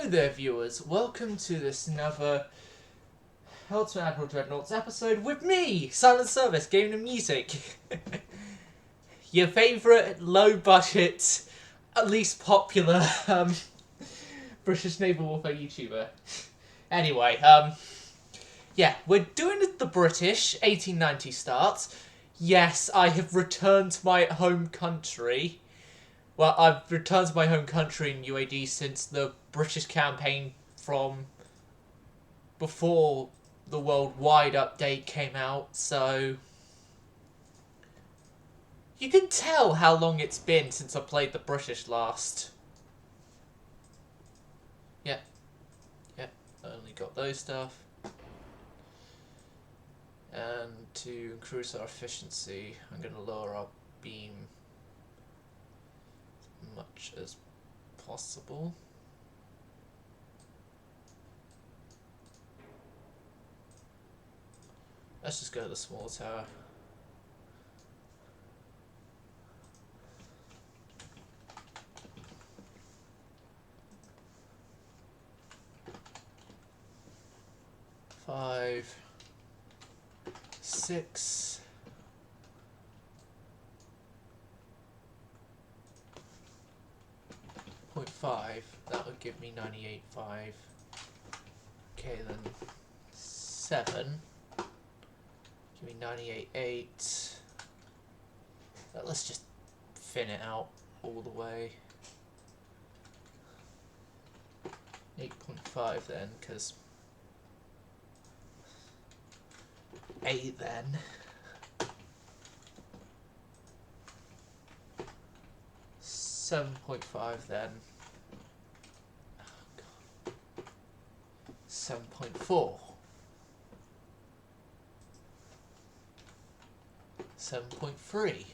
Hello there, viewers. Welcome to this another Ultimate Admiral Dreadnoughts episode with me, Silent Service, Gaming and Music. Your favourite, low-budget, at least popular British naval warfare YouTuber. Anyway, yeah, we're doing the British 1890 start. Yes, I have returned to my home country. Well, I've returned to my home country in UAD since the British campaign from before the worldwide update came out, so you can tell how long it's been since I played the British last. Yep, I only got those stuff. And to increase our efficiency, I'm going to lower our beam as much as possible. Let's just go to the small tower. Five, 6, 0.5. That would give me 98.5. Okay, then 7. Give me 98.8. Let's just thin it out all the way. 8.5 then, because 8 then. Seven 7.5 then. Oh, God. 7.4. 7.3.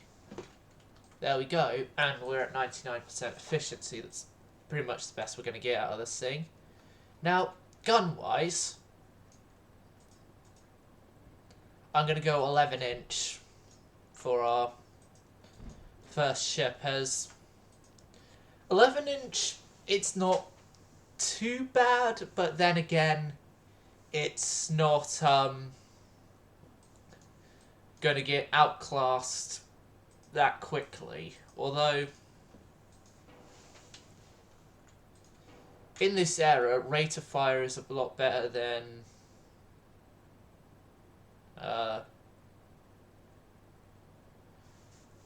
There we go, and we're at 99% efficiency. That's pretty much the best we're going to get out of this thing. Now, gun-wise, I'm going to go 11-inch for our first ship, as 11-inch, it's not too bad, but then again, it's not going to get outclassed that quickly. Although, in this era, rate of fire is a lot better than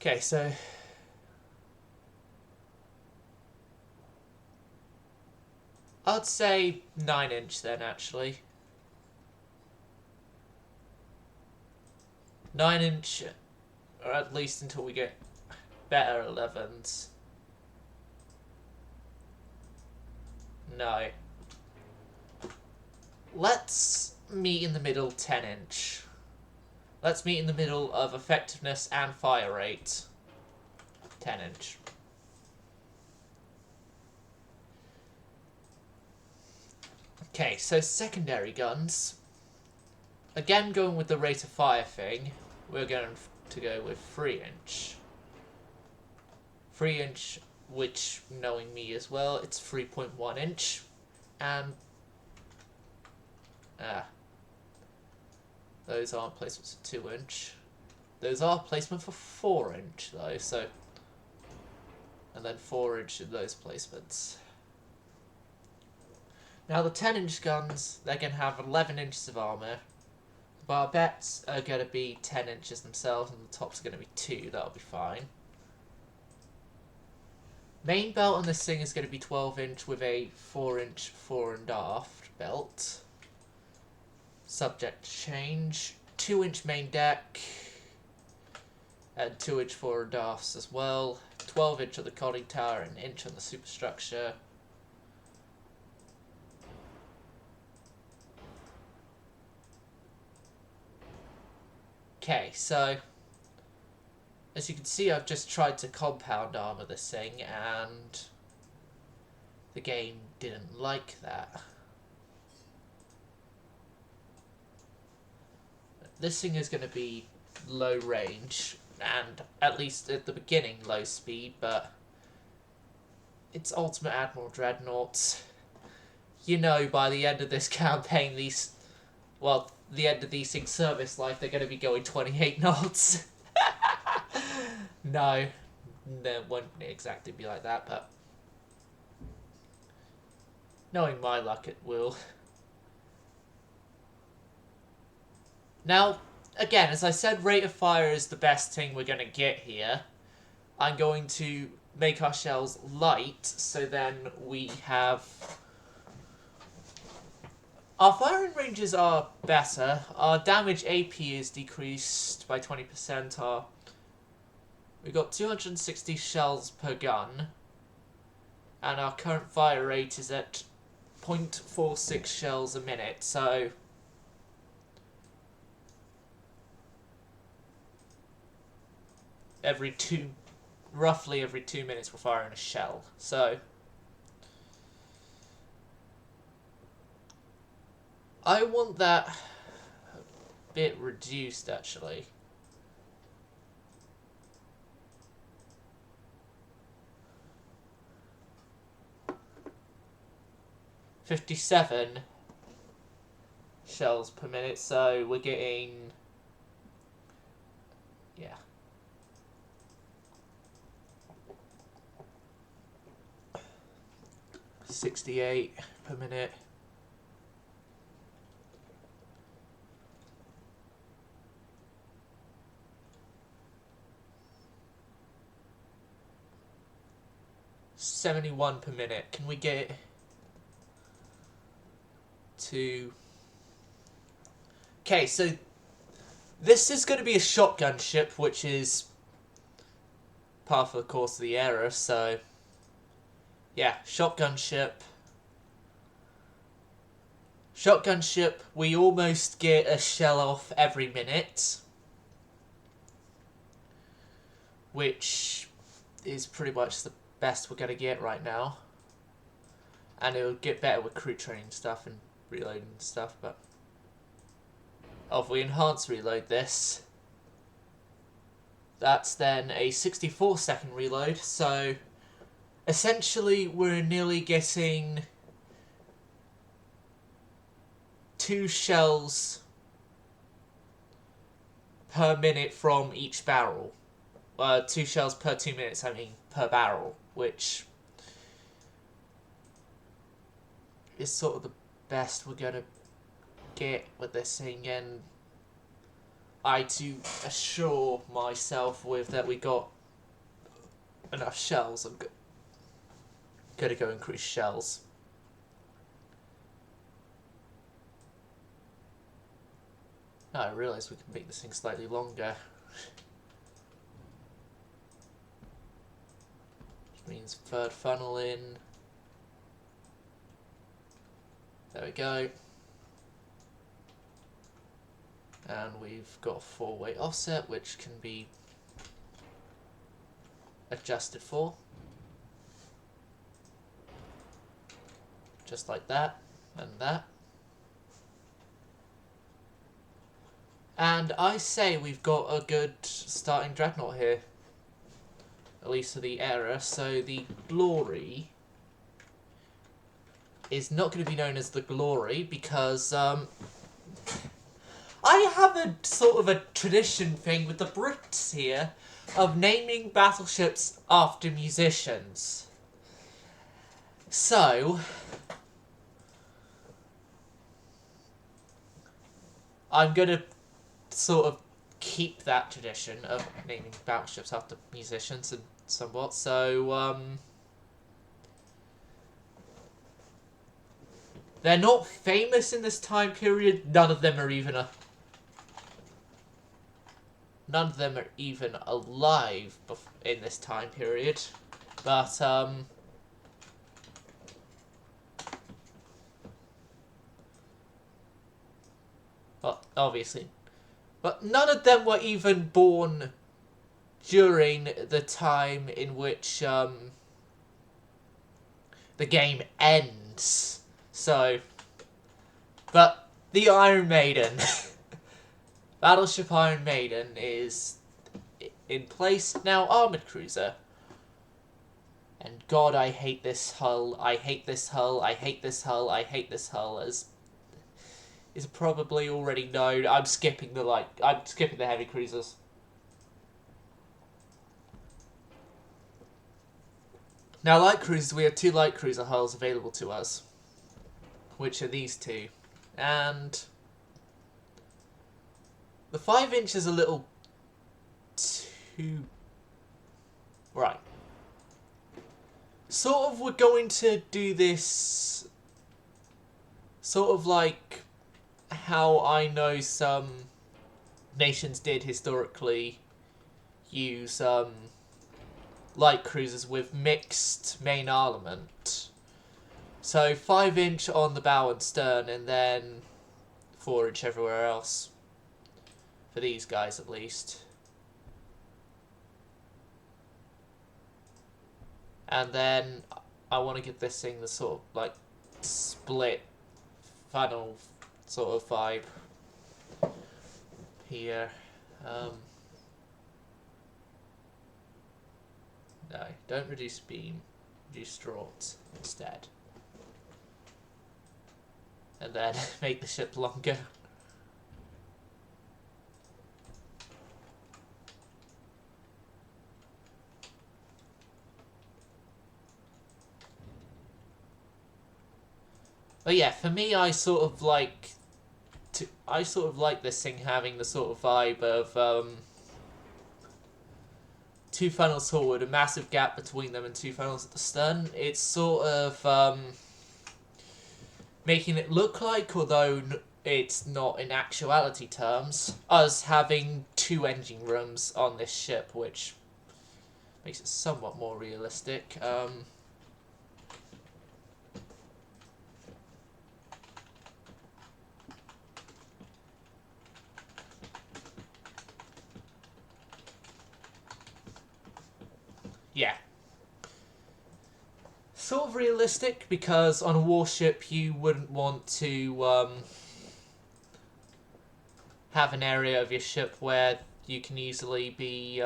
okay, so I'd say 9-inch then, actually. 9-inch, or at least until we get better 11s. No. Let's meet in the middle 10-inch. Let's meet in the middle of effectiveness and fire rate. 10-inch. Okay, so secondary guns. Again, going with the rate of fire thing, we're going to go with 3-inch. 3-inch, which, knowing me as well, it's 3.1-inch. And those aren't placements for 2-inch. Those are placement for 4-inch though, so, and then 4-inch in those placements. Now the 10-inch guns, they're going to have 11 inches of armour. The barbettes are going to be 10 inches themselves, and the top's going to be 2, that'll be fine. Main belt on this thing is going to be 12-inch with a 4-inch fore and aft belt. Subject to change. 2-inch main deck. And 2-inch fore and afts as well. 12-inch on the conning tower and 1-inch on the superstructure. Okay, so as you can see, I've just tried to compound armor this thing, and the game didn't like that. This thing is going to be low range, and at least at the beginning low speed, but it's Ultimate Admiral Dreadnoughts. you know, by the end of this campaign, the end of these things' service life, they're going to be going 28 knots. No, it won't exactly be like that, but knowing my luck, it will. Now, again, as I said, rate of fire is the best thing we're going to get here. I'm going to make our shells light, so then we have... Our firing ranges are better. Our damage AP is decreased by 20%. We've got 260 shells per gun. And our current fire rate is at 0.46 shells a minute, so... roughly every 2 minutes we're firing a shell. So... I want that a bit reduced, actually. $57 shells per minute, so we're getting... yeah. $68 per minute. $71 per minute. Can we get to... Okay, so this is going to be a shotgun ship, which is par for the course of the era, so yeah, shotgun ship. Shotgun ship, we almost get a shell off every minute, which is pretty much the best we're going to get right now. And it'll get better with crew training stuff and reloading stuff, but... Oh, if we enhance reload this, that's then a 64-second reload, so essentially we're nearly getting 2 shells per minute from each barrel. 2 shells per 2 minutes, I mean, per barrel, which is sort of the best we're going to get with this thing, and I to assure myself with that we got enough shells, I'm going to go increase shells. No, I realise we can make this thing slightly longer. Which means third funnel in. There we go. And we've got a 4-way offset, which can be adjusted for. Just like that, and that. And I say we've got a good starting dreadnought here. At least for the era. So the Glory is not going to be known as the Glory because I have a sort of a tradition thing with the Brits here of naming battleships after musicians. So I'm going to sort of keep that tradition of naming battleships after musicians and somewhat. So they're not famous in this time period. None of them are even alive in this time period. But well, obviously. But none of them were even born during the time in which the game ends. So, but the Iron Maiden, Battleship Iron Maiden is in place now. Armoured cruiser, And God, I hate this hull. I hate this hull. I hate this hull. I hate this hull. As is probably already known, I'm skipping the heavy cruisers. Now, light cruisers, we have 2 light cruiser hulls available to us, which are these 2, and the 5-inch is a little too right. Sort of, we're going to do this sort of like how I know some nations did historically use light cruisers with mixed main armament. So 5-inch on the bow and stern, and then 4-inch everywhere else. For these guys, at least. And then I want to give this thing the sort of like split funnel sort of vibe here. No, don't reduce beam, reduce draught instead. And then make the ship longer. But yeah, for me, I sort of like this thing having the sort of vibe of 2 funnels forward, a massive gap between them, and 2 funnels at the stern. It's sort of making it look like, although it's not in actuality terms, us having 2 engine rooms on this ship, which makes it somewhat more realistic. Yeah. Sort of realistic, because on a warship you wouldn't want to have an area of your ship where you can easily be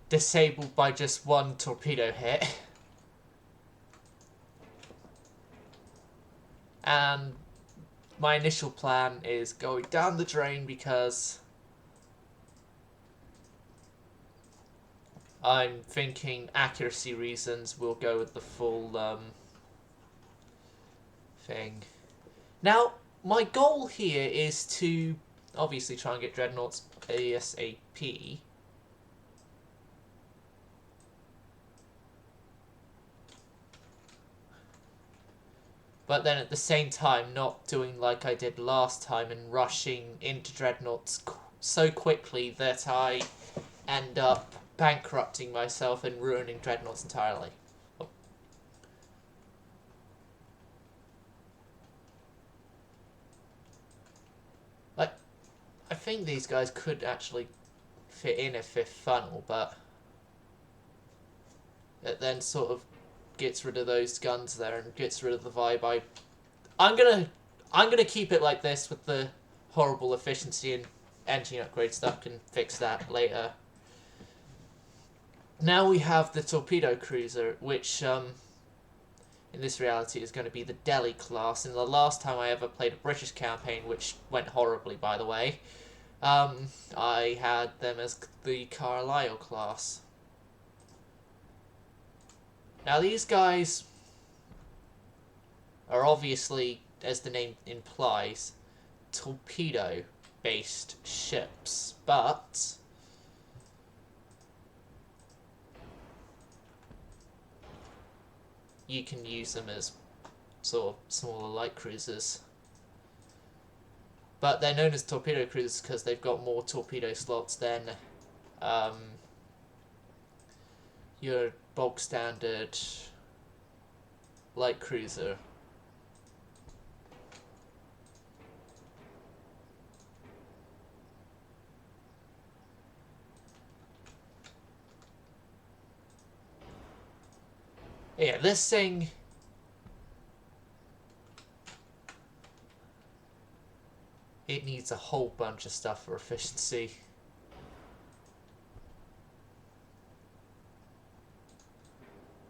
disabled by just 1 torpedo hit. And my initial plan is going down the drain, because I'm thinking accuracy reasons will go with the full thing. Now, my goal here is to obviously try and get dreadnoughts ASAP. But then at the same time, not doing like I did last time and rushing into dreadnoughts so quickly that I end up bankrupting myself and ruining dreadnoughts entirely. Oh. Like, I think these guys could actually fit in a 5th funnel, but it then sort of gets rid of those guns there and gets rid of the vibe. I'm gonna keep it like this with the horrible efficiency and engine upgrade stuff. Can fix that later. Now we have the torpedo cruiser, which in this reality is going to be the Delhi class. And the last time I ever played a British campaign, which went horribly by the way, I had them as the Carlisle class. Now these guys are obviously, as the name implies, torpedo-based ships, but you can use them as sort of smaller light cruisers. But they're known as torpedo cruisers because they've got more torpedo slots than your bog standard light cruiser. Yeah, this thing, it needs a whole bunch of stuff for efficiency.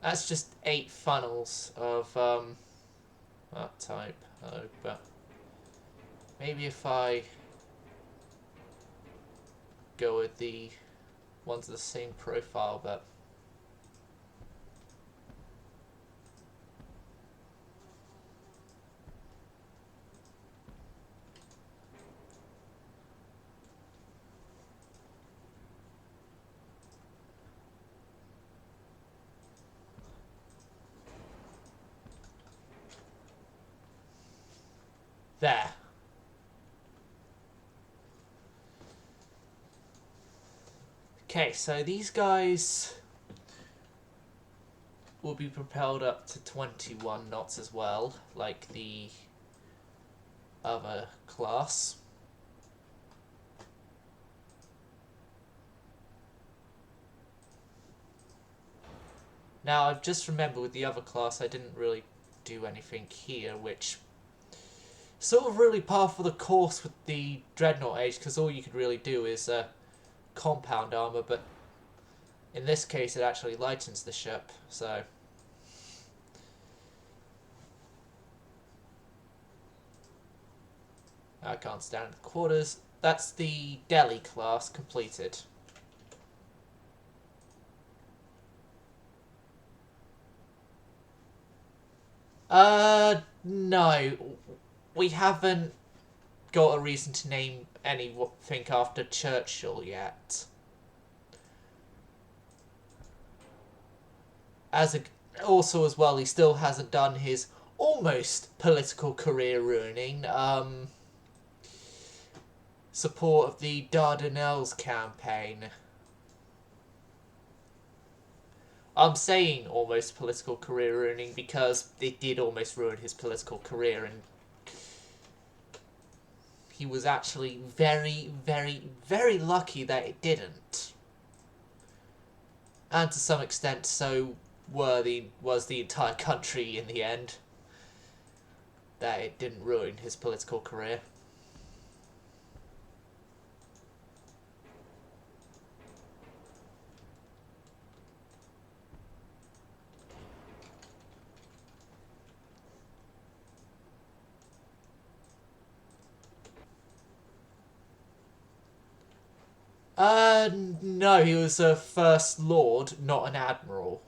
That's just 8 funnels of that type. But maybe if I go with the ones of the same profile, but there. Okay, so these guys will be propelled up to 21 knots as well, like the other class. Now, I've just remembered with the other class I didn't really do anything here, which sort of really par for the course with the dreadnought age, because all you could really do is compound armor, but in this case it actually lightens the ship, so I can't stand the quarters. That's the Delhi class completed. No. We haven't got a reason to name anything after Churchill yet. Also as well, he still hasn't done his almost political career ruining support of the Dardanelles campaign. I'm saying almost political career ruining because it did almost ruin his political career, and he was actually very, very, very lucky that it didn't. And to some extent, so was the entire country in the end, that it didn't ruin his political career. No, he was a First Lord, not an Admiral.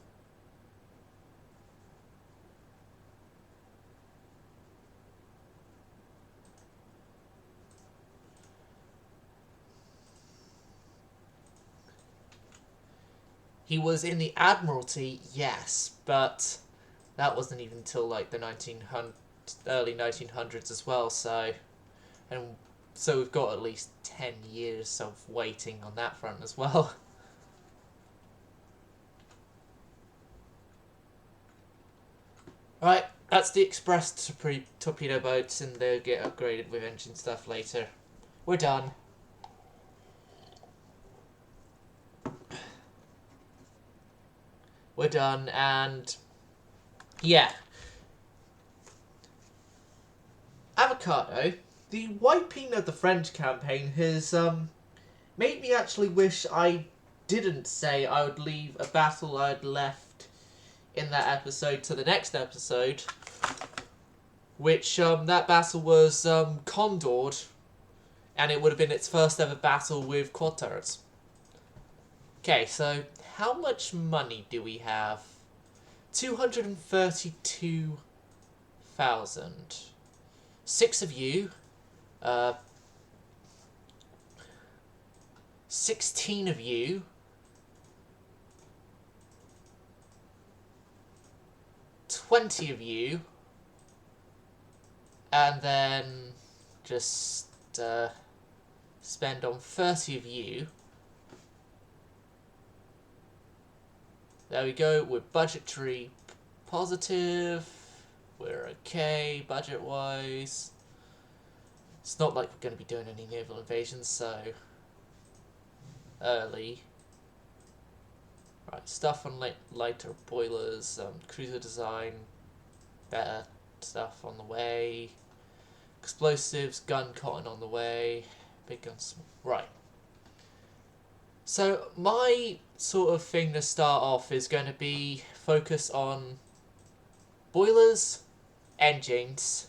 He was in the Admiralty, yes, but that wasn't even until like the early 1900s as well, so we've got at least 10 years of waiting on that front as well. Right, that's the express torpedo boats, and they'll get upgraded with engine stuff later. We're done. We're done, and yeah. Avocado, the wiping of the French campaign has made me actually wish I didn't say I would leave a battle I'd left in that episode to the next episode, which that battle was Condor, and it would have been its first ever battle with quad turrets. Okay, so how much money do we have? 232,000. 6 of you. 16 of you. 20 of you. And then just spend on 30 of you. There we go, we're budgetary positive, we're okay budget-wise. It's not like we're going to be doing any naval invasions, so early. Right, stuff on lighter boilers, cruiser design, better stuff on the way. Explosives, gun cotton on the way, big guns, right. So my sort of thing to start off is going to be focus on boilers, engines,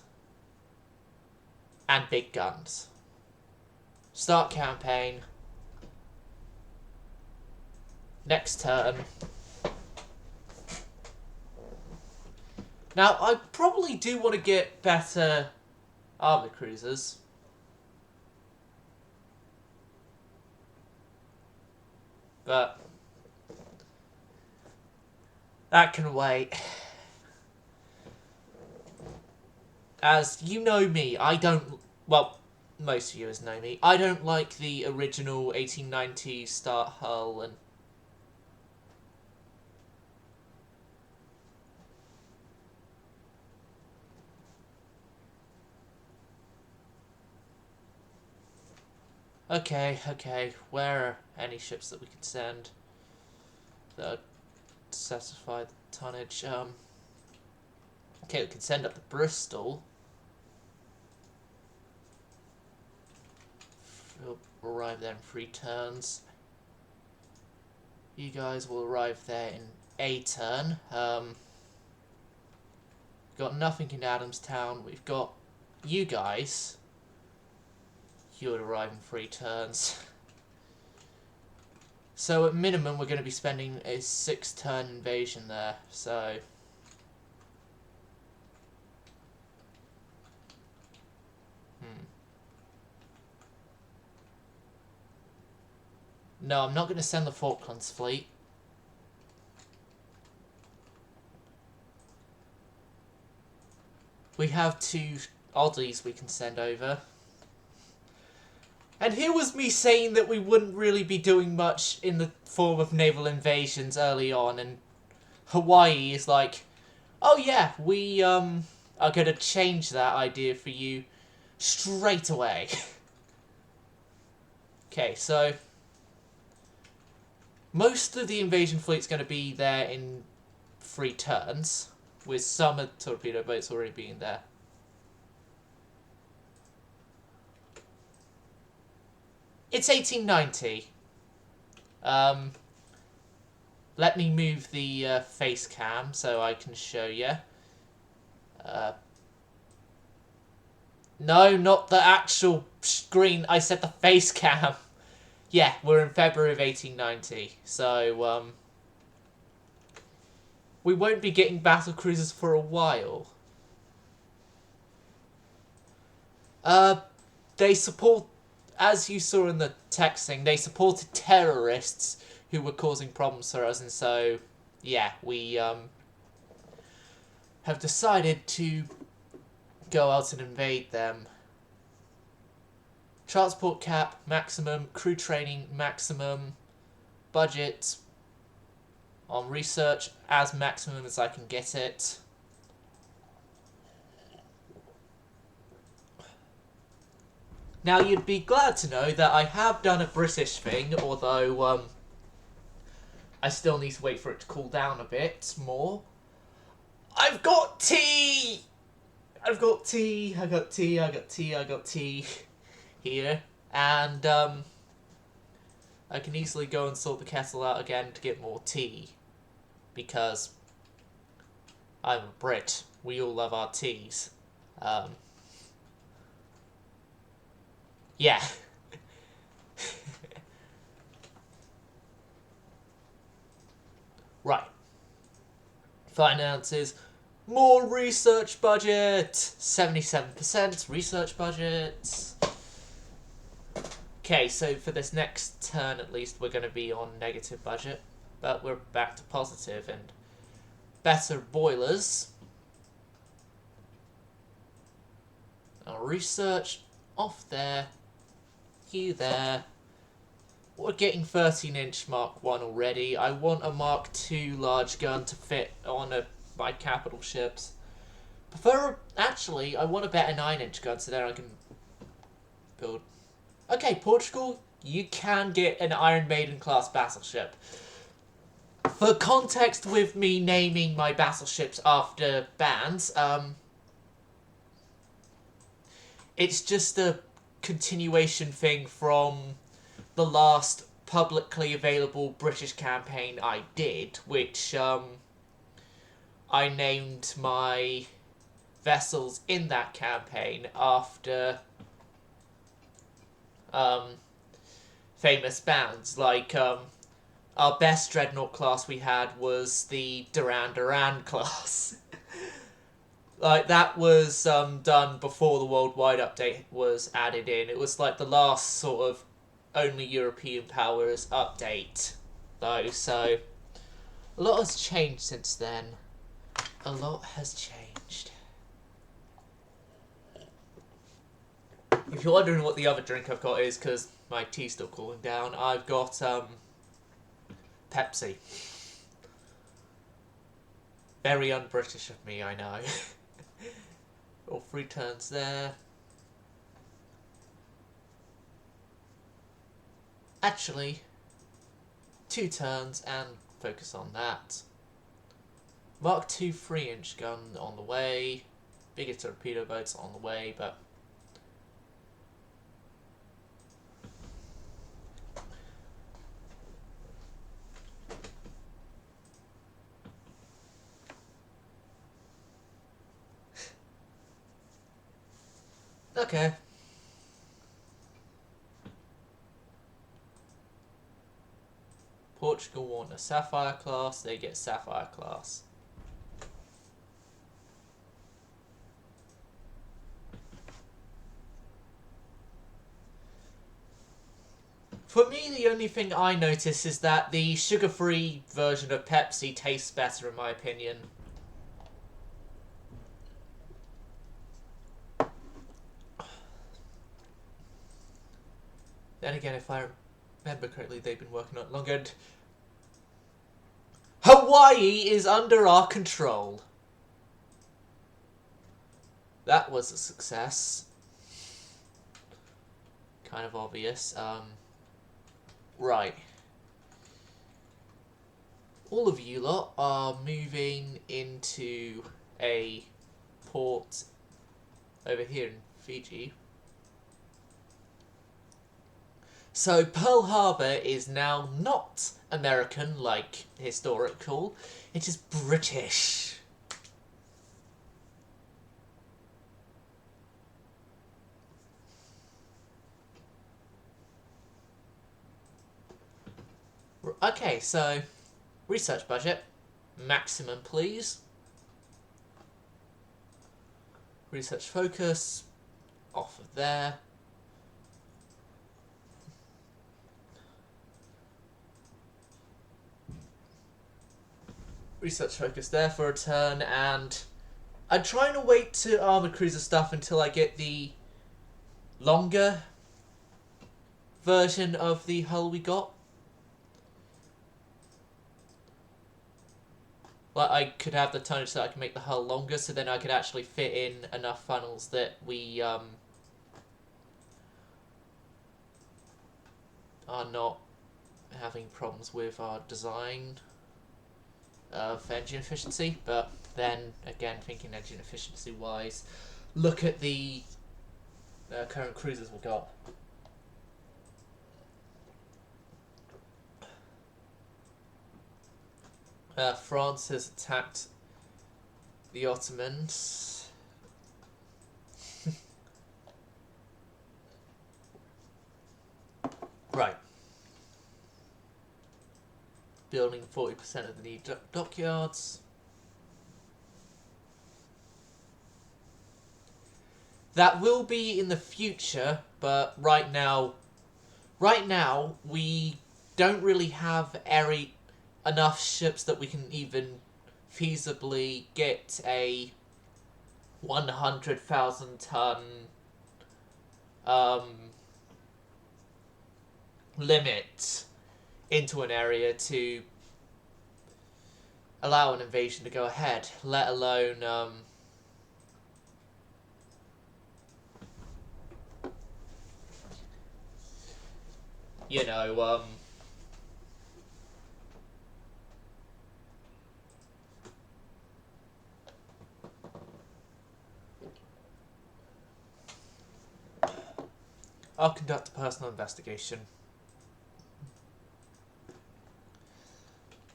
and big guns. Start campaign. Next turn. Now, I probably do want to get better armor cruisers. But that can wait. As you know me, I don't... Well, most viewers know me. I don't like the original 1890s start hull and... Okay. Where are any ships that we could send that satisfy the tonnage? Okay, we can send up to Bristol. We'll arrive there in 3 turns. You guys will arrive there in a turn. We've got nothing in Adamstown. We've got you guys. You would arrive in 3 turns. So at minimum, we're going to be spending a 6-turn invasion there. So no, I'm not going to send the Falklands fleet. We have 2 oddies we can send over. And here was me saying that we wouldn't really be doing much in the form of naval invasions early on, and Hawaii is like, oh yeah, we are going to change that idea for you straight away. Okay, so most of the invasion fleet's going to be there in 3 turns, with some torpedo boats already being there. It's 1890. Let me move the face cam so I can show you. No, not the actual screen. I said the face cam. Yeah, we're in February of 1890. So, we won't be getting battle cruisers for a while. They support... As you saw in the text thing, they supported terrorists who were causing problems for us, and so, yeah, we have decided to go out and invade them. Transport cap, maximum. Crew training, maximum. Budget on research, as maximum as I can get it. Now, you'd be glad to know that I have done a British thing, although I still need to wait for it to cool down a bit more. I've got tea! I've got tea here. And I can easily go and sort the kettle out again to get more tea. Because I'm a Brit. We all love our teas. Yeah. Right. Finances. More research budget. 77% research budget. Okay, so for this next turn at least we're going to be on negative budget. But we're back to positive and better boilers. Our research off there. You there. We're getting 13-inch Mark 1 already. I want a Mark 2 large gun to fit on my capital ships. Actually, I want a better 9-inch gun so then I can build... Okay, Portugal, you can get an Iron Maiden class battleship. For context with me naming my battleships after bands, it's just a continuation thing from the last publicly available British campaign I did, which I named my vessels in that campaign after famous bands. Like, our best dreadnought class we had was the Duran Duran class. Like, that was done before the worldwide update was added in. It was like the last sort of only European powers update, though, so a lot has changed since then. A lot has changed. If you're wondering what the other drink I've got is, because my tea's still cooling down, I've got Pepsi. Very un-British of me, I know. All 3 turns there. Actually, 2 turns and focus on that. Mark II 3-inch gun on the way. Bigger torpedo boats on the way, but okay. Portugal want a Sapphire class, they get Sapphire class. For me, the only thing I notice is that the sugar-free version of Pepsi tastes better, in my opinion. Then again, if I remember correctly, they've been working on it longer. And Hawaii is under our control. That was a success. Kind of obvious. Right. All of you lot are moving into a port over here in Fiji. So Pearl Harbor is now not American, like historical. It is British. Okay, so research budget, maximum please. Research focus, off of there. Research focus there for a turn, and I'm trying to wait to armor cruiser stuff until I get the longer version of the hull we got. Like, I could have the tonnage so I can make the hull longer, so then I could actually fit in enough funnels that we are not having problems with our design of engine efficiency. But then again, thinking engine efficiency wise, look at the current cruisers we've got. France has attacked the Ottomans. Right. Building 40% of the new dockyards. That will be in the future, but right now we don't really have enough ships that we can even feasibly get a 100,000 ton limit into an area to allow an invasion to go ahead, let alone you know, I'll conduct a personal investigation.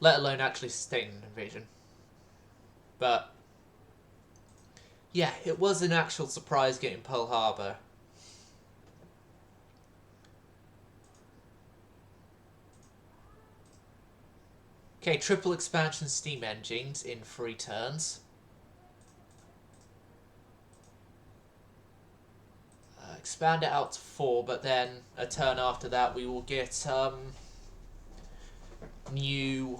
let alone actually sustain an invasion. But yeah, it was an actual surprise getting Pearl Harbor. Okay, triple expansion steam engines in 3 turns. Expand it out to 4, but then a turn after that we will get new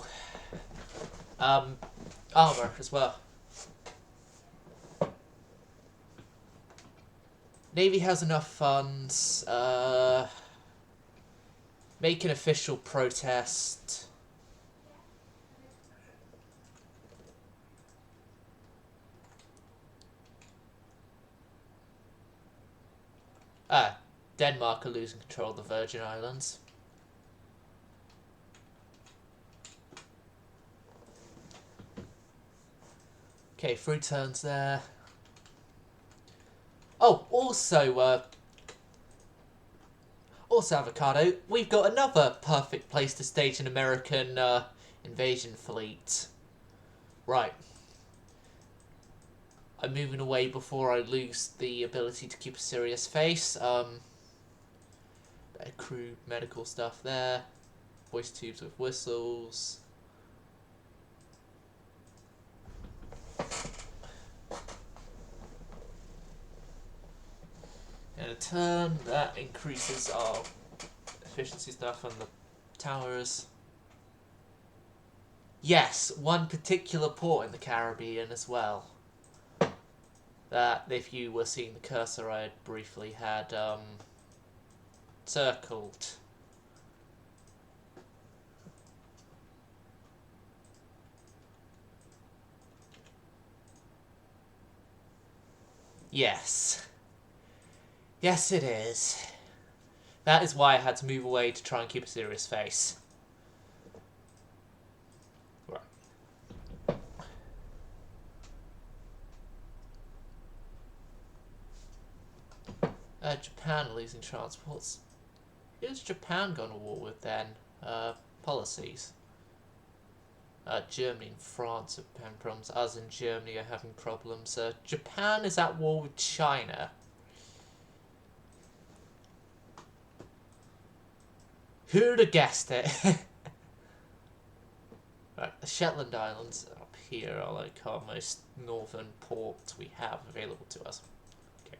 armor as well. Navy has enough funds. Make an official protest. Denmark are losing control of the Virgin Islands. Okay, 3 turns there. Oh, also Avocado, we've got another perfect place to stage an American invasion fleet. Right. I'm moving away before I lose the ability to keep a serious face. Better crew, medical stuff there. Voice tubes with whistles. And a turn, that increases our efficiency stuff on the towers. Yes, one particular port in the Caribbean as well. That, if you were seeing the cursor, I had briefly had circled. Yes. Yes, it is. That is why I had to move away to try and keep a serious face. Japan losing transports. Who's Japan gone to war with then? Policies. Germany and France have having problems. Us and Germany are having problems. Japan is at war with China. Who'd have guessed it? Right, the Shetland Islands up here are like our most northern ports we have available to us. Okay.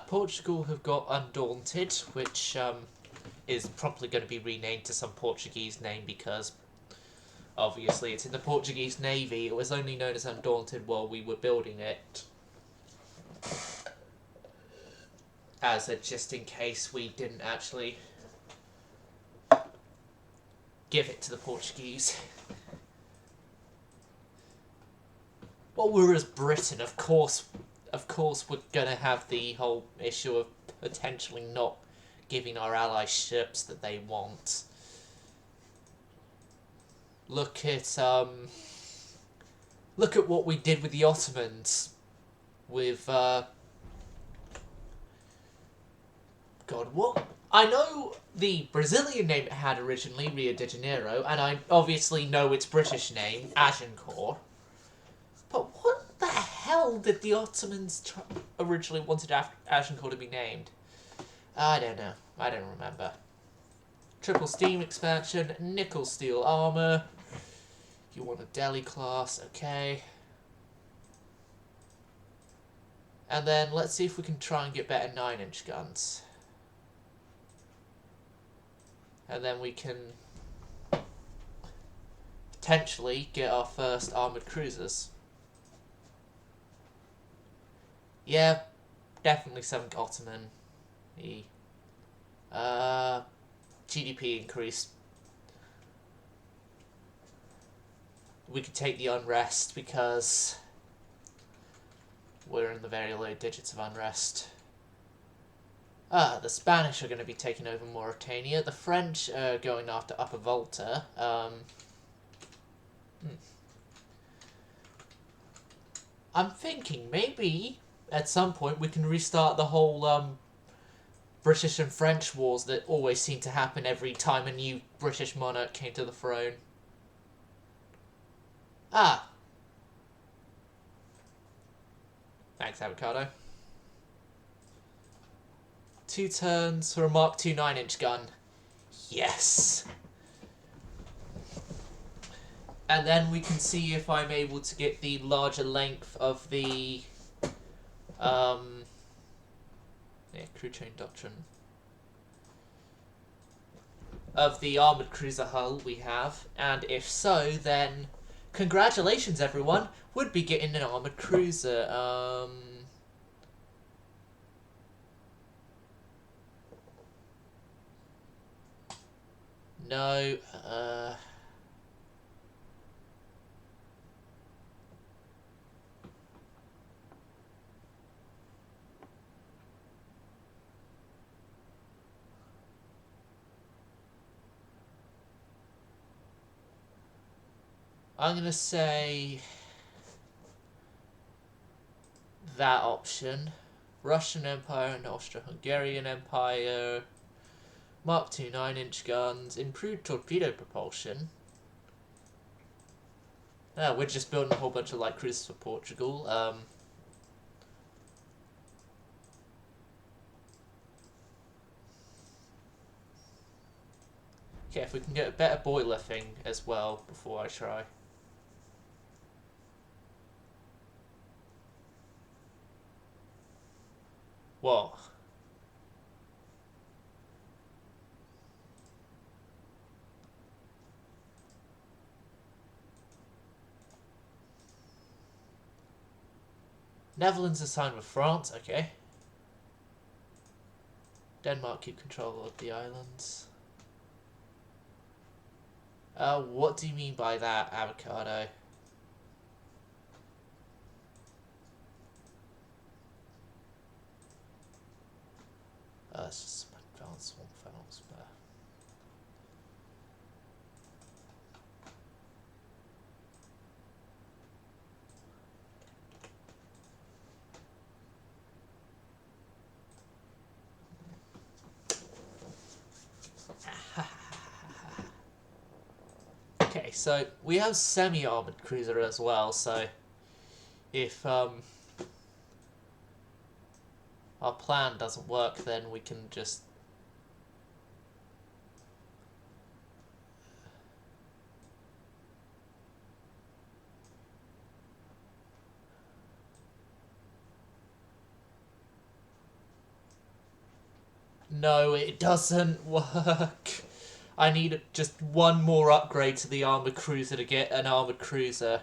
Portugal have got Undaunted, which is probably going to be renamed to some Portuguese name because obviously it's in the Portuguese Navy. It was only known as Undaunted while we were building it. As a just in case we didn't actually give it to the Portuguese. Well, we're as Britain, of course we're going to have the whole issue of potentially not giving our allies ships that they want. Look at what we did with the Ottomans with God, what? I know the Brazilian name it had originally, Rio de Janeiro, and I obviously know its British name, Agincourt. But what the hell did the Ottomans originally wanted Agincourt to be named? I don't know. I don't remember. Triple steam expansion, nickel steel armor. You want a Delhi class, okay. And then let's see if we can try and get better 9-inch guns. And then we can potentially get our first armoured cruisers. Yeah, definitely something Ottoman. GDP increase. we could take the unrest because we're in the very low digits of unrest. The Spanish are going to be taking over Mauritania. The French are going after Upper Volta. I'm thinking maybe at some point we can restart the whole British and French wars that always seem to happen every time a new British monarch came to the throne. Ah! Thanks, Avocado. 2 turns for a Mark II 9-inch gun. Yes! And then we can see if I'm able to get the larger length of the crew train doctrine of the armoured cruiser hull we have, and if so, then congratulations everyone, would be getting an armoured cruiser. No, I'm going to say that option. Russian Empire and Austro-Hungarian Empire. Mark II 9-inch guns. Improved torpedo propulsion. We're just building a whole bunch of light cruisers for Portugal. Okay, if we can get a better boiler thing as well before I try. What? Netherlands is signed with France, okay. Denmark keep control of the islands. What do you mean by that, Avocado? It's just some advanced swamp fells, but... Okay, so we have semi-armoured cruiser as well, so if our plan doesn't work, then we can just no, it doesn't work. I need just one more upgrade to the armoured cruiser to get an armoured cruiser.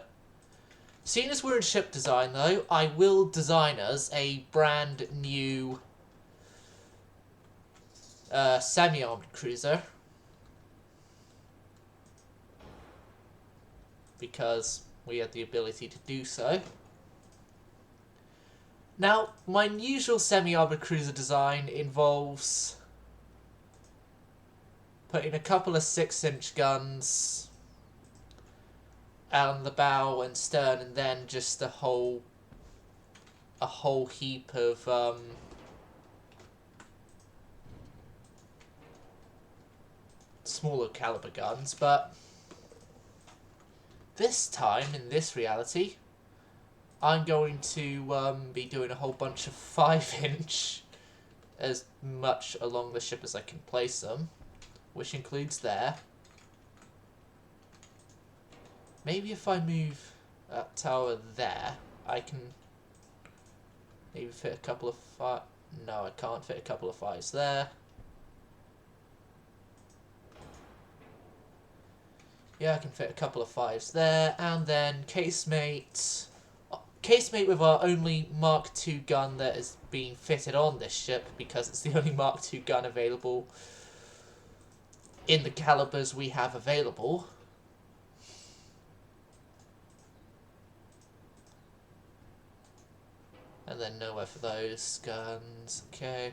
Seeing as we're in ship design, though, I will design us a brand new semi-armoured cruiser. Because we have the ability to do so. Now, my usual semi-armoured cruiser design involves putting a couple of 6-inch guns on the bow and stern, and then just a whole heap of smaller caliber guns. But this time, in this reality, I'm going to be doing a whole bunch of 5-inch, as much along the ship as I can place them, which includes there. Maybe if I move that tower there, I can maybe fit a couple of no, I can't fit a couple of 5s there. Yeah, I can fit a couple of 5s there, and then casemate with our only Mark II gun that is being fitted on this ship, because it's the only Mark II gun available in the calibers we have available. And then nowhere for those guns. Okay.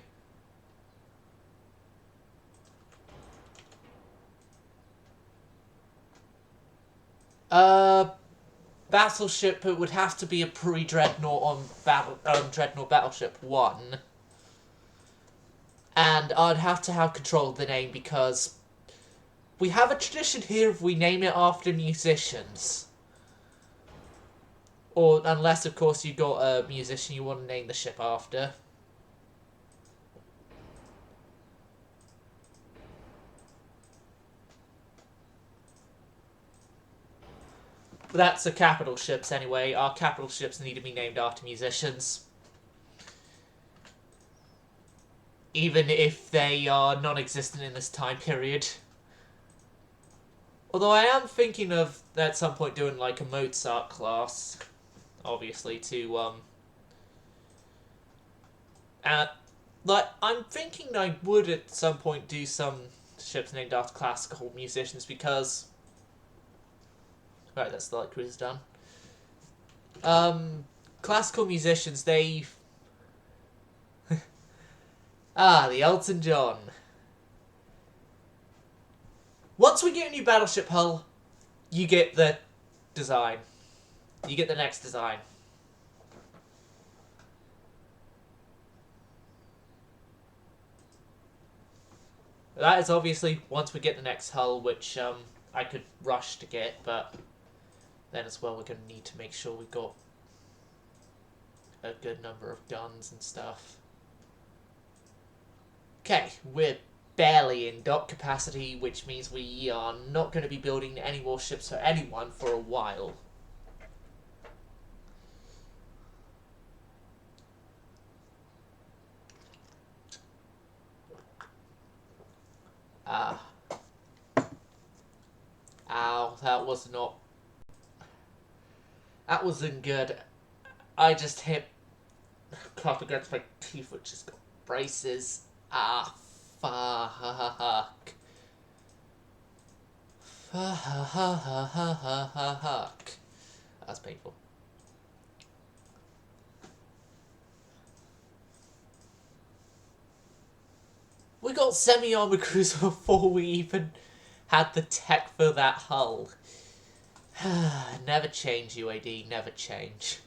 Battleship, it would have to be a pre-dreadnought on Dreadnought Battleship 1. And I'd have to have control of the name because we have a tradition here if we name it after musicians. Or, unless, of course, you got a musician you want to name the ship after. But that's the capital ships anyway. Our capital ships need to be named after musicians. Even if they are non-existent in this time period. Although I am thinking of, at some point, doing like a Mozart class. Obviously, to, like, I'm thinking I would at some point do some ships named after classical musicians because... Right, that's the light cruise done. Classical musicians, they... the Elton John. Once we get a new battleship hull, you get the design. You get the next design. That is obviously once we get the next hull, which I could rush to get, but then as well we're going to need to make sure we've got a good number of guns and stuff. Okay, we're barely in dock capacity, which means we are not going to be building any more ships for anyone for a while. Ow, that was not... That wasn't good. I just hit... Caught against my teeth, which just got braces. Ah, fuck. Fuck. That's painful. We got semi-armored cruiser before we even had the tech for that hull. Never change, UAD, never change.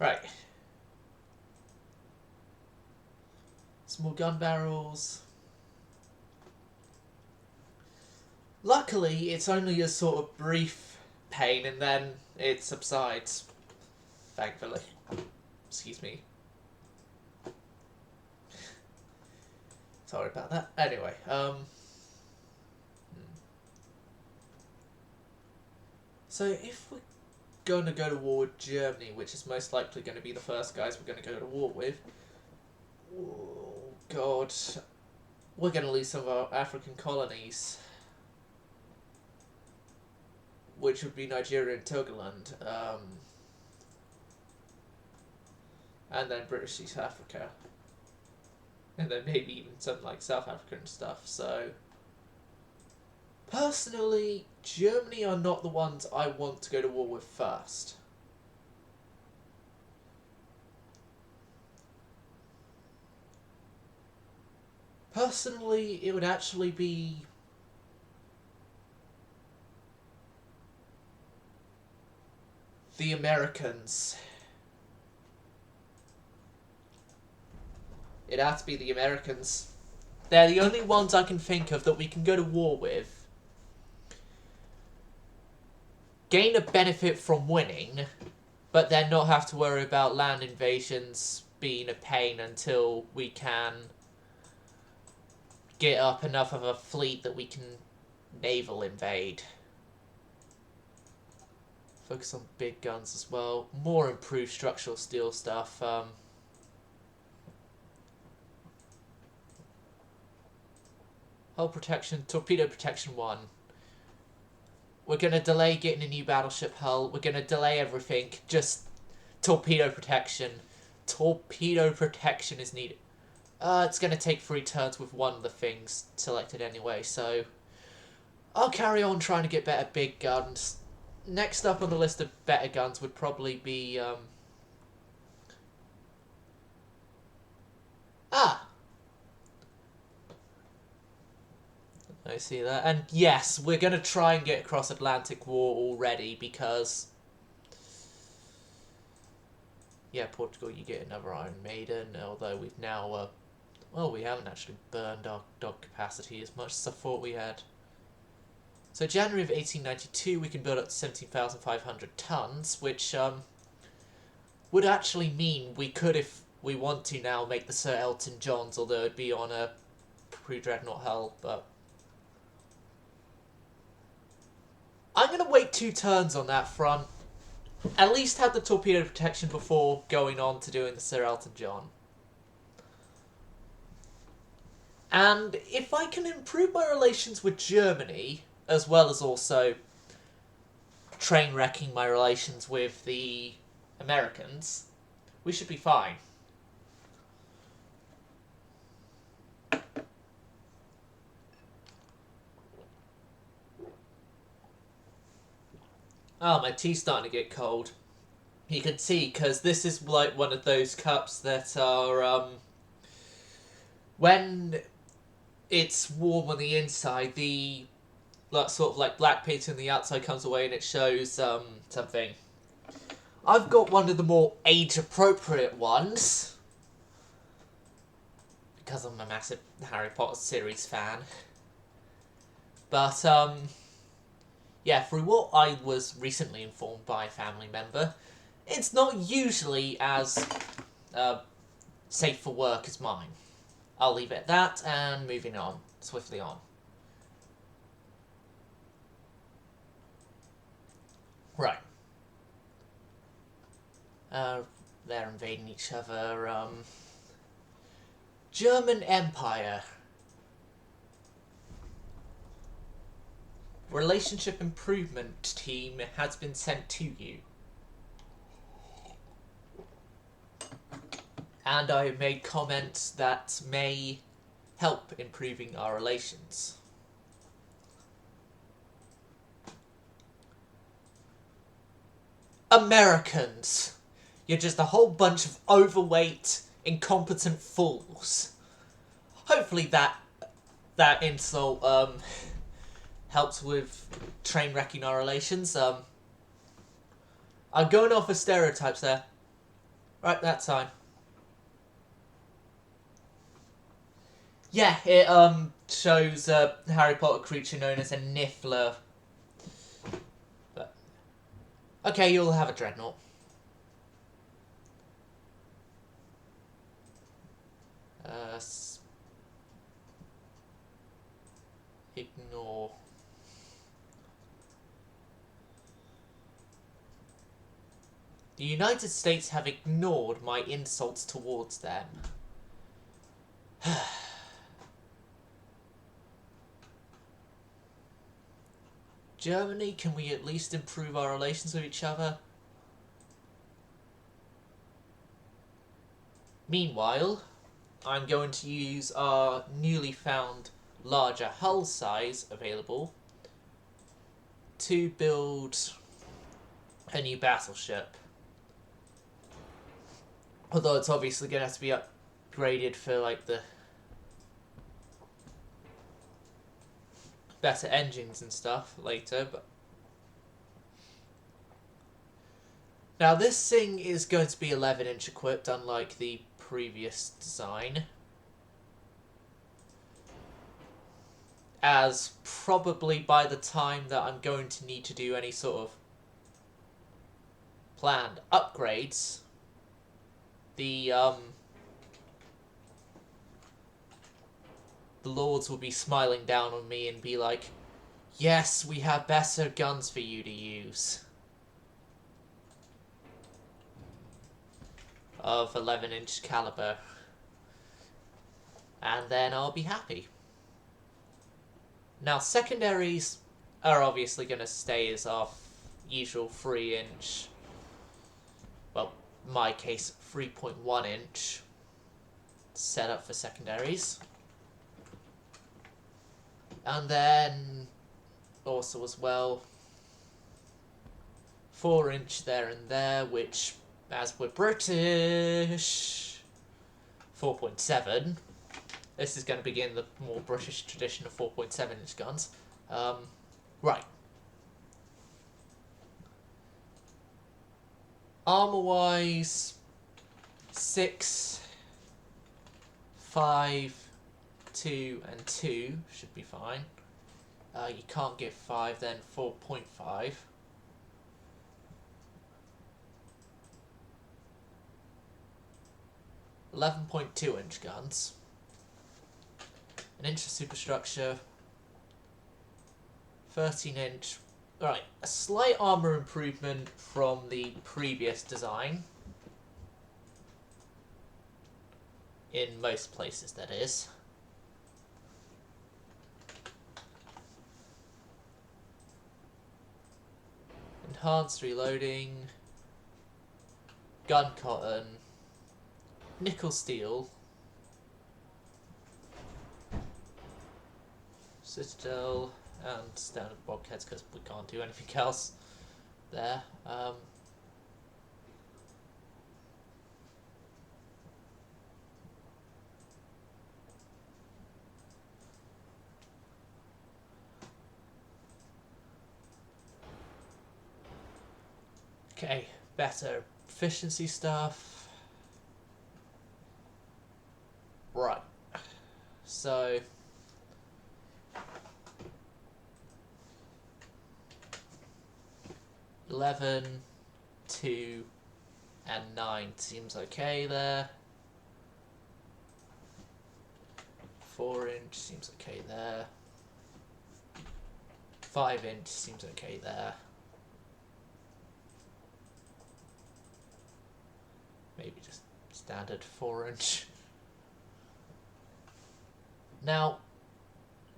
Right. Small gun barrels. Luckily, it's only a sort of brief pain and then it subsides. Thankfully. Excuse me. Sorry about that. Anyway, So if we're going to go to war with Germany, which is most likely going to be the first guys we're going to go to war with, oh god, we're going to lose some of our African colonies, which would be Nigeria and Togoland, and then British East Africa, and then maybe even something like South Africa and stuff. So personally, Germany are not the ones I want to go to war with first. Personally, it would actually be the Americans. It'd have to be the Americans. They're the only ones I can think of that we can go to war with, gain a benefit from winning, but then not have to worry about land invasions being a pain until we can get up enough of a fleet that we can naval invade. Focus on big guns as well. More improved structural steel stuff. Hull protection, torpedo protection 1. We're going to delay getting a new battleship hull. We're going to delay everything. Just torpedo protection. Torpedo protection is needed. It's going to take 3 turns with one of the things selected anyway, so I'll carry on trying to get better big guns. Next up on the list of better guns would probably be, I see that. And yes, we're going to try and get across Atlantic War already because, yeah, Portugal, you get another Iron Maiden, although we've now, well, we haven't actually burned our dog capacity as much as I thought we had. So January of 1892, we can build up to 17,500 tons, which would actually mean we could, if we want to now, make the Sir Elton Johns, although it'd be on a pre-dreadnought hull, but I'm going to wait 2 turns on that front. At least have the torpedo protection before going on to doing the Sir Elton John. And if I can improve my relations with Germany, as well as also train wrecking my relations with the Americans, we should be fine. Oh, my tea's starting to get cold. You can see, because this is like one of those cups that are, when it's warm on the inside, the sort of like black paint on the outside comes away and it shows something. I've got one of the more age-appropriate ones, because I'm a massive Harry Potter series fan. But, yeah, through what I was recently informed by a family member, it's not usually as safe for work as mine. I'll leave it at that, and moving on, swiftly on. Right. They're invading each other. German Empire. Relationship improvement team has been sent to you. And I have made comments that may help improving our relations. Americans! You're just a whole bunch of overweight, incompetent fools. Hopefully that insult helps with train wrecking our relations. I'm going off of stereotypes there. Right, that time. Yeah, it shows a Harry Potter creature known as a Niffler. But, okay, you'll have a dreadnought. Ignore. The United States have ignored my insults towards them. Germany, can we at least improve our relations with each other? Meanwhile, I'm going to use our newly found larger hull size available to build a new battleship. Although it's obviously going to have to be upgraded for like the better engines and stuff later, but now this thing is going to be 11-inch equipped, unlike the previous design, as probably by the time that I'm going to need to do any sort of planned upgrades, the lords will be smiling down on me and be like, yes, we have better guns for you to use. Of 11-inch caliber. And then I'll be happy. Now, secondaries are obviously going to stay as our usual 3-inch, well, in my case 3.1 inch set up for secondaries. And then also as well 4 inch there and there, which as we're British, 4.7. This is going to begin the more British tradition of 4.7 inch guns. Right. Armour wise, 6, 5, 2 and 2 should be fine. You can't get 5, then 4.5. .2 inch guns. An inch of superstructure. 13 inch. Right, a slight armour improvement from the previous design. In most places, that is. Enhanced reloading. Gun cotton. Nickel steel. Citadel. And standard bobcats, because we can't do anything else there. Okay, better efficiency stuff. Right. So 11, 2, and 9 seems okay there. 4 inch seems okay there. 5 inch seems okay there. Maybe just standard 4 inch. Now,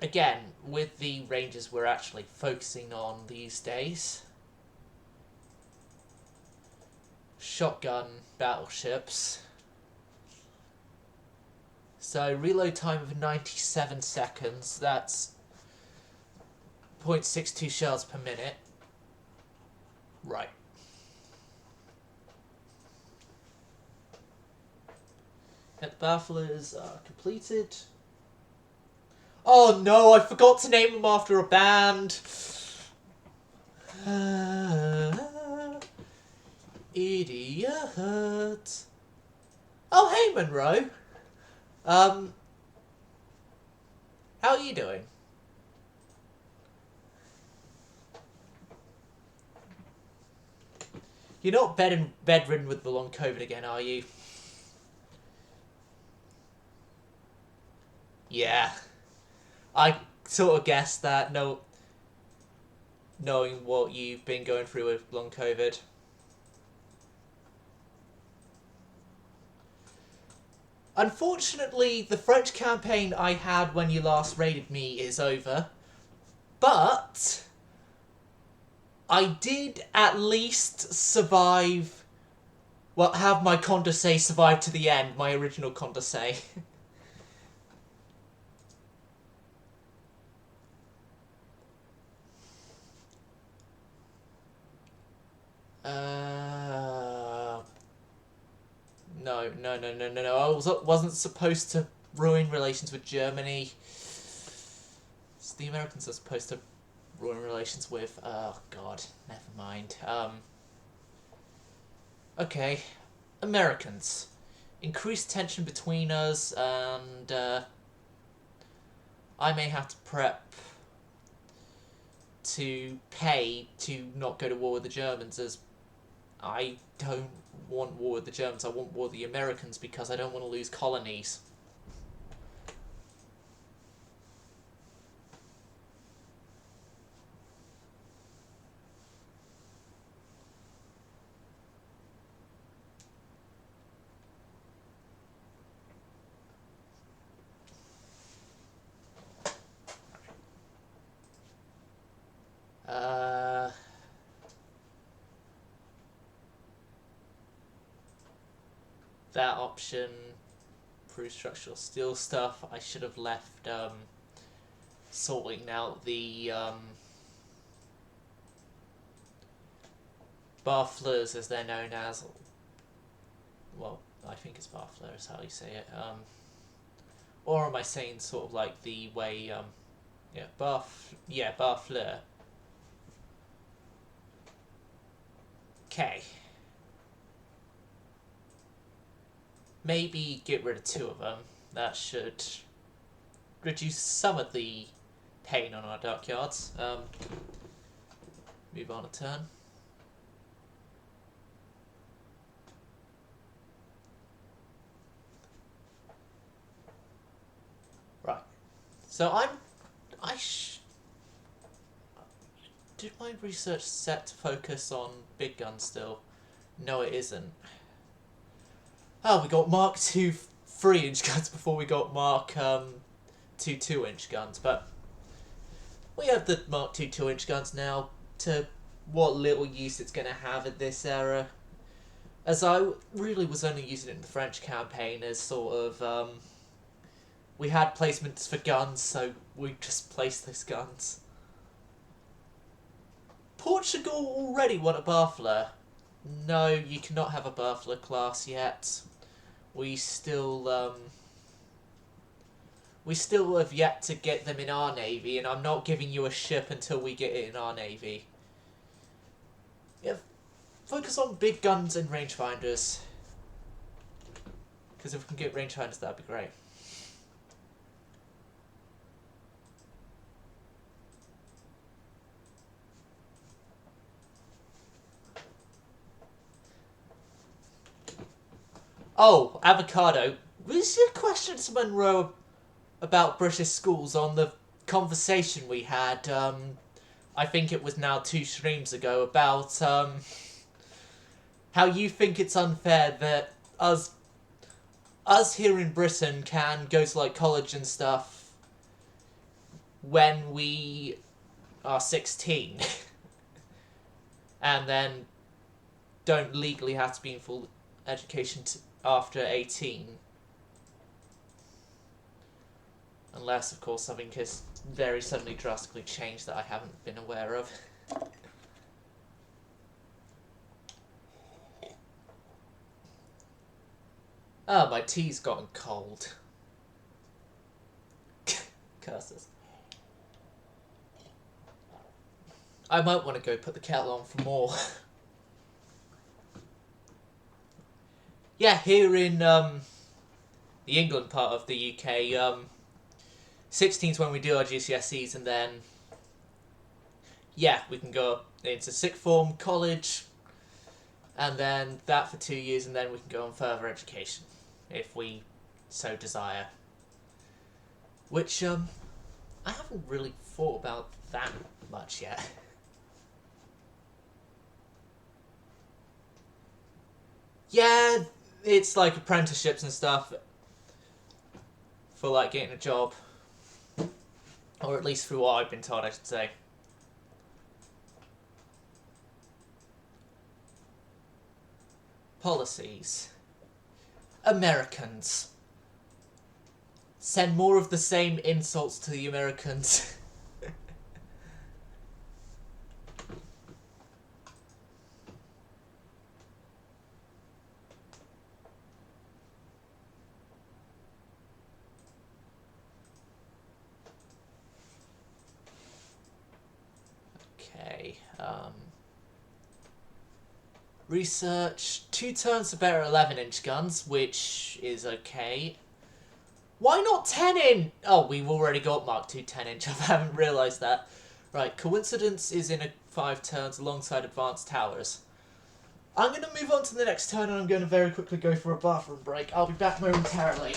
again, with the ranges we're actually focusing on these days, shotgun battleships. So reload time of 97 seconds, that's 0.62 shells per minute. Right. And the bafflers are completed. Oh no, I forgot to name them after a band. Idiot. Oh, hey, Monroe. How are you doing? You're not bedridden with the long COVID again, are you? Yeah. I sort of guessed that, knowing what you've been going through with long COVID. Unfortunately, the French campaign I had when you last raided me is over, but I did at least survive, well, have my Condorcet survive to the end, my original Condorcet. No. I wasn't supposed to ruin relations with Germany. So the Americans are supposed to ruin relations with. Oh God, never mind. Okay, Americans. Increased tension between us, and I may have to prep to pay to not go to war with the Germans, as I don't want war with the Germans, I want war with the Americans because I don't want to lose colonies. that option. Proof structural steel stuff. I should have left sorting out the bafflers, as they're known as. Well, I think it's baffler is how you say it. Or am I saying sort of like the way baffler. Okay. Maybe get rid of 2 of them. That should reduce some of the pain on our dockyards. Move on a turn. Right. So did my research set to focus on big guns still? No, it isn't. Oh, we got Mark II 3-inch guns before we got Mark II 2-inch guns, but we have the Mark II 2-inch guns now. To what little use it's going to have in this era, as I really was only using it in the French campaign as sort of we had placements for guns, so we just placed those guns. Portugal already want a baffler. No, you cannot have a baffler class yet. We still have yet to get them in our navy, and I'm not giving you a ship until we get it in our navy. Yeah, focus on big guns and rangefinders. Because if we can get rangefinders, that'd be great. Oh, avocado. Was your question to Monroe about British schools on the conversation we had, I think it was now 2 streams ago, about how you think it's unfair that us here in Britain can go to like college and stuff when we are 16 and then don't legally have to be in full education after 18. Unless, of course, something has very suddenly drastically changed that I haven't been aware of. Ah, my tea's gotten cold. Curses. I might want to go put the kettle on for more. Yeah, here in the England part of the UK, 16's when we do our GCSEs, and then yeah, we can go into sixth form, college, and then that for 2 years, and then we can go on further education if we so desire. Which I haven't really thought about that much yet. Yeah, it's like apprenticeships and stuff for like getting a job. Or at least through what I've been told, I should say. Policies. Americans. Send more of the same insults to the Americans. Okay, research. 2 turns to better 11-inch guns, which is okay. Why not 10-inch? Oh, we've already got Mark II 10-inch. I haven't realised that. Right, coincidence is in a 5 turns alongside advanced towers. I'm going to move on to the next turn, and I'm going to very quickly go for a bathroom break. I'll be back momentarily.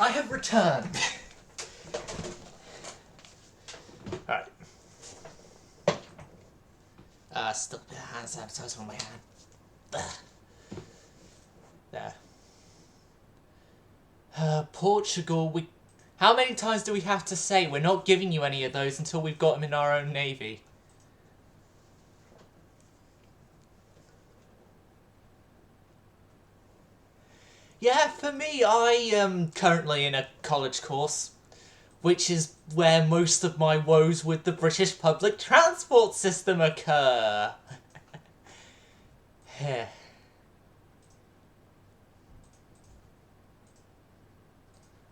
I have returned. Alright. Still a bit of hand sanitizer on my hand. There. Portugal, how many times do we have to say we're not giving you any of those until we've got them in our own navy? Yeah, for me, I am currently in a college course, which is where most of my woes with the British public transport system occur.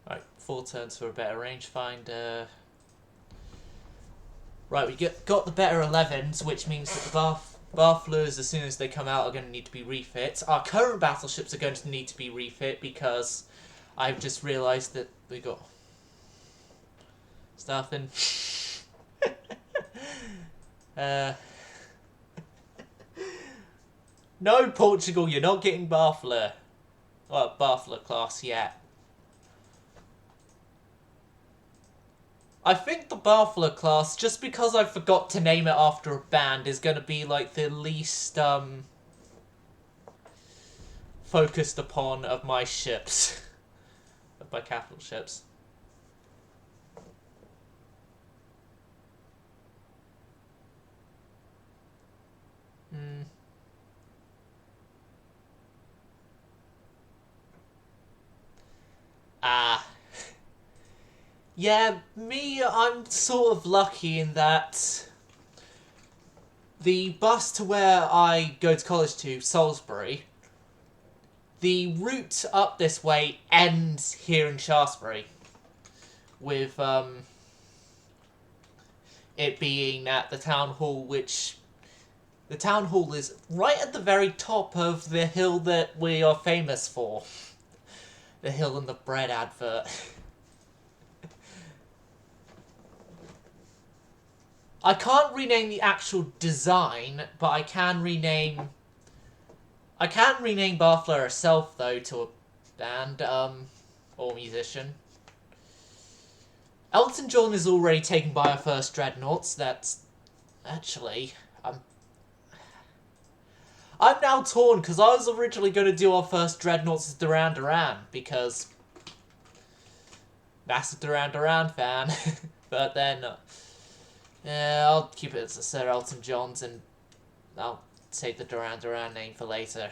Right, 4 turns for a better rangefinder. Right, we got the better 11s, which means that the Barfleurs, as soon as they come out, are going to need to be refit. Our current battleships are going to need to be refit because I've just realised that we got stuff in. No, Portugal, you're not getting Barfleur. Well, Barfleur class yet. I think the Barfleur class, just because I forgot to name it after a band, is going to be like the least focused upon of my ships. Of my capital ships. Yeah, I'm sort of lucky in that the bus to where I go to college to, Salisbury, the route up this way ends here in Shaftesbury, with it being at the town hall, which the town hall is right at the very top of the hill that we are famous for. The hill in the bread advert. I can't rename the actual design, but I can rename Barfleur herself, though, to a band, or musician. Elton John is already taken by our first dreadnoughts. That's actually, I'm now torn because I was originally going to do our first dreadnoughts as Duran Duran because massive Duran Duran fan, but then yeah, I'll keep it as Sir Elton John's and I'll save the Duran Duran name for later.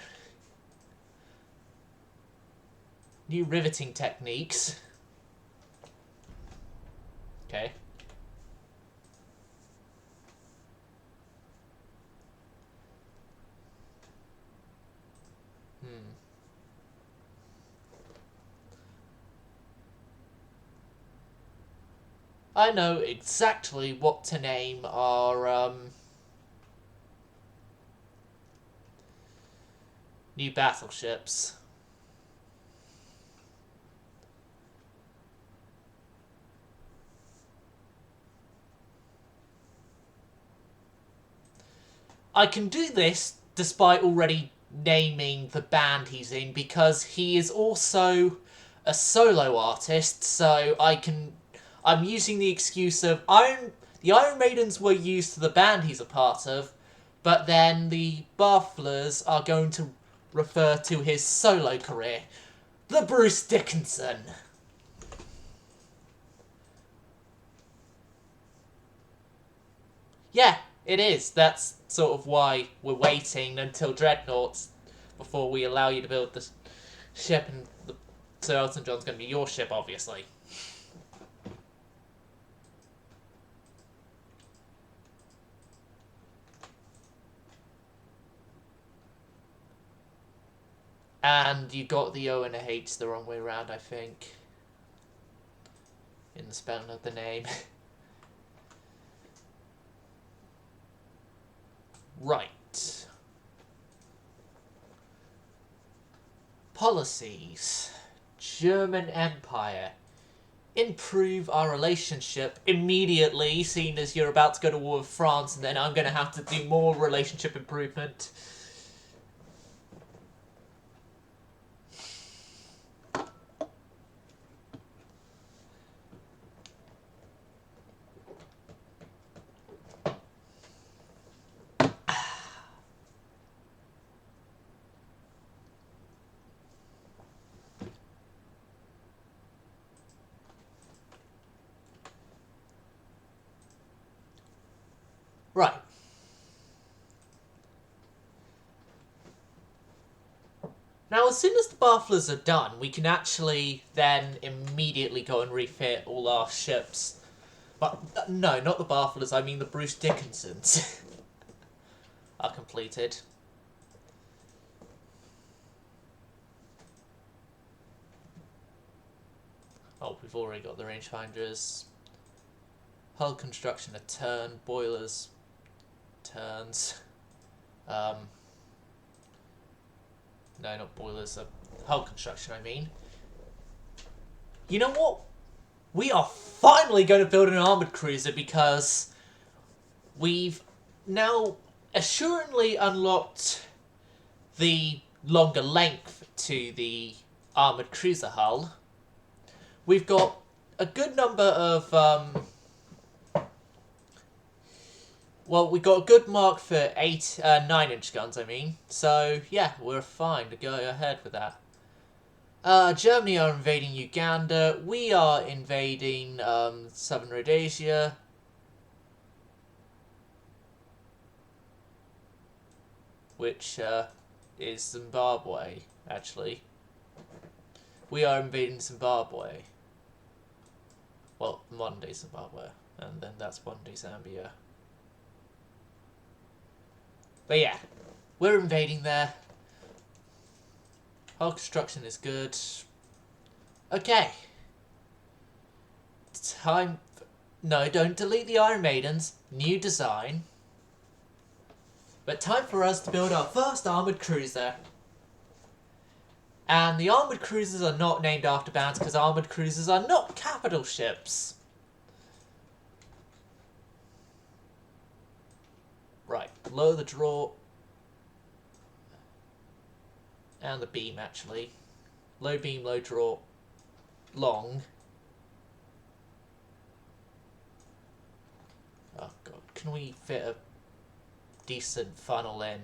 New riveting techniques. Okay. I know exactly what to name our new battleships. I can do this despite already naming the band he's in because he is also a solo artist, so I'm using the excuse of the Iron Maidens were used to the band he's a part of, but then the Barfleurs are going to refer to his solo career. The Bruce Dickinson. Yeah, it is. That's sort of why we're waiting until Dreadnoughts before we allow you to build the ship, and Sir Elton John's going to be your ship, obviously. And you got the O and a H the wrong way around, I think, in the spelling of the name. Right. Policies. German Empire. Improve our relationship immediately, seeing as you're about to go to war with France, and then I'm going to have to do more relationship improvement. Now, as soon as the bafflers are done, we can actually then immediately go and refit all our ships. But, no, not the bafflers, I mean the Bruce Dickinsons are completed. Oh, we've already got the rangefinders. Hull construction a turn, boilers turns. No, not boilers, hull construction I mean. You know what? We are finally going to build an armoured cruiser because we've now assuredly unlocked the longer length to the armoured cruiser hull. We've got a good number of well, we got a good mark for 9-inch guns, I mean. So, yeah, we're fine to go ahead with that. Germany are invading Uganda. We are invading Southern Rhodesia. Which is Zimbabwe, actually. We are invading Zimbabwe. Well, modern day Zimbabwe. And then that's modern day Zambia. But yeah, we're invading there. Hull construction is good. Okay. Time... No, don't delete the Iron Maidens. New design. But time for us to build our first armoured cruiser. And the armoured cruisers are not named after bands because armoured cruisers are not capital ships. Right, lower the draw. And the beam, actually. Low beam, low draw. Long. Oh god, can we fit a decent funnel in?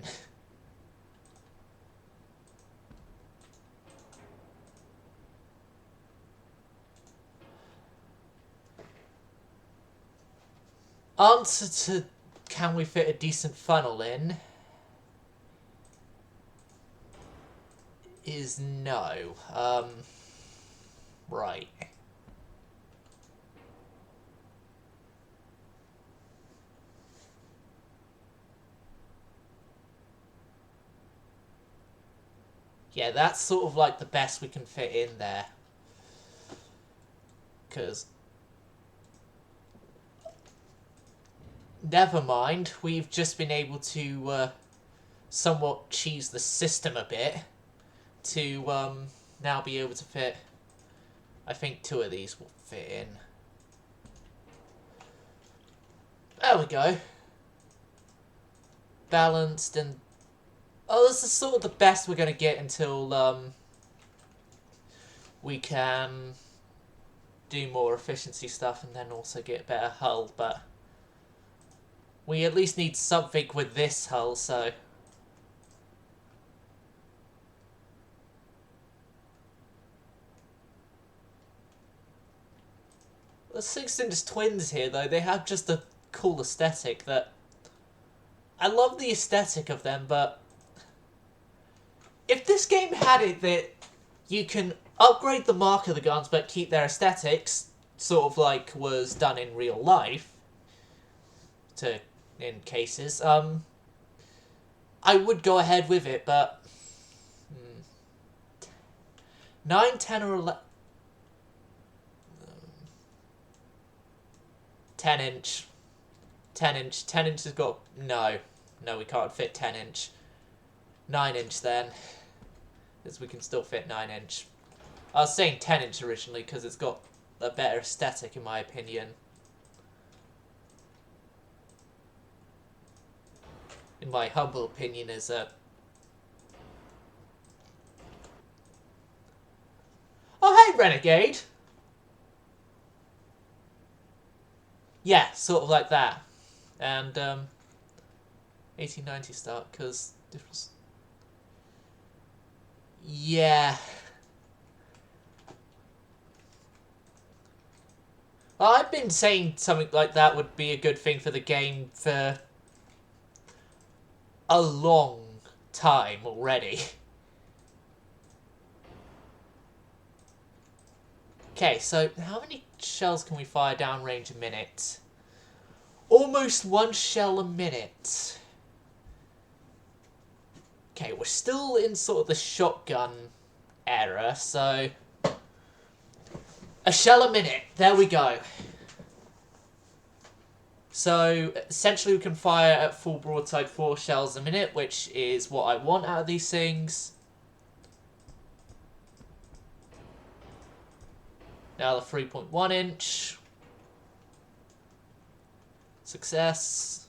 Answer to can we fit a decent funnel in is no. Right. Yeah, that's sort of like the best we can fit in there. Because... Never mind, we've just been able to somewhat cheese the system a bit to now be able to fit, I think 2 of these will fit in. There we go. Balanced and... Oh, this is sort of the best we're going to get until we can do more efficiency stuff and then also get a better hull, but... We at least need something with this hull, so... The 6-inch twins here, though, they have just a cool aesthetic that... I love the aesthetic of them, but... If this game had it that you can upgrade the mark of the guns but keep their aesthetics, sort of like was done in real life, in cases, I would go ahead with it, but 9, 10 or 11 10-inch 10-inch has got no, we can't fit 10-inch. 9-inch then, because we can still fit 9-inch. I was saying 10-inch originally because it's got a better aesthetic in my opinion. In my humble opinion, is a... Oh, hey, Renegade! Yeah, sort of like that. And, 1890 start, because... Yeah. Well, I've been saying something like that would be a good thing for the game for... a long time already. Okay, so how many shells can we fire downrange a minute? Almost 1 shell a minute. Okay, we're still in sort of the shotgun era, so... a shell a minute, there we go. So, essentially we can fire at full broadside 4 shells a minute, which is what I want out of these things. Now the 3.1 inch. Success.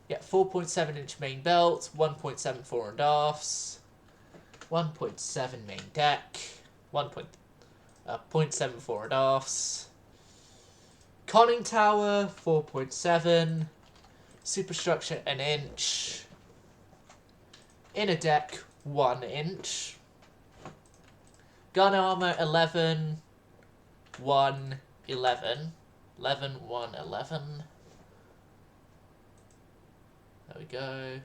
Yeah, 4.7 inch main belt, 1.7 fore and afts, 1.7 main deck, 0.7 fore and afts. Conning tower, 4.7. Superstructure, 1 inch. Inner deck, 1 inch. Gun armor, 11. 1, 11. 11, 1, 11. There we go.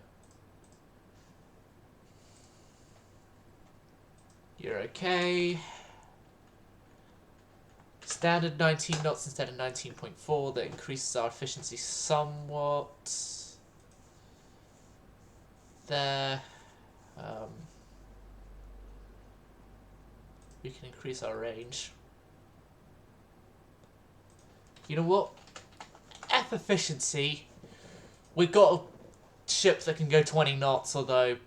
You're okay. Standard 19 knots instead of 19.4. That increases our efficiency somewhat. There. We can increase our range. You know what? F efficiency. We've got a ship that can go 20 knots, although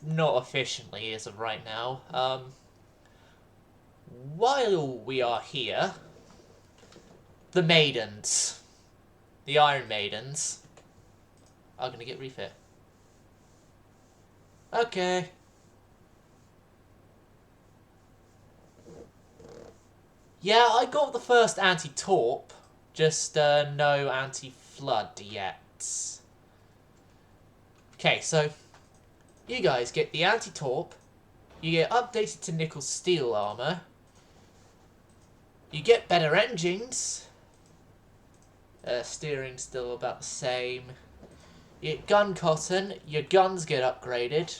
not efficiently as of right now. While we are here, the Maidens, the Iron Maidens, are going to get refit. Okay. Yeah, I got the first anti-torp, just no anti-flood yet. Okay, so you guys get the anti-torp, you get updated to nickel steel armor, you get better engines, steering's still about the same, you get gun cotton, your guns get upgraded,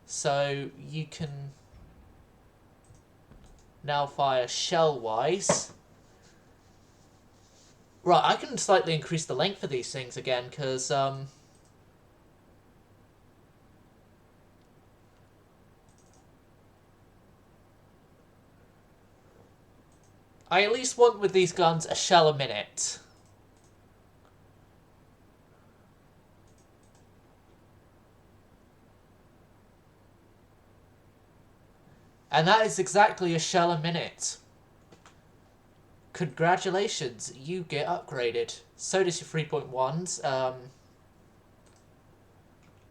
so you can now fire shell-wise. Right, I can slightly increase the length of these things again, because, I at least want with these guns a shell a minute. And that is exactly a shell a minute. Congratulations, you get upgraded. So does your 3.1s.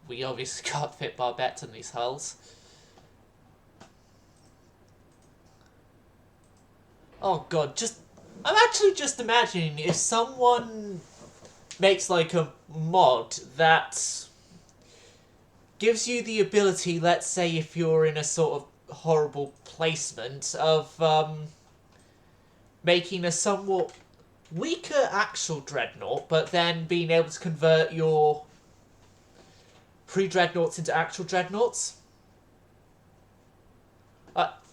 We obviously can't fit barbettes in these hulls. Oh god, I'm actually just imagining if someone makes like a mod that gives you the ability, let's say if you're in a sort of horrible placement, of making a somewhat weaker actual dreadnought, but then being able to convert your pre-dreadnoughts into actual dreadnoughts.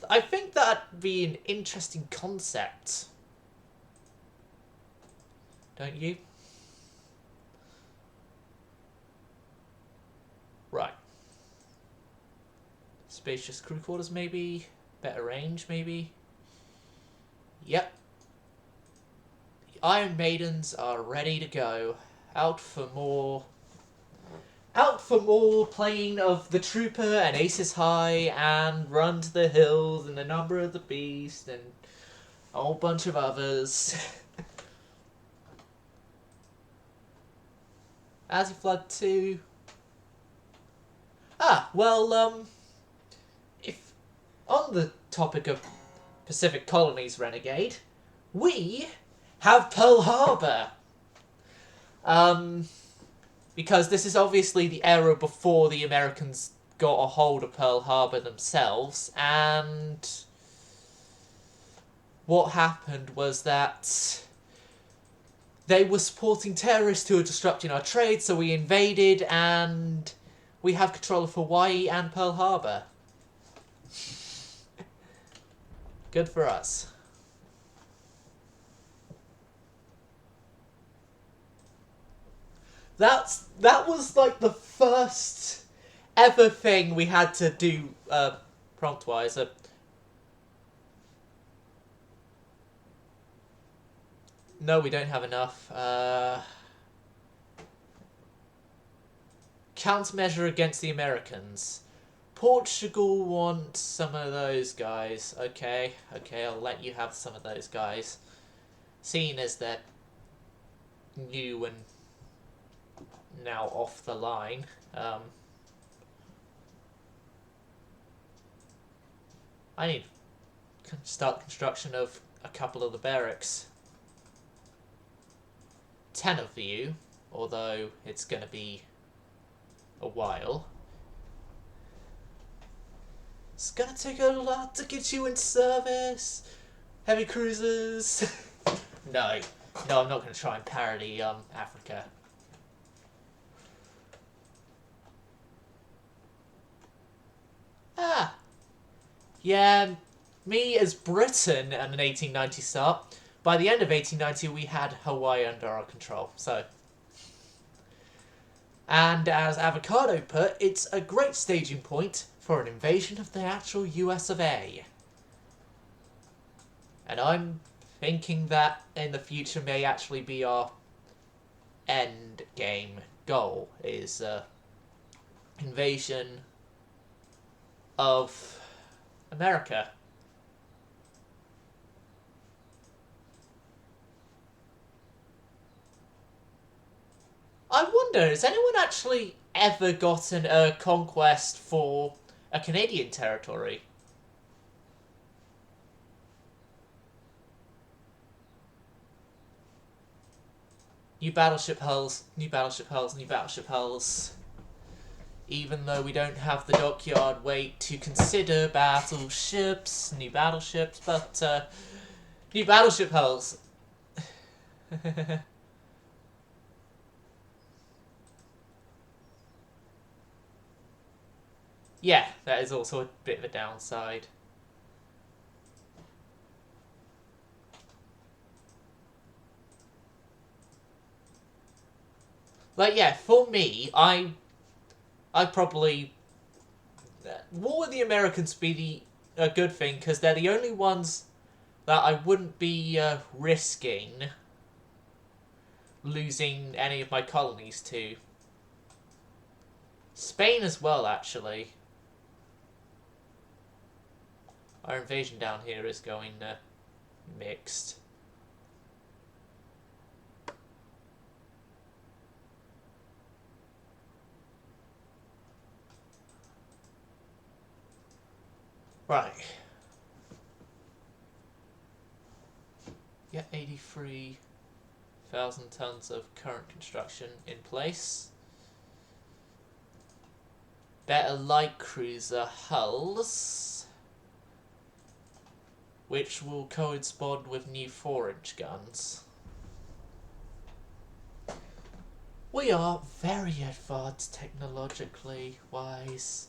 I think that'd be an interesting concept. Don't you? Right. Spacious crew quarters, maybe? Better range, maybe? Yep. The Iron Maidens are ready to go. Out for more playing of the Trooper and Aces High and Run to the Hills and the Number of the Beast and a whole bunch of others. Aziflood 2. If on the topic of Pacific Colonies Renegade, we have Pearl Harbor. Because this is obviously the era before the Americans got a hold of Pearl Harbor themselves, and what happened was that they were supporting terrorists who were disrupting our trade, so we invaded, and we have control of Hawaii and Pearl Harbor. Good for us. That was like the first ever thing we had to do prompt-wise. No, we don't have enough. Countermeasure against the Americans. Portugal want some of those guys. Okay, I'll let you have some of those guys. Seeing as they're new and now off the line. I need to start construction of a couple of the barracks. 10 of you, although it's going to be a while. It's going to take a lot to get you in service. Heavy cruisers. No, I'm not going to try and parody Africa. Yeah, me as Britain and an 1890 start. By the end of 1890, we had Hawaii under our control, so. And as Avocado put, it's a great staging point for an invasion of the actual US of A. And I'm thinking that in the future may actually be our end game goal, is invasion of America. I wonder, has anyone actually ever gotten a conquest for a Canadian territory? New battleship hulls, new battleship hulls, new battleship hulls. Even though we don't have the dockyard weight to consider battleships, new battleships, but new battleship hulls. Yeah, that is also a bit of a downside. Like, yeah, for me, I probably... War with the Americans be a good thing, because they're the only ones that I wouldn't be risking losing any of my colonies to. Spain as well, actually. Our invasion down here is going mixed. Right. Get 83,000 tons of current construction in place. Better light cruiser hulls, which will correspond with new 4-inch guns. We are very advanced technologically wise.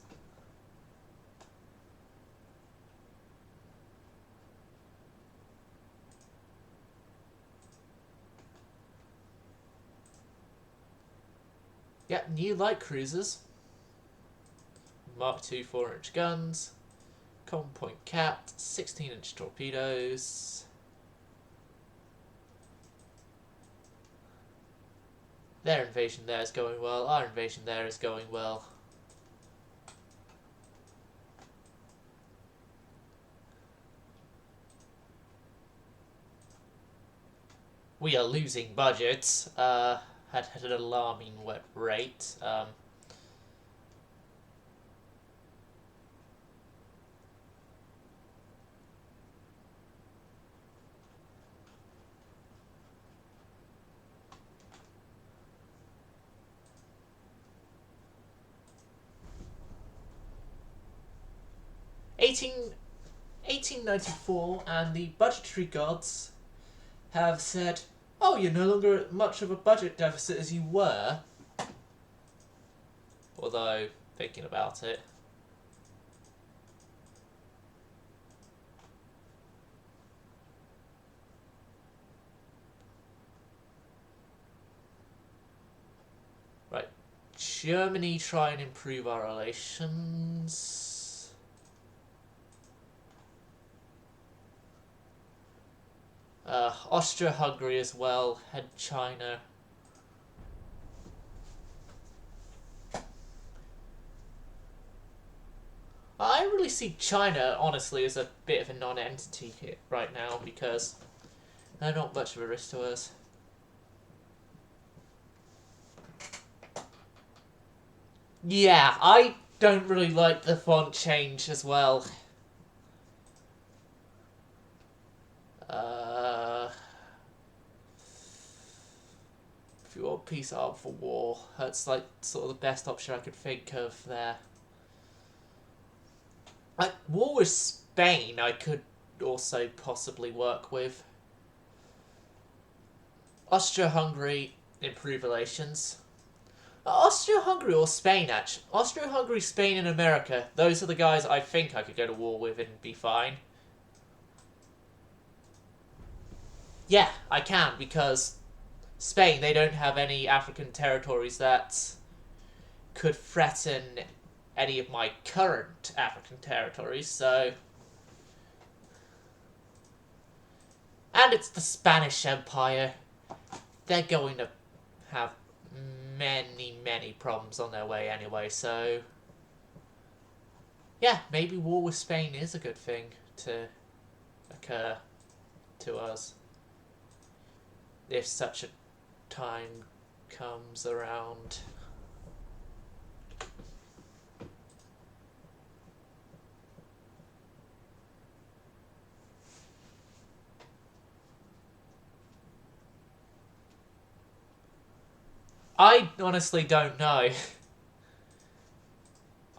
Yep, new light cruisers. Mark II 4-inch guns. Common point capped, 16-inch torpedoes. Their invasion there is going well, our invasion there is going well. We are losing budgets, at an alarming rate. In 1894, and the budgetary gods have said, oh, you're no longer at much of a budget deficit as you were. Although, thinking about it, Germany try and improve our relations. Austria-Hungary as well, and China. I really see China, honestly, as a bit of a non-entity here right now, because they're not much of a risk to us. Yeah, I don't really like the font change as well. If you want peace, arm for war. That's like sort of the best option I could think of there. Like, war with Spain I could also possibly work with. Austria-Hungary, improve relations. Austria-Hungary or Spain, actually. Austria-Hungary, Spain, and America. Those are the guys I think I could go to war with and be fine. Yeah, I can, because Spain, they don't have any African territories that could threaten any of my current African territories, so... And it's the Spanish Empire. They're going to have many problems on their way anyway, so... Yeah, maybe war with Spain is a good thing to occur to us. If such a time comes around. I honestly don't know.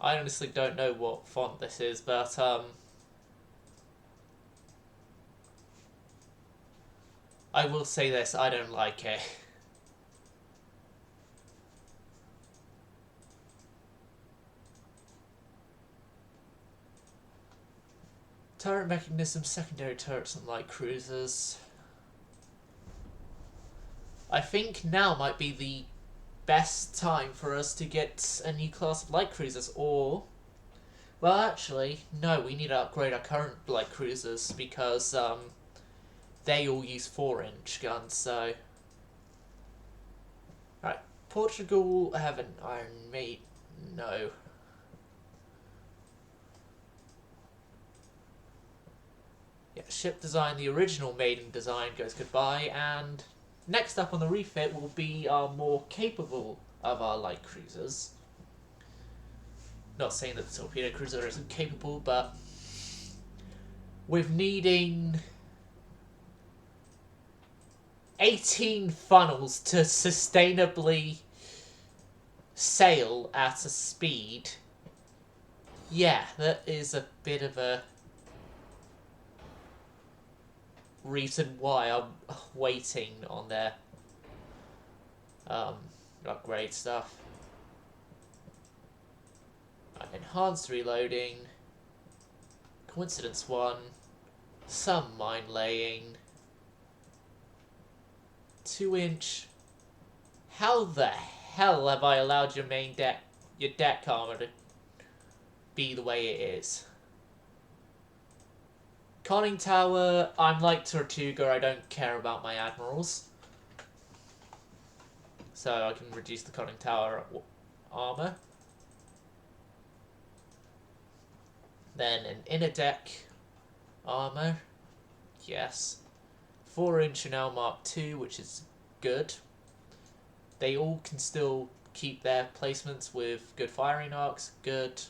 I honestly don't know what font this is, but I will say this, I don't like it. Turret mechanism, secondary turrets and light cruisers. I think now might be the best time for us to get a new class of light cruisers, or... Well, actually, no, we need to upgrade our current light cruisers, because they all use 4-inch guns, so... Right, Portugal have an Iron Maiden, no. Yeah, ship design, the original Maiden design goes goodbye, and next up on the refit will be our more capable of our light cruisers. Not saying that the torpedo cruiser isn't capable, but with needing 18 funnels to sustainably sail at a speed, yeah, that is a bit of a reason why I'm waiting on their upgrade stuff. Enhanced reloading, coincidence 1, some mine laying, 2-inch. How the hell have I allowed your main deck, your deck armor to be the way it is? Conning tower, I'm like Tortuga, I don't care about my admirals. So I can reduce the conning tower armor. Then an inner deck armor, yes. 4-inch Chanel Mark II, which is good. They all can still keep their placements with good firing arcs, good.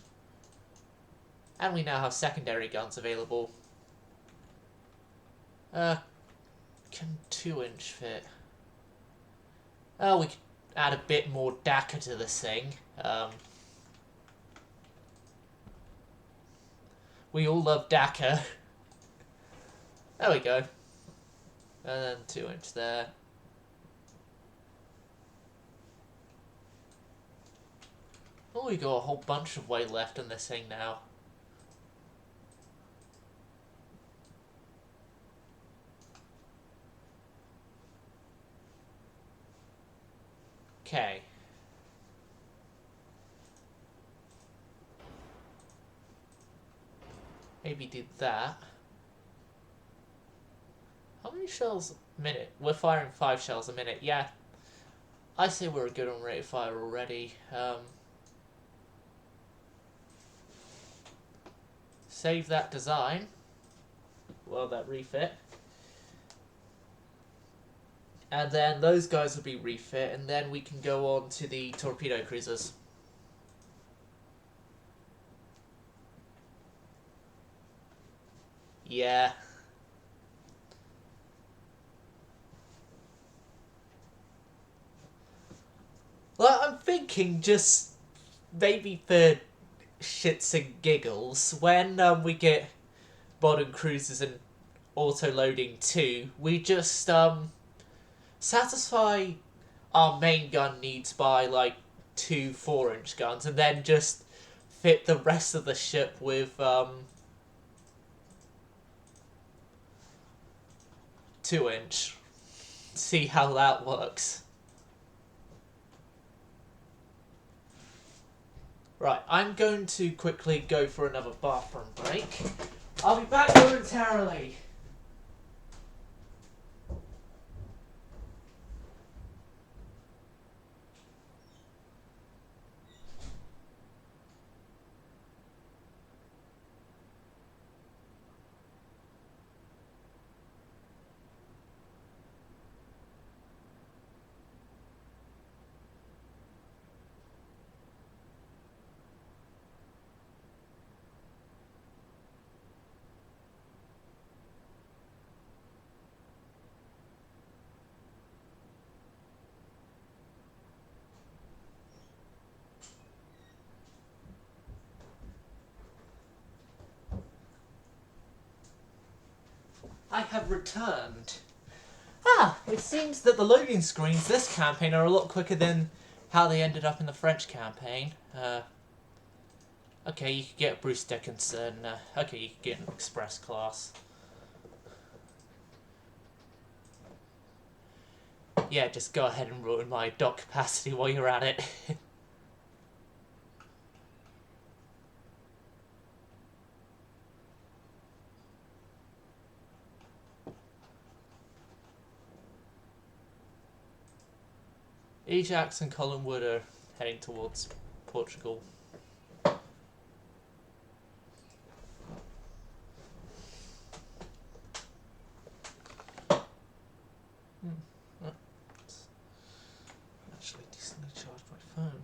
And we now have secondary guns available. Can 2-inch fit? Oh, we could add a bit more DACA to this thing. We all love DACA. There we go. And then 2-inch there. Oh, we got a whole bunch of weight left in this thing now. Okay. maybe do that. How many shells a minute? We're firing 5 shells a minute. Yeah, I say we're good on rate of fire already. Save that design. Well, that refit. And then those guys will be refit, and then we can go on to the torpedo cruisers. Yeah. Well, I'm thinking just maybe for shits and giggles, when we get modern cruisers and auto-loading too, we just satisfy our main gun needs by like 2 4-inch guns, and then just fit the rest of the ship with 2-inch. See how that works. Right, I'm going to quickly go for another bathroom break. I'll be back momentarily. I have returned. It seems that the loading screens this campaign are a lot quicker than how they ended up in the French campaign. Okay, you could get Bruce Dickinson. Okay, you could get an express class. Yeah, just go ahead and ruin my dock capacity while you're at it. Ajax and Collingwood are heading towards Portugal. Actually decently charged my phone.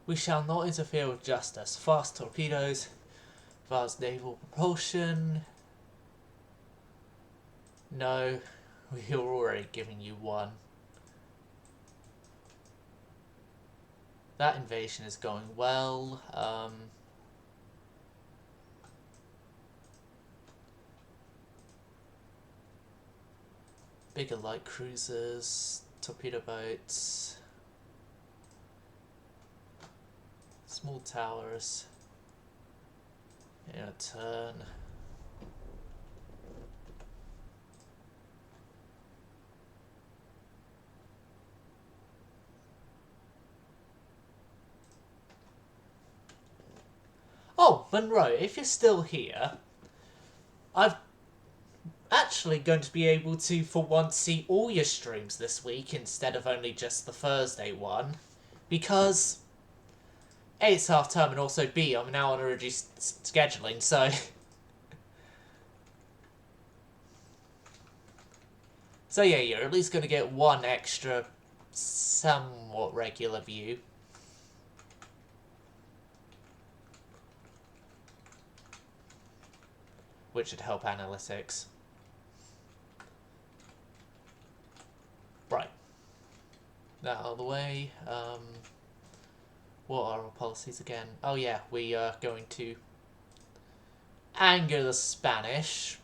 We shall not interfere with justice. Fast torpedoes, vast naval propulsion. No, we are already giving you one. That invasion is going well. Bigger light cruisers, torpedo boats, small towers. In a turn. Oh, Monroe, if you're still here, I'm actually going to be able to, for once, see all your streams this week instead of only just the Thursday one, because A, it's half term, and also B, I'm now on a reduced scheduling, so so yeah, you're at least going to get one extra, somewhat regular view. Which should help analytics. Right. That out of the way. What are our policies again? Oh yeah, we are going to anger the Spanish.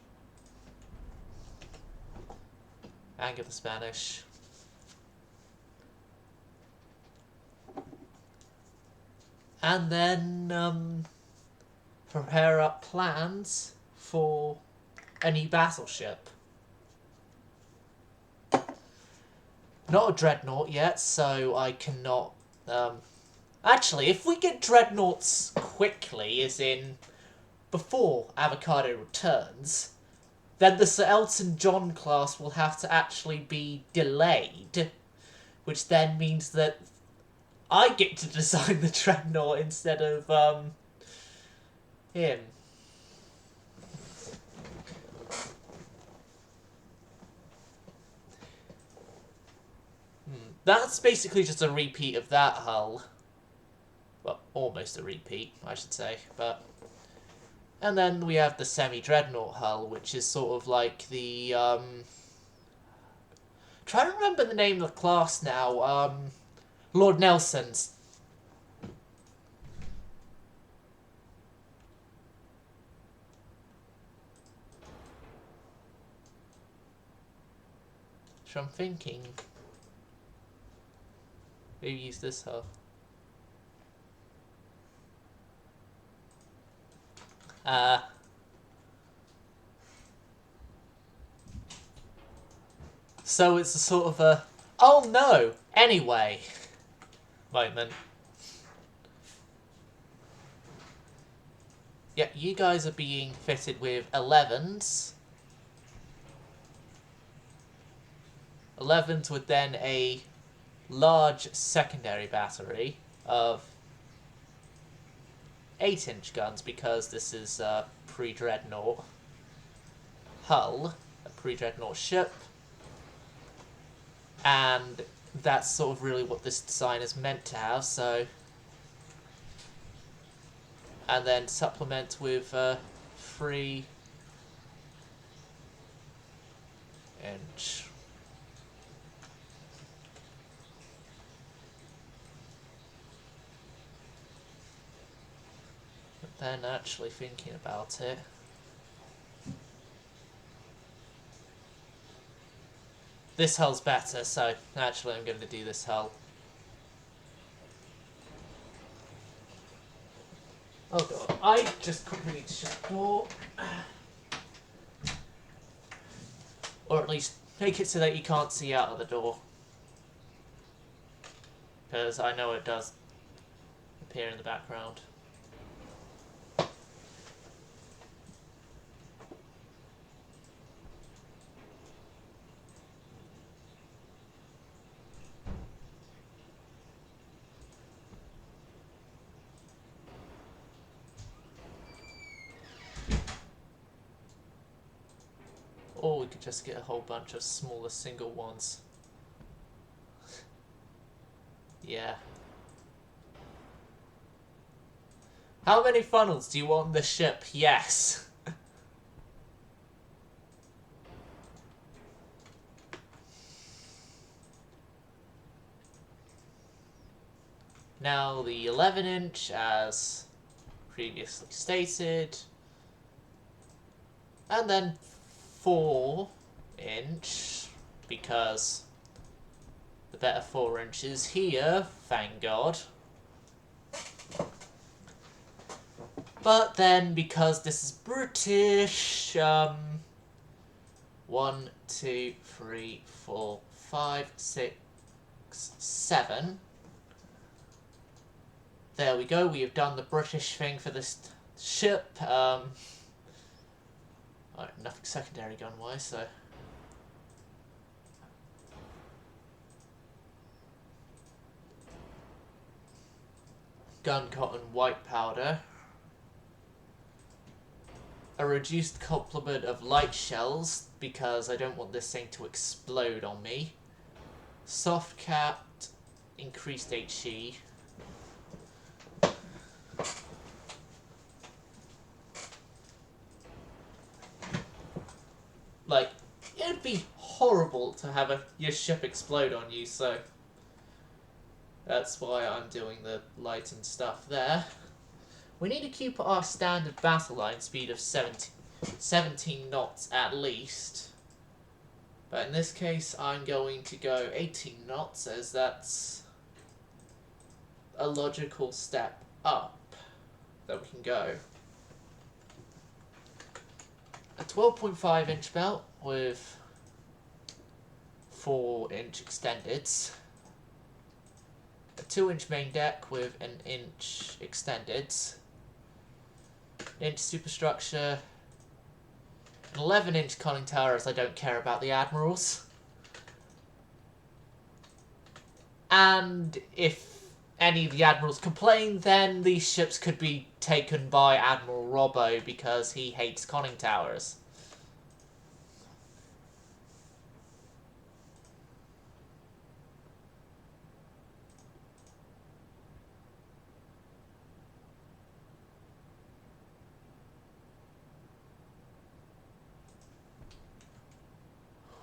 Anger the Spanish. And then prepare up plans for a new battleship. Not a dreadnought yet, so I cannot... Actually, if we get dreadnoughts quickly, as in before Avocado returns, then the Sir Elton John class will have to actually be delayed, which then means that I get to design the dreadnought instead of him. That's basically just a repeat of that hull. Well, almost a repeat, I should say, but... And then we have the semi-dreadnought hull, which is sort of like the, trying to remember the name of the class now, Lord Nelson's. So I'm thinking... Maybe use this hull. So it's a sort of a, oh no, anyway, moment. Yeah, you guys are being fitted with 11s. 11s with then a large secondary battery of 8-inch guns, because this is a pre-dreadnought hull, a pre-dreadnought ship, and that's sort of really what this design is meant to have, so... And then supplement with 3-inch. But then actually thinking about it, this hull's better, so actually I'm going to do this hull. Oh god, I just quickly need to shut the door. Or at least make it so that you can't see out of the door. Because I know it does appear in the background. Or we could just get a whole bunch of smaller single ones. Yeah. How many funnels do you want on the ship? Yes. Now the 11-inch, as previously stated. And then 4-inch, because the better 4-inch is here, thank God. But then, because this is British, 1, 2, 3, 4, 5, 6, 7. There we go, we have done the British thing for this ship. Nothing secondary gun-wise, so... Gun cotton white powder. A reduced complement of light shells, because I don't want this thing to explode on me. Soft capped, increased HE. Like, it'd be horrible to have your ship explode on you, so that's why I'm doing the light and stuff there. We need to keep our standard battle line speed of 17 knots at least. But in this case, I'm going to go 18 knots, as that's a logical step up that we can go. A 12.5-inch belt with 4-inch extendeds, a 2-inch main deck with an inch extendeds, an inch superstructure, an 11-inch conning tower, as I don't care about the admirals. And if any of the admirals complain, then these ships could be taken by Admiral Robbo because he hates conning towers.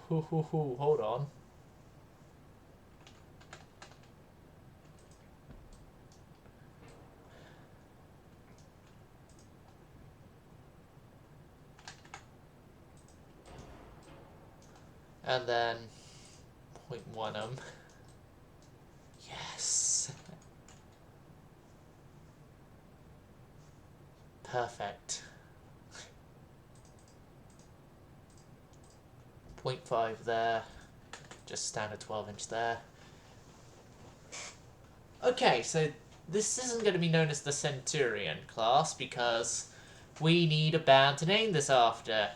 Hold on. And then 0.1 them. Yes. Perfect. 0.5 there. Just standard 12-inch there. Okay, so this isn't going to be known as the Centurion class because we need a band to name this after.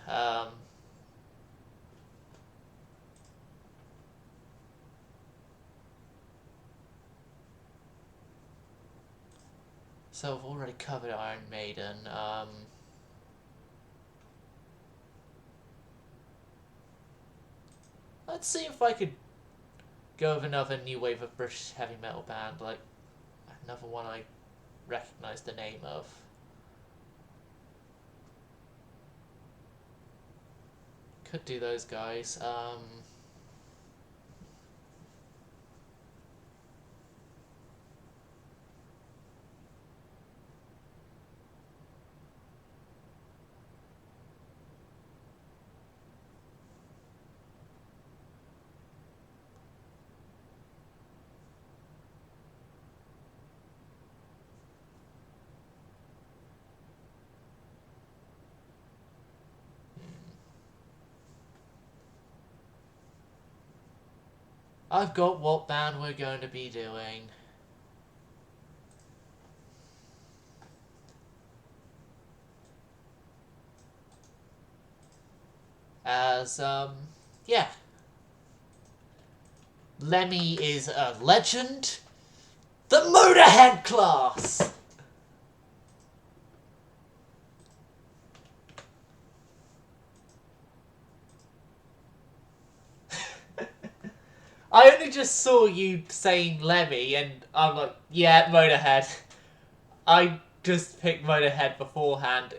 So I've already covered Iron Maiden. Let's see if I could go with another new wave of British heavy metal band, like another one I recognise the name of. Could do those guys. I've got what band we're going to be doing. As, yeah. Lemmy is a legend. The Motorhead class! I only just saw you saying Lemmy, and I'm like, yeah, Motorhead. I just picked Motorhead beforehand.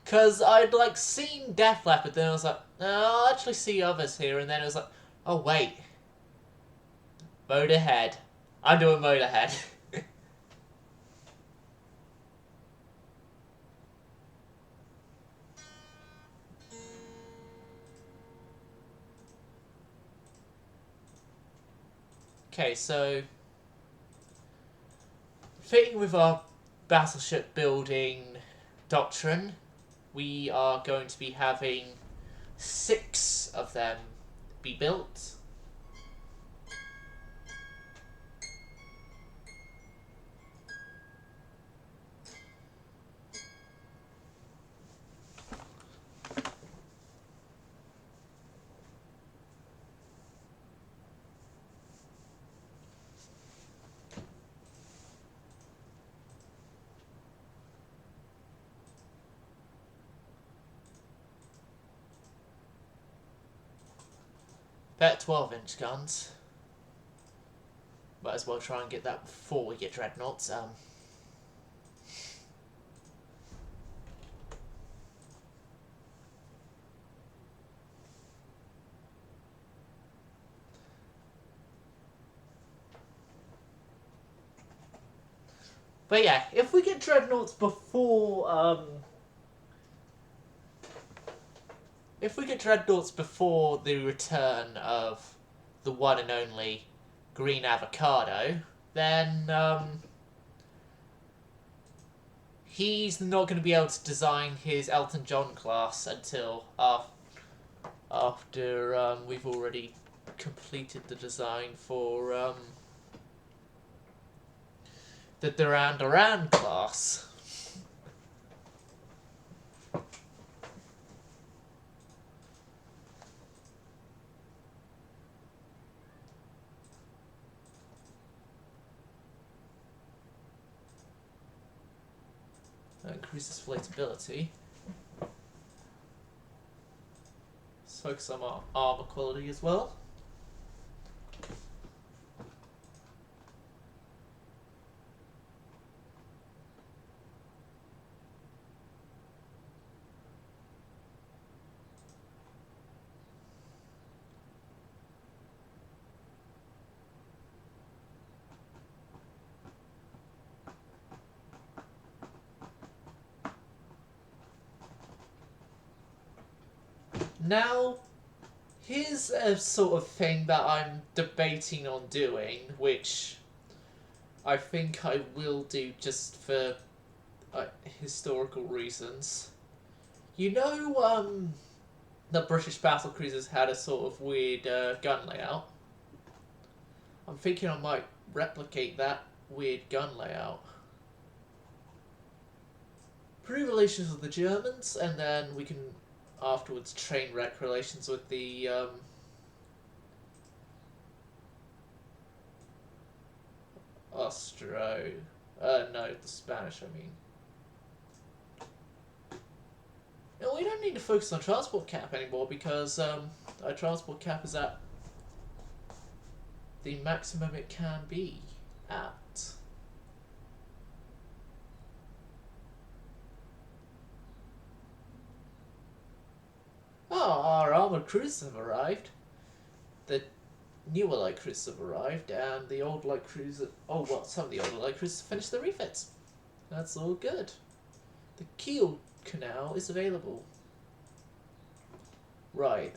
Because I'd, like, seen Def Leppard, then I was like, no, I'll actually see others here, and then it was like, oh, wait. Motorhead. I'm doing Motorhead. Okay, so fitting with our battleship building doctrine, we are going to be having 6 of them be built. Better 12-inch guns. Might as well try and get that before we get dreadnoughts. But yeah, if we get dreadnoughts before, if we get dreadnoughts before the return of the one and only Green Avocado, then he's not going to be able to design his Elton John class until after we've already completed the design for the Duran class. That increases flightability. Let's focus on our armor quality as well. Now, here's a sort of thing that I'm debating on doing, which I think I will do just for historical reasons. You know, the British battlecruisers had a sort of weird gun layout. I'm thinking I might replicate that weird gun layout. Improve relations with the Germans, and then we can afterwards train wreck relations with the no, the Spanish, I mean. No, we don't need to focus on transport cap anymore because our transport cap is at the maximum it can be at. Oh, our armoured cruisers have arrived. The newer light cruisers have arrived, and the old light cruiser... Oh, well, some of the older light cruisers finished their refits. That's all good. The Kiel Canal is available. Right,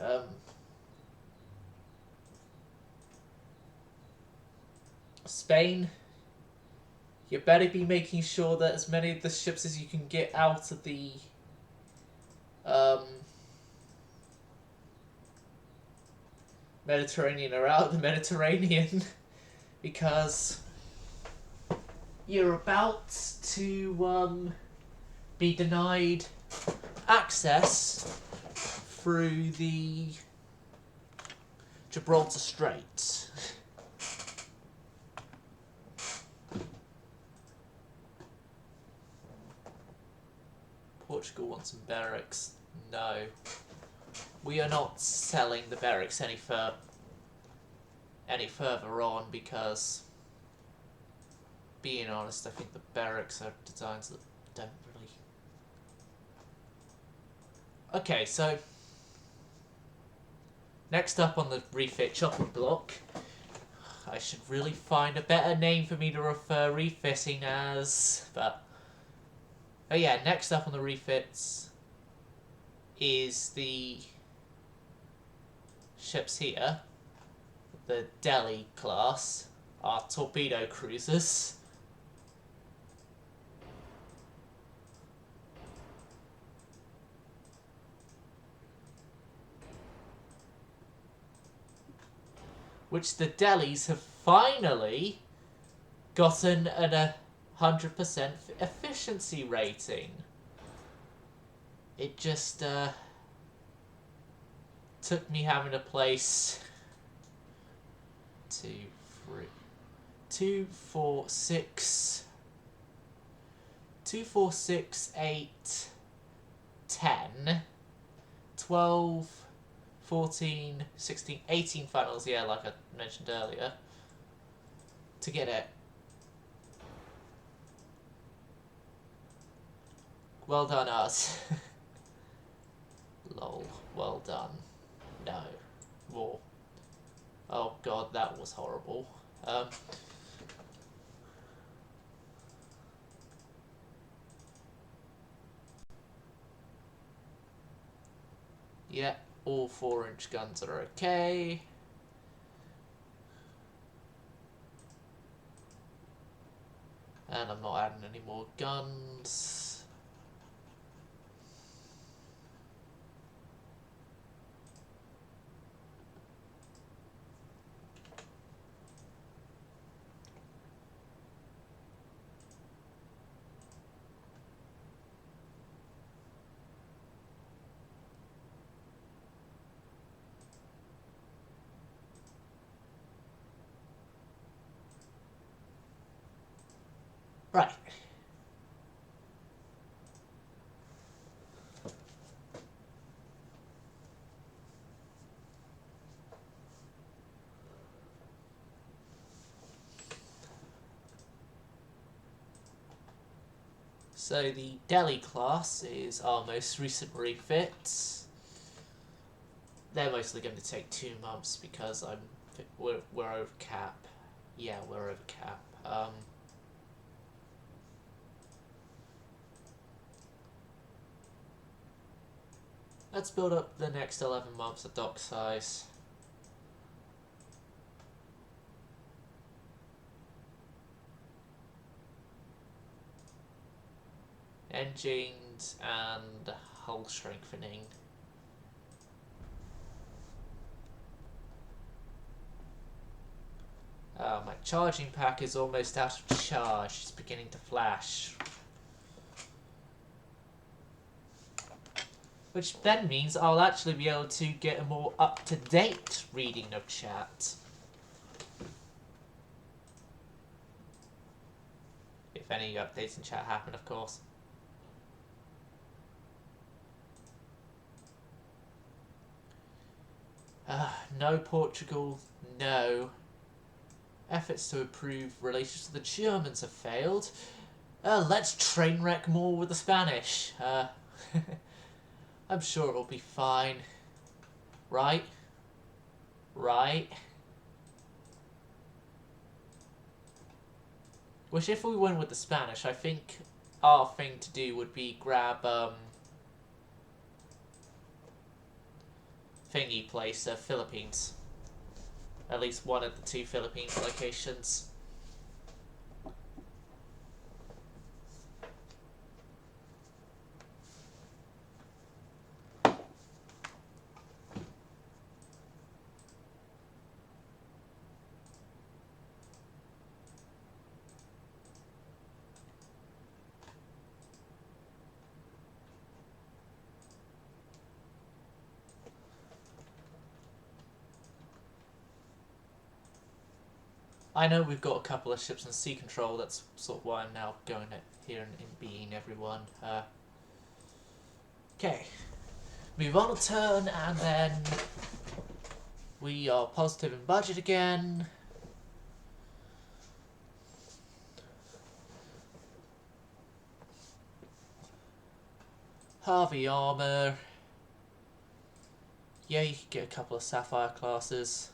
Spain, you better be making sure that as many of the ships as you can get out of the Mediterranean are out of the Mediterranean because you're about to be denied access through the Gibraltar Strait. Portugal wants some barracks. No. We are not selling the barracks any further on because, being honest, I think the barracks are designs that don't really... Okay, so next up on the refit chopping block, I should really find a better name for me to refer refitting as, but... Oh yeah, next up on the refits is the ships here, the Delhi class, our torpedo cruisers. Which the Delhis have finally gotten an 100% efficiency rating. It just took me having to place 2, 4, 6, 8, 10, 12, 14, 16, 18 funnels, yeah, like I mentioned earlier, to get it. Well done, us. Lol. Well done. No. War. Oh god, that was horrible. Yeah, all 4-inch guns are okay. And I'm not adding any more guns. Right. So the Delhi class is our most recent refit. They're mostly going to take 2 months because we're over cap. Yeah, we're over cap. Let's build up the next 11 months of dock size. Engines and hull strengthening. My charging pack is almost out of charge. It's beginning to flash. Which then means I'll actually be able to get a more up-to-date reading of chat. If any updates in chat happen, of course. No Portugal, no. Efforts to improve relations with the Germans have failed. Let's train wreck more with the Spanish. I'm sure it'll be fine. Right? Right? Which, if we win with the Spanish, I think our thing to do would be grab, thingy place, Philippines. At least one of the 2 Philippines locations. I know we've got a couple of ships in sea control, that's sort of why I'm now going here and being everyone. Okay. Move on a turn, and then we are positive in budget again. Harvey armor. Yeah, you could get a couple of Sapphire classes.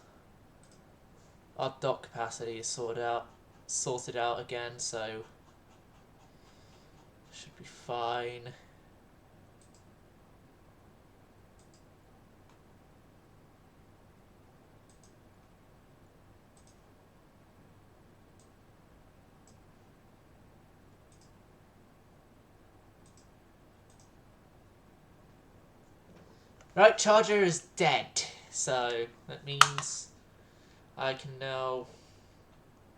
Our dock capacity is sorted out again, so should be fine. Right, Charger is dead, so that means I can now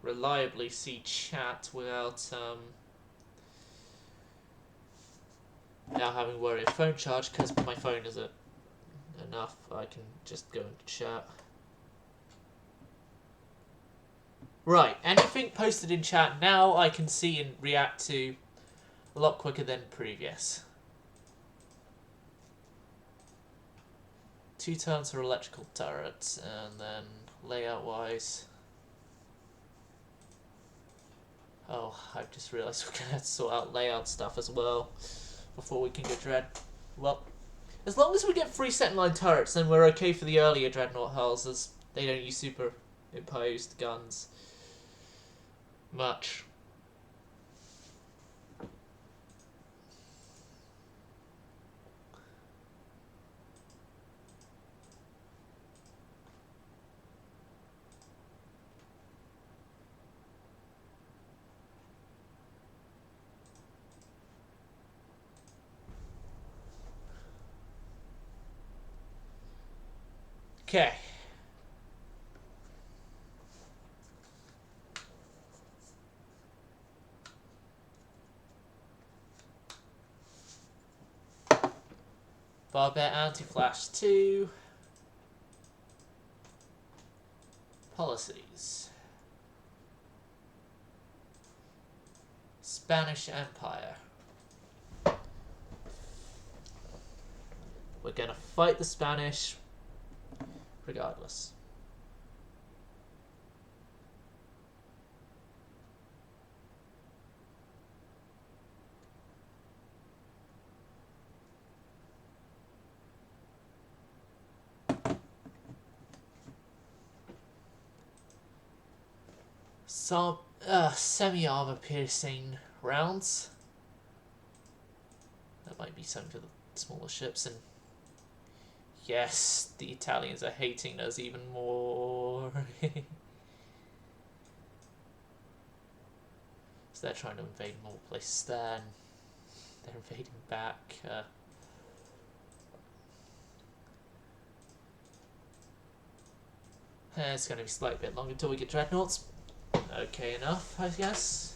reliably see chat without now having worry of phone charge, because my phone isn't enough. I can just go into chat. Right, anything posted in chat now I can see and react to a lot quicker than previous. 2 turns for electrical turrets, and then layout wise. Oh, I've just realised we're going to have to sort out layout stuff as well before we can get dread. Well, as long as we get 3 second line turrets, then we're okay for the earlier dreadnought hulls, as they don't use superimposed guns much. Okay. Barbet anti-flash 2. Policies. Spanish Empire. We're gonna fight the Spanish regardless. Some semi-armor piercing rounds. That might be something for the smaller ships. And yes, the Italians are hating us even more. So they're trying to invade more places there, and they're invading back. It's going to be a slight bit longer until we get dreadnoughts. Okay enough, I guess.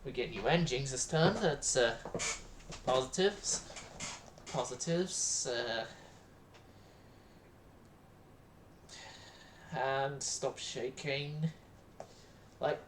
We get new engines this turn. That's positives. Positives. And stop shaking. Like.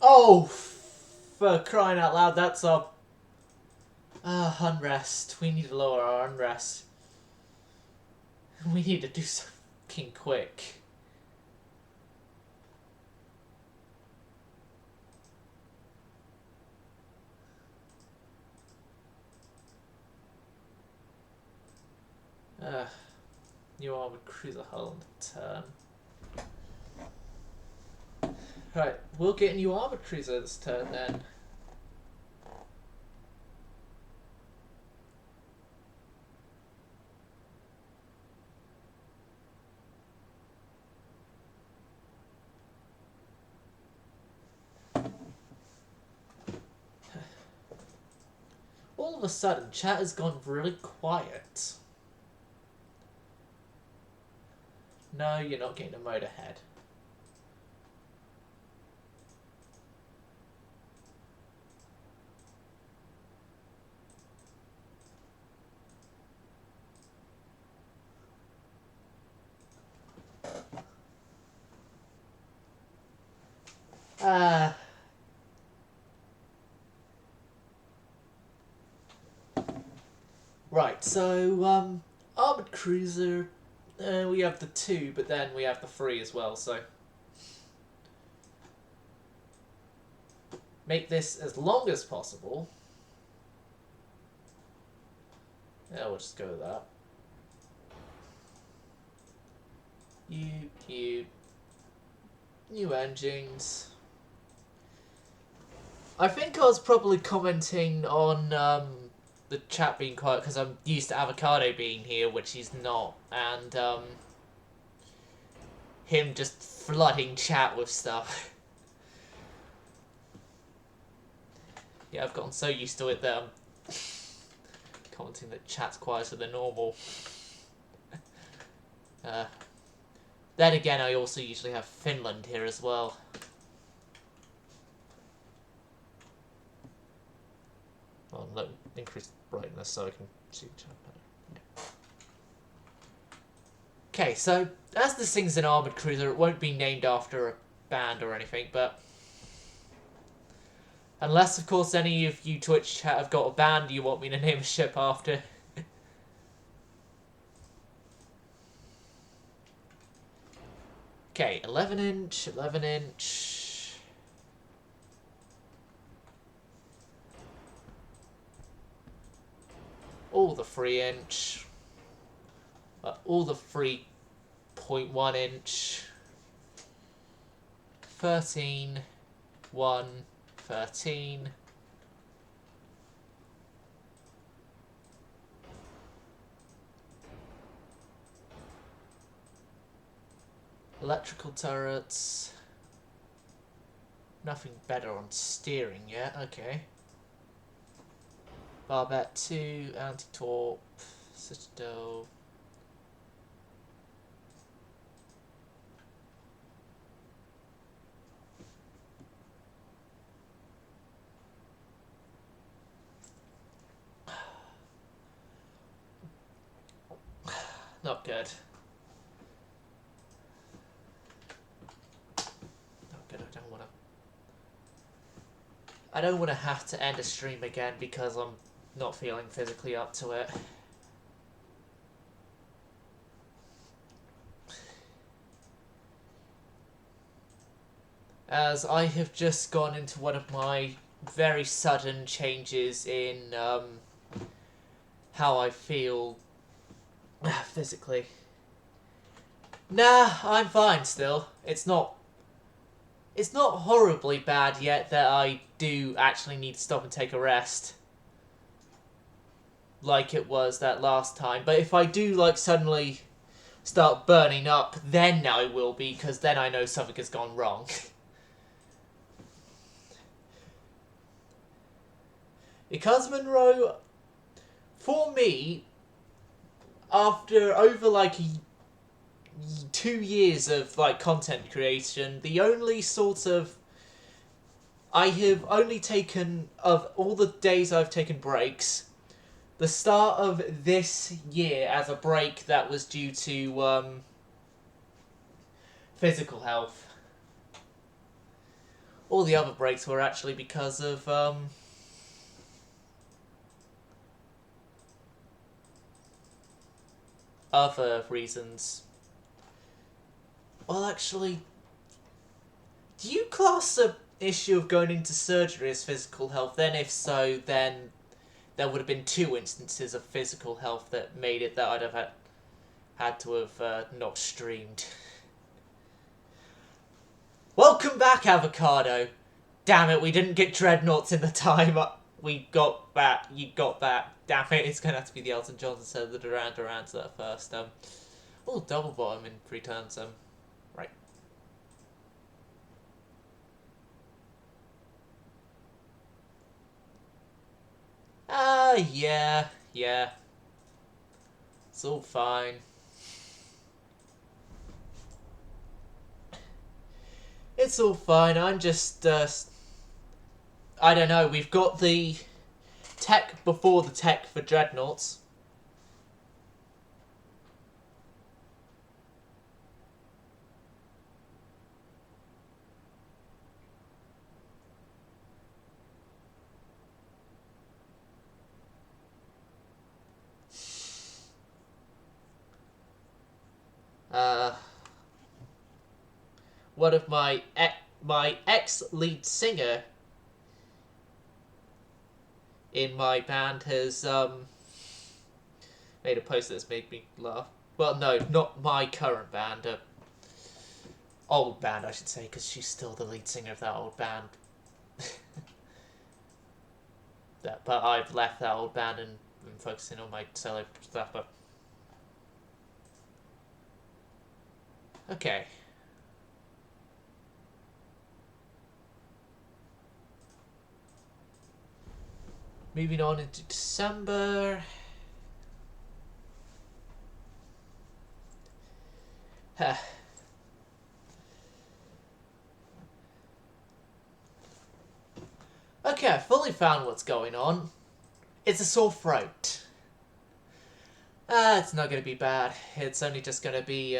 Oh, for crying out loud, that's a unrest. We need to lower our unrest. We need to do something quick. New armored cruiser hull on the turn. Right, we'll get a new armored cruiser this turn then. All of a sudden, chat has gone really quiet. No, you're not getting a motorhead. Right, so, armored cruiser, we have the 2, but then we have the 3 as well, so. Make this as long as possible. Yeah, we'll just go with that. New engines. I think I was probably commenting on the chat being quiet because I'm used to Avocado being here, which he's not, and him just flooding chat with stuff. Yeah, I've gotten so used to it that I'm commenting that chat's quieter than normal. Then again, I also usually have Finland here as well. Well, let me increase brightness so I can see the chat better. Yeah. Okay, so as this thing's an armoured cruiser, it won't be named after a band or anything, but unless, of course, any of you Twitch chat have got a band you want me to name a ship after. Okay, 11 inch, 11 inch. All the 3 inch. All the 3.1 inch. 13, 1, 13. Electrical turrets. Nothing better on steering yet, okay. Barbette 2, anti-torp, Citadel. Not good. Not good. I don't want to have to end a stream again because I'm not feeling physically up to it. As I have just gone into one of my very sudden changes in how I feel physically. Nah, I'm fine still. It's not horribly bad yet that I do actually need to stop and take a rest. Like it was that last time. But if I do, like, suddenly start burning up, then I will be, because then I know something has gone wrong. Because, Monroe, for me, after over, like, 2 years of, like, content creation, the only sort of... I have only taken, of all the days I've taken breaks, the start of this year as a break that was due to, physical health. All the other breaks were actually because of, other reasons. Well, actually, do you class the issue of going into surgery as physical health? Then if so, then there would have been 2 instances of physical health that made it that I'd have had to have not streamed. Welcome back, Avocado! Damn it, we didn't get dreadnoughts in the time we got back. You got back. Damn it, it's gonna have to be the Elton Johns instead of the Duran Durans that first. Oh, double bottom in 3 turns. Right. Yeah. It's all fine. It's all fine, I'm just, I don't know, we've got the tech before the tech for dreadnoughts. One of my ex-lead singer in my band has made a post that's made me laugh. Well, no, not my current band, old band I should say, because she's still the lead singer of that old band. But I've left that old band and been focusing on my solo stuff. But okay. Moving on into December. Okay, I fully found what's going on. It's a sore throat. It's not going to be bad. It's only just going to be,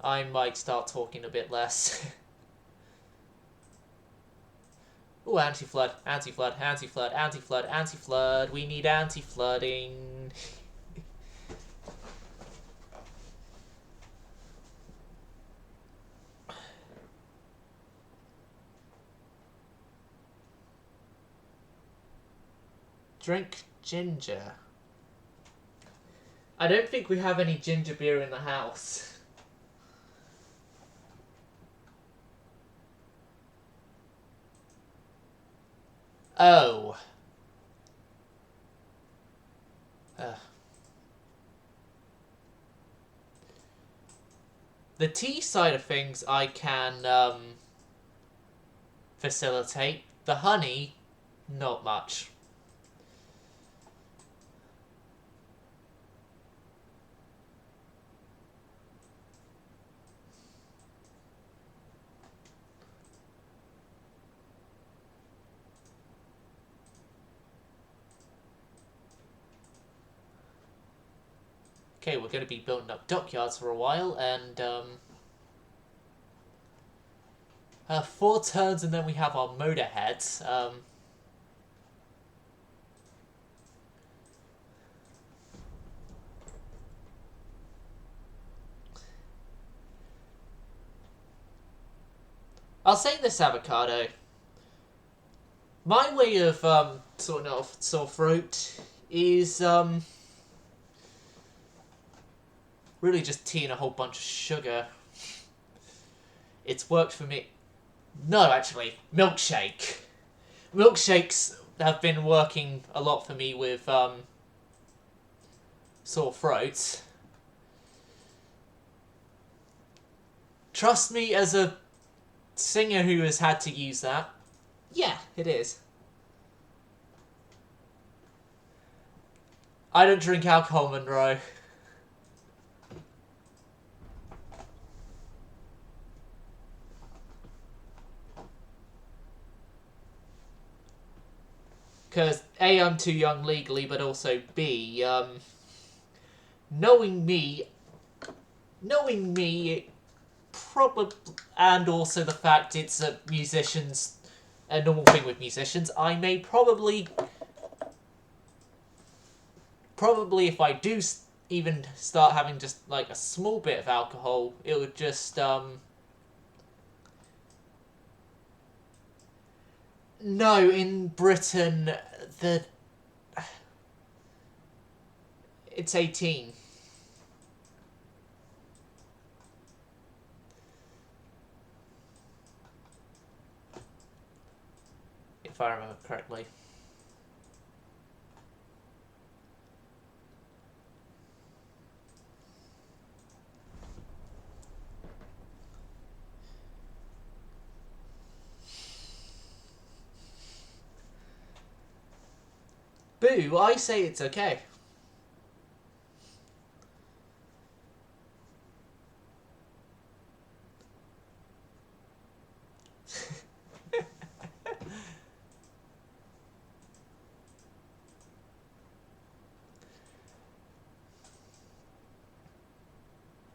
I might start talking a bit less. Ooh, anti-flood, anti-flood, anti-flood, anti-flood, anti-flood. We need anti-flooding. Drink ginger. I don't think we have any ginger beer in the house. Oh. The tea side of things I can facilitate. The honey, not much. Okay, we're going to be building up dockyards for a while, and 4 turns, and then we have our motorheads. I'll say this, avocado. My way of sorting off sore throat is really just tea and a whole bunch of sugar. It's worked for me. No, actually, milkshake. Milkshakes have been working a lot for me with sore throat. Trust me, as a singer who has had to use that, yeah, it is. I don't drink alcohol, Monroe. Because A, I'm too young legally, but also B, knowing me, probably, and also the fact it's a normal thing with musicians, I may probably if I do even start having just like a small bit of alcohol, it would just no, in Britain it's 18. If I remember correctly. Boo, I say it's okay.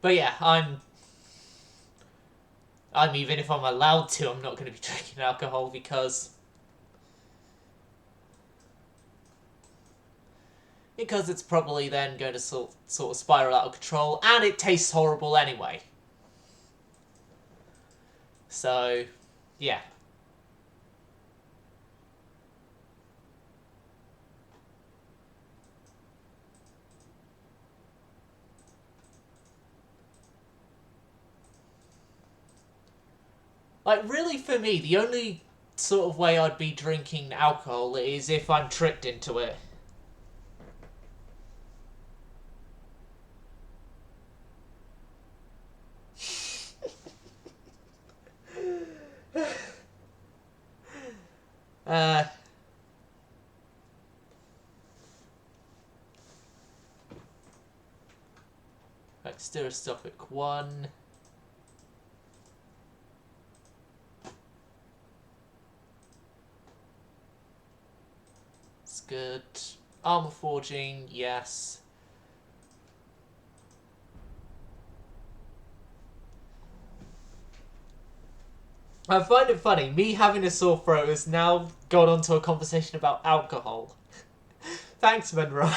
But yeah, even if I'm allowed to, I'm not going to be drinking alcohol because it's probably then going to sort of spiral out of control, and it tastes horrible anyway. So, yeah. Like, really, for me, the only sort of way I'd be drinking alcohol is if I'm tricked into it. Right, stereoscopic 1. It's good. Armor forging, yes. I find it funny, me having a sore throat has now gone on to a conversation about alcohol. Thanks, Monroe.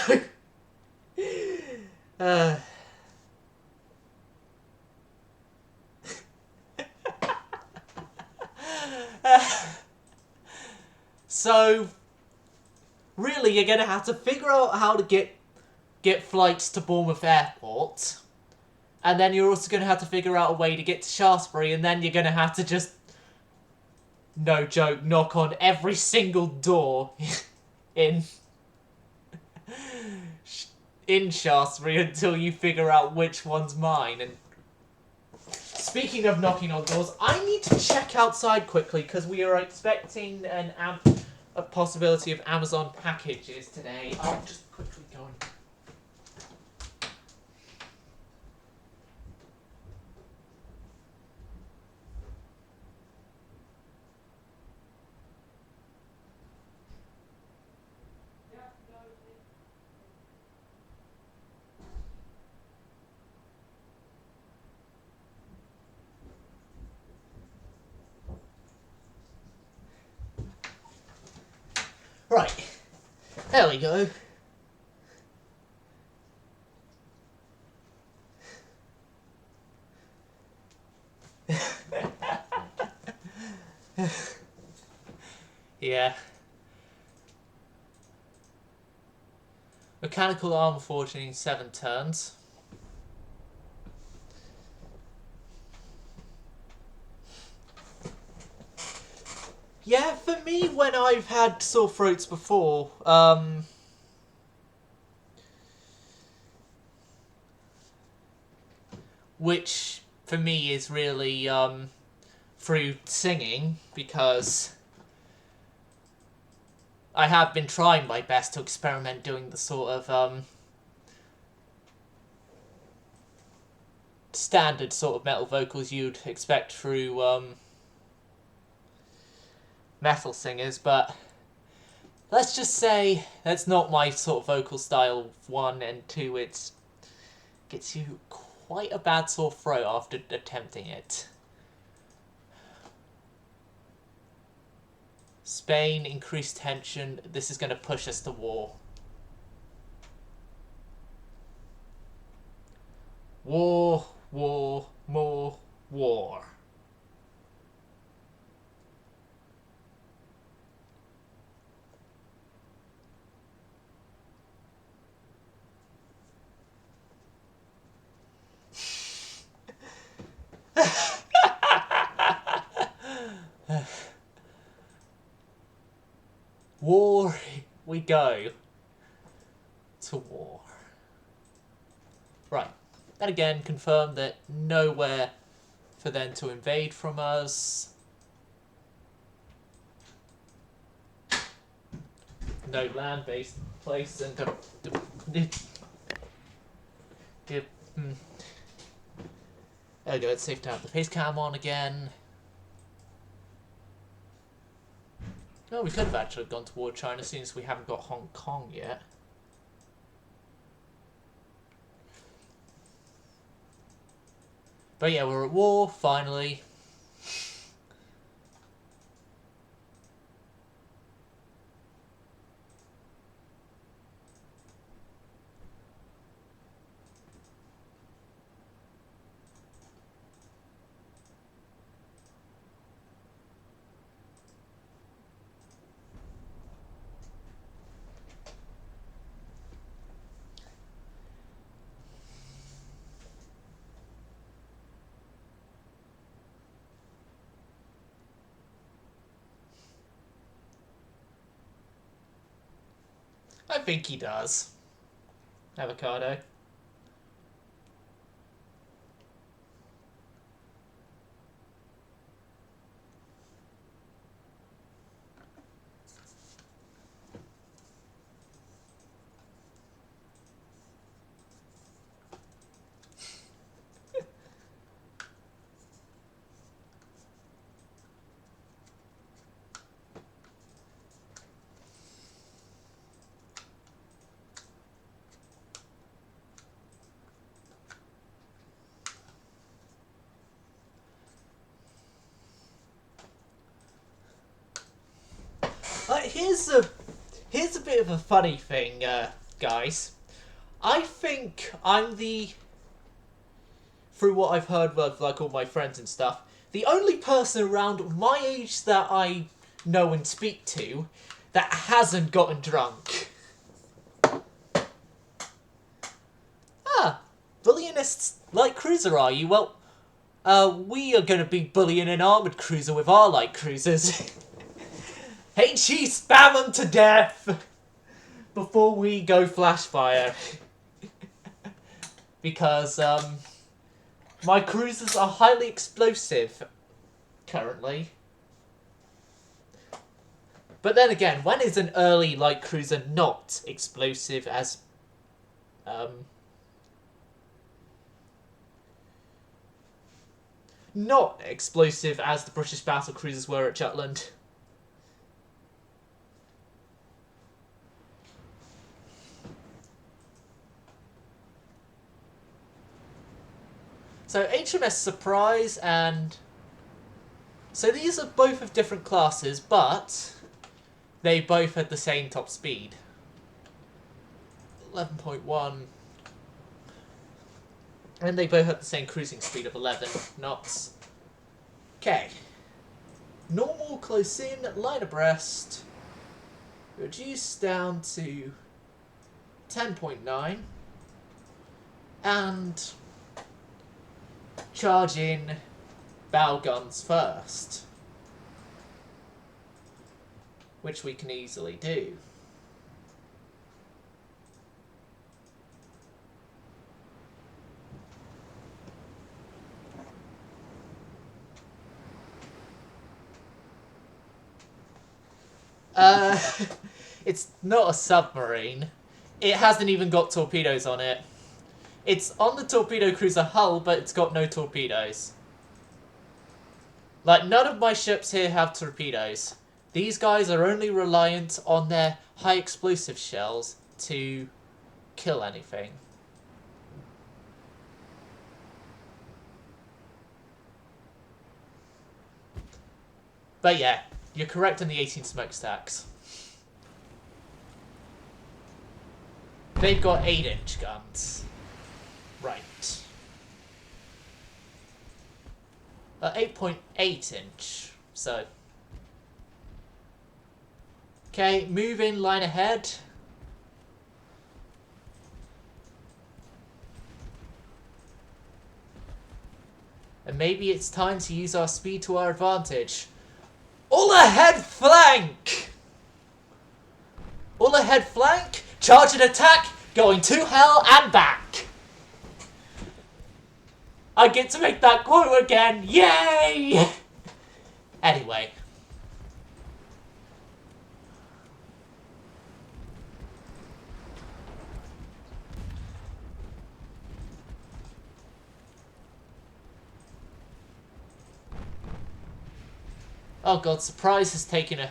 So, really, you're going to have to figure out how to get flights to Bournemouth Airport. And then you're also going to have to figure out a way to get to Shaftesbury. And then you're going to have to just, no joke, knock on every single door in Shaftesbury until you figure out which one's mine. And speaking of knocking on doors, I need to check outside quickly because we are expecting a possibility of Amazon packages today. I'll just quickly go and... Right. There we go. Yeah. Mechanical armor forging 7 turns. Yeah, for me, when I've had sore throats before, which for me is really through singing, because I have been trying my best to experiment doing the sort of standard sort of metal vocals you'd expect through metal singers, but let's just say that's not my sort of vocal style. 1 and 2, it gets you quite a bad sore throat after attempting it. Spain, increased tension. This is going to push us to war. War, war, more, war. War, we go. To war. Right. That again confirmed that nowhere for them to invade from us. No land-based place and there we go, it's safe to have the face cam on again. Oh, we could have actually gone toward China since we haven't got Hong Kong yet. But yeah, we're at war, finally. I think he does. Avocado. Here's a bit of a funny thing, guys. I think I'm through what I've heard with like all my friends and stuff, the only person around my age that I know and speak to that hasn't gotten drunk. Ah, bullionists light cruiser, are you? Well, we are going to be bullying an armoured cruiser with our light cruisers. HE, spam them to death before we go flash fire. Because, my cruisers are highly explosive currently. But then again, when is an early light cruiser not explosive as, not explosive as the British battle cruisers were at Jutland? So HMS Surprise and... So these are both of different classes, but they both had the same top speed. 11.1. And they both had the same cruising speed of 11 knots. Okay. Normal, close in, line abreast. Reduce down to 10.9. And charge in bow guns first. Which we can easily do. It's not a submarine. It hasn't even got torpedoes on it. It's on the torpedo cruiser hull, but it's got no torpedoes. Like, none of my ships here have torpedoes. These guys are only reliant on their high explosive shells to kill anything. But yeah, you're correct on the 18 smokestacks. They've got 8-inch guns. Right. 8.8 inch, so. Okay, move in line ahead. And maybe it's time to use our speed to our advantage. All ahead flank! All ahead flank, charge and attack, going to hell and back. I get to make that quote again, yay! Anyway. Oh god, Surprise has taken a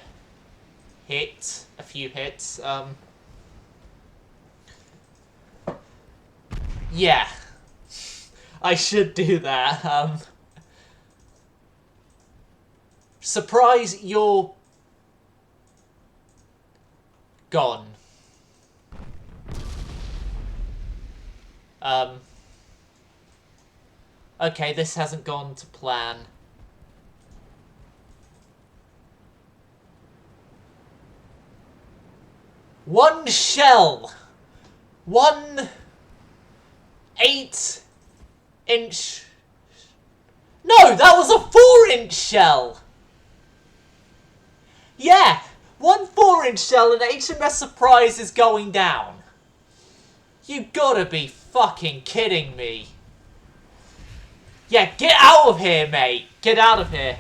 hit, a few hits. Yeah. I should do that. Surprise, you're gone. Okay, this hasn't gone to plan. One shell! 1 8-inch... No, that was a 4-inch shell! Yeah! 1 4-inch shell and HMS Surprise is going down. You gotta be fucking kidding me. Yeah, get out of here, mate! Get out of here.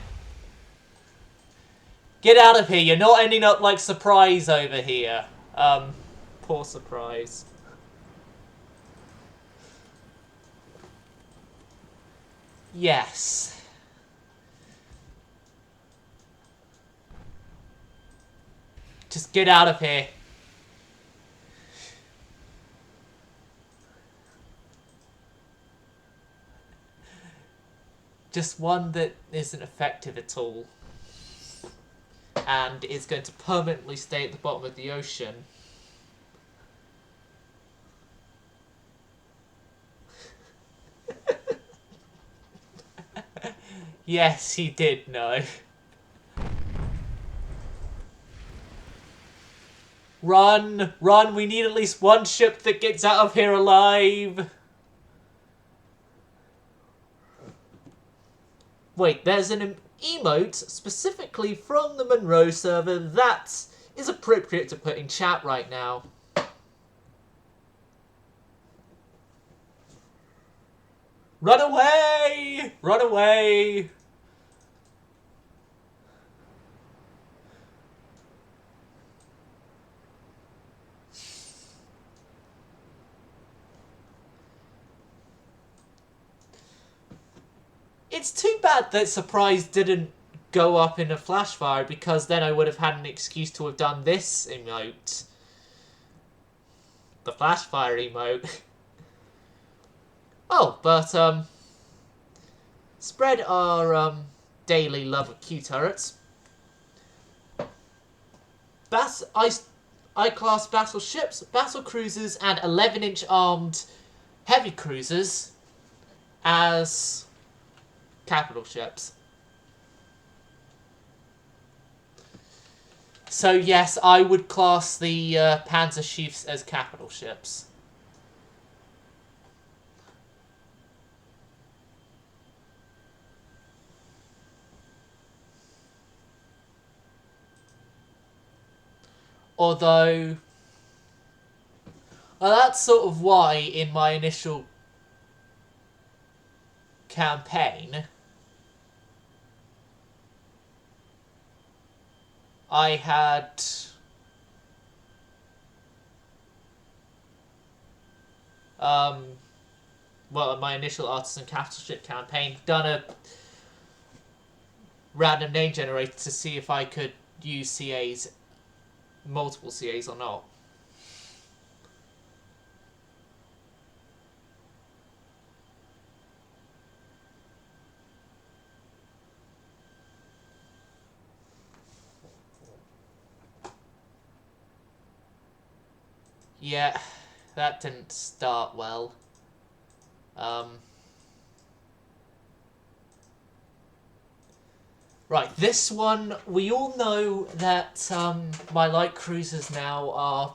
Get out of here, you're not ending up like Surprise over here. Poor Surprise. Yes. Just get out of here. Just one that isn't effective at all. And is going to permanently stay at the bottom of the ocean. Yes, he did know. Run! Run! We need at least one ship that gets out of here alive! Wait, there's an emote specifically from the Monroe server that is appropriate to put in chat right now. Run away! Run away! It's too bad that Surprise didn't go up in a flash fire, because then I would have had an excuse to have done this emote. The flash fire emote. Oh, but, spread our, daily love of Q turrets. I-class battleships, battle cruisers, and 11-inch armed heavy cruisers as capital ships. So yes, I would class the Panzer Chiefs as capital ships. Although, well, that's sort of why in my initial campaign I had well, in my initial artisan capital ship campaign, done a random name generator to see if I could use CAs, multiple CAs or not. Yeah, that didn't start well. Right, this one, we all know that my light cruisers now are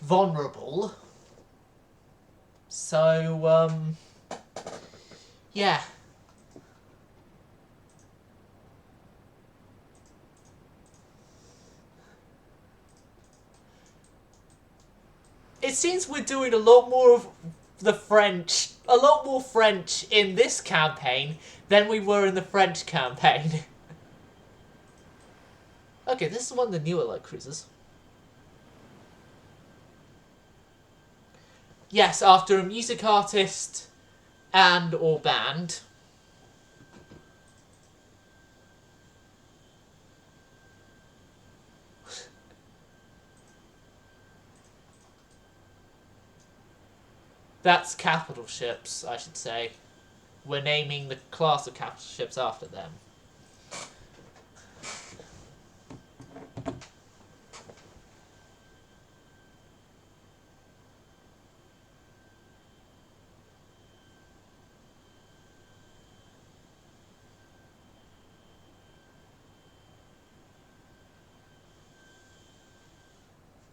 vulnerable. So, yeah. It seems we're doing a lot more of the French, a lot more French in this campaign than we were in the French campaign. Okay, this is one of the newer light cruisers. Yes, after a music artist and or band. That's capital ships, I should say. We're naming the class of capital ships after them.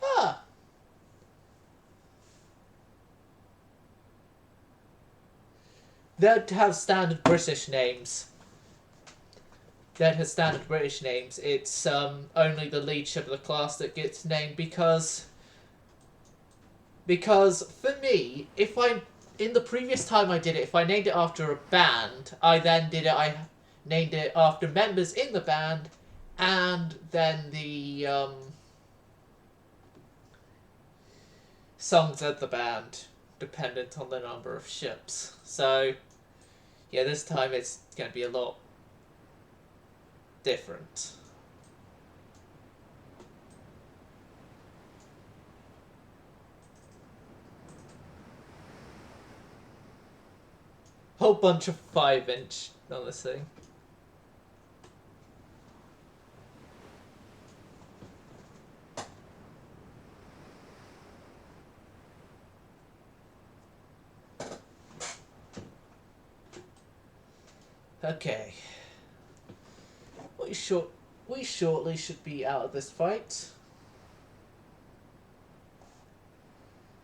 Ah. They'd have standard British names. It's only the lead ship of the class that gets named because for me, in the previous time I did it, if I named it after a band, I named it after members in the band, and then the songs of the band, dependent on the number of ships. So, yeah, this time it's going to be a lot different. Whole bunch of 5-inch on this thing. Okay. We shortly should be out of this fight.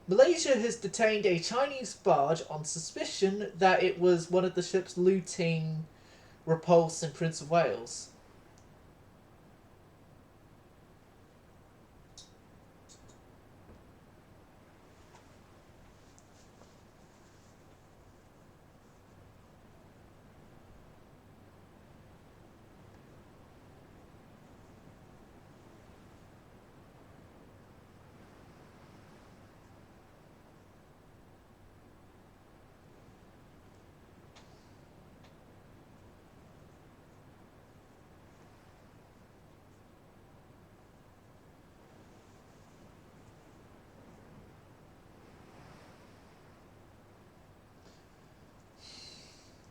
Malaysia has detained a Chinese barge on suspicion that it was one of the ships looting Repulse in Prince of Wales.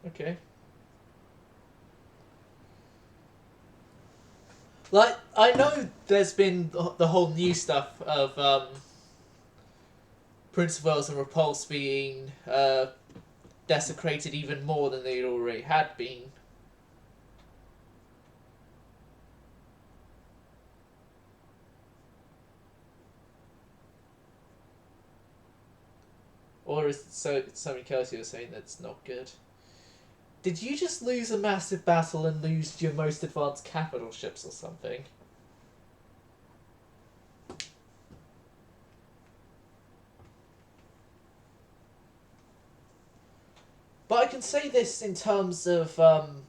Okay. Like, I know there's been the whole new stuff of Prince of Wales and Repulse being desecrated even more than they already had been. Or is it something else you were saying that's not good? Did you just lose a massive battle and lose your most advanced capital ships or something? But I can say this in terms of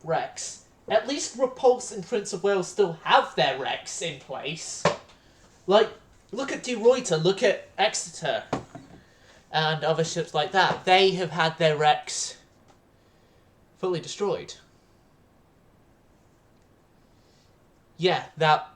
Rex. At least Repulse and Prince of Wales still have their Rex in place. Like, look at De Ruyter, look at Exeter, and other ships like that. They have had their Rex fully destroyed. Yeah, that...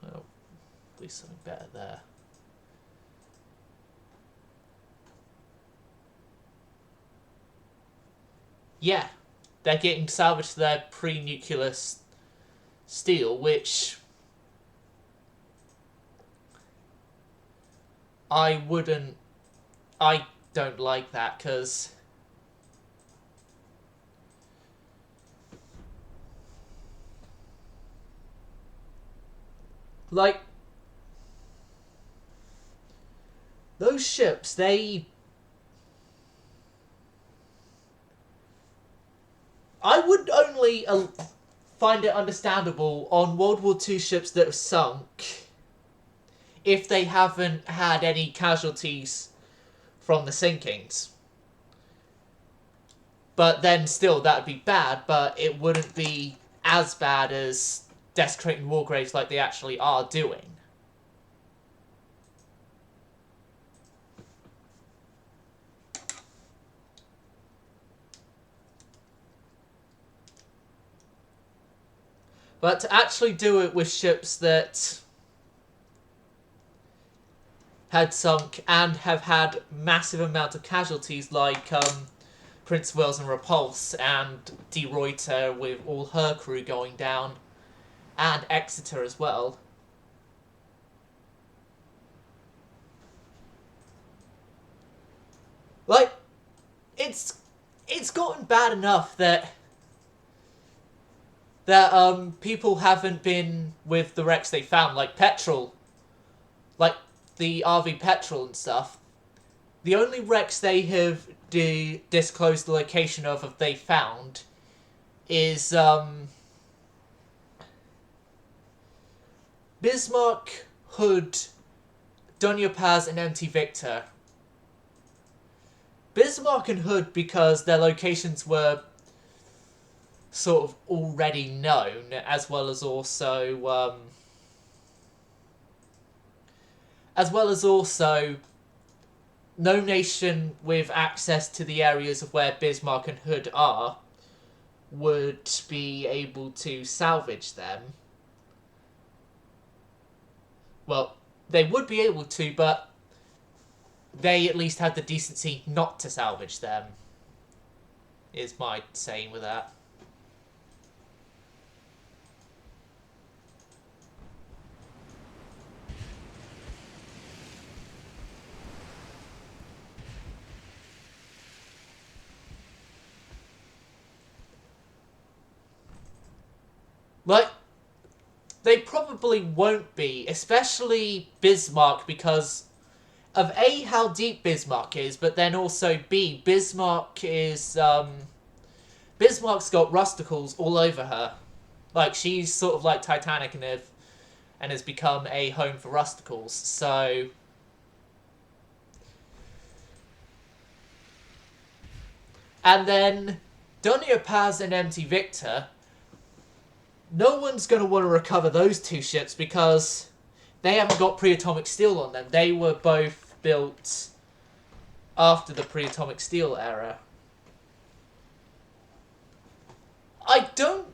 Well, at least something better there. Yeah, they're getting salvaged their pre-nuclear steel, which I don't like that, because like, those ships, I would only find it understandable on World War II ships that have sunk if they haven't had any casualties from the sinkings. But then still, that would be bad, but it wouldn't be as bad as desecrating war graves like they actually are doing. But to actually do it with ships that had sunk and have had massive amount of casualties, like Prince of Wales and Repulse, and De Ruyter with all her crew going down, and Exeter as well. Like, it's gotten bad enough that people haven't been with the wrecks they found, like Petrol, like the RV Petrol and stuff. The only wrecks they have disclosed the location of they found is Bismarck, Hood, Donia Paz, and MT Victor. Bismarck and Hood because their locations were sort of already known, as well as also no nation with access to the areas of where Bismarck and Hood are would be able to salvage them. Well, they would be able to, but they at least had the decency not to salvage them, is my saying with that. Like, they probably won't be, especially Bismarck, because of A, how deep Bismarck is, but then also B, Bismarck's got rusticles all over her. Like, she's sort of like Titanic and has become a home for rusticles, so... And then Donia Paz and MT Victor, no one's going to want to recover those two ships because they haven't got pre-atomic steel on them. They were both built after the pre-atomic steel era. I don't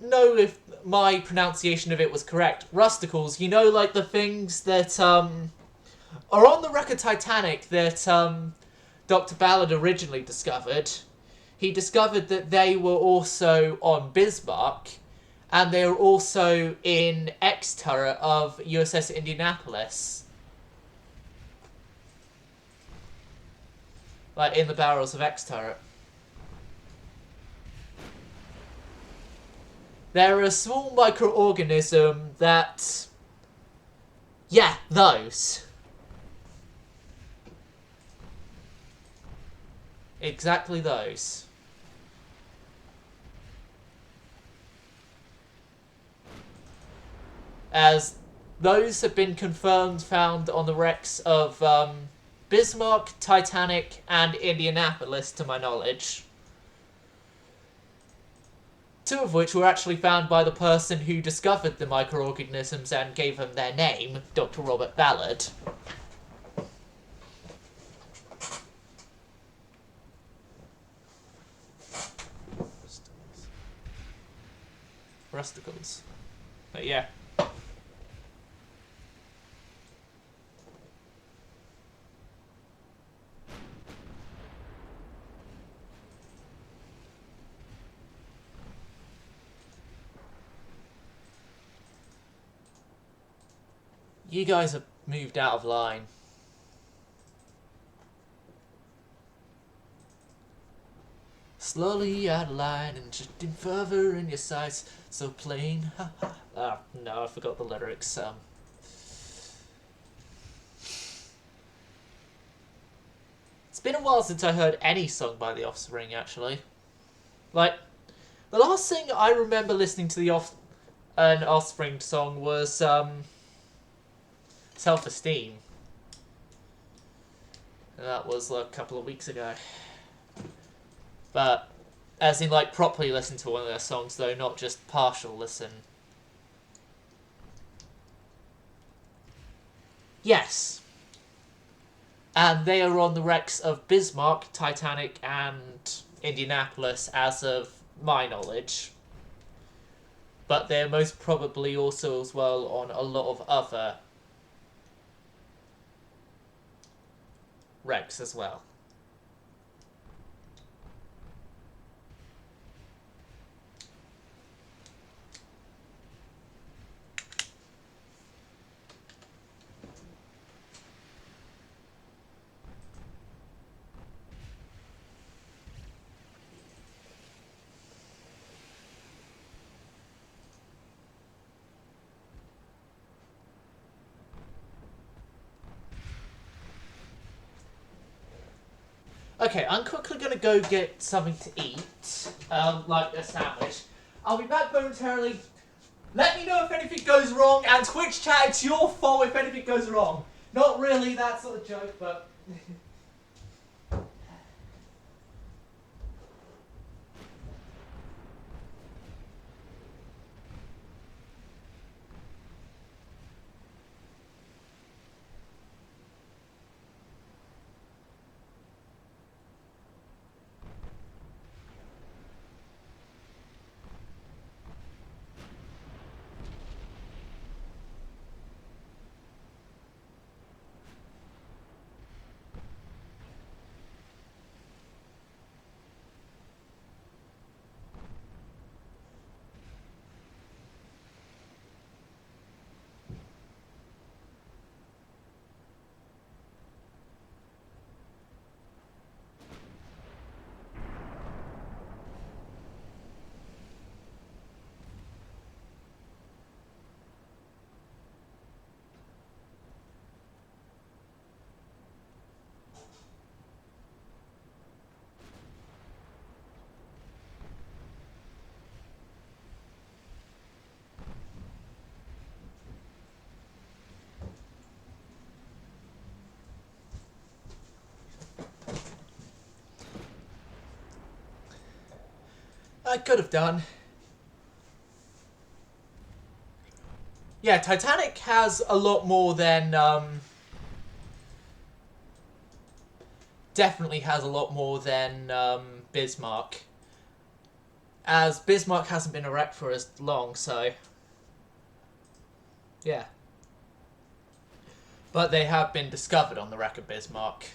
know if my pronunciation of it was correct. Rusticles, you know, like the things that are on the wreck of Titanic that Dr. Ballard originally discovered. He discovered that they were also on Bismarck, and they were also in X turret of USS Indianapolis. Like in the barrels of X turret. They're a small microorganism that... yeah, those. Exactly those. As those have been confirmed found on the wrecks of Bismarck, Titanic, and Indianapolis, to my knowledge. Two of which were actually found by the person who discovered the microorganisms and gave them their name, Dr. Robert Ballard. Rusticles. But yeah. You guys have moved out of line. Slowly out of line and drifting further in your sights, so plain. Ah, no, I forgot the lyrics. It's been a while since I heard any song by The Offspring, actually. Like, the last thing I remember listening to an Offspring song was Self-Esteem. And that was like, a couple of weeks ago. But, as in, like, properly listen to one of their songs, though, not just partial listen. Yes. And they are on the wrecks of Bismarck, Titanic, and Indianapolis, as of my knowledge. But they're most probably also as well on a lot of other wrecks as well. Okay, I'm quickly going to go get something to eat, like a sandwich. I'll be back momentarily. Let me know if anything goes wrong, and Twitch chat, it's your fault if anything goes wrong. Not really that sort of joke, but... I could have done. Yeah, Titanic has a lot more than, definitely has a lot more than, Bismarck. As Bismarck hasn't been erect for as long, so yeah. But they have been discovered on the wreck of Bismarck.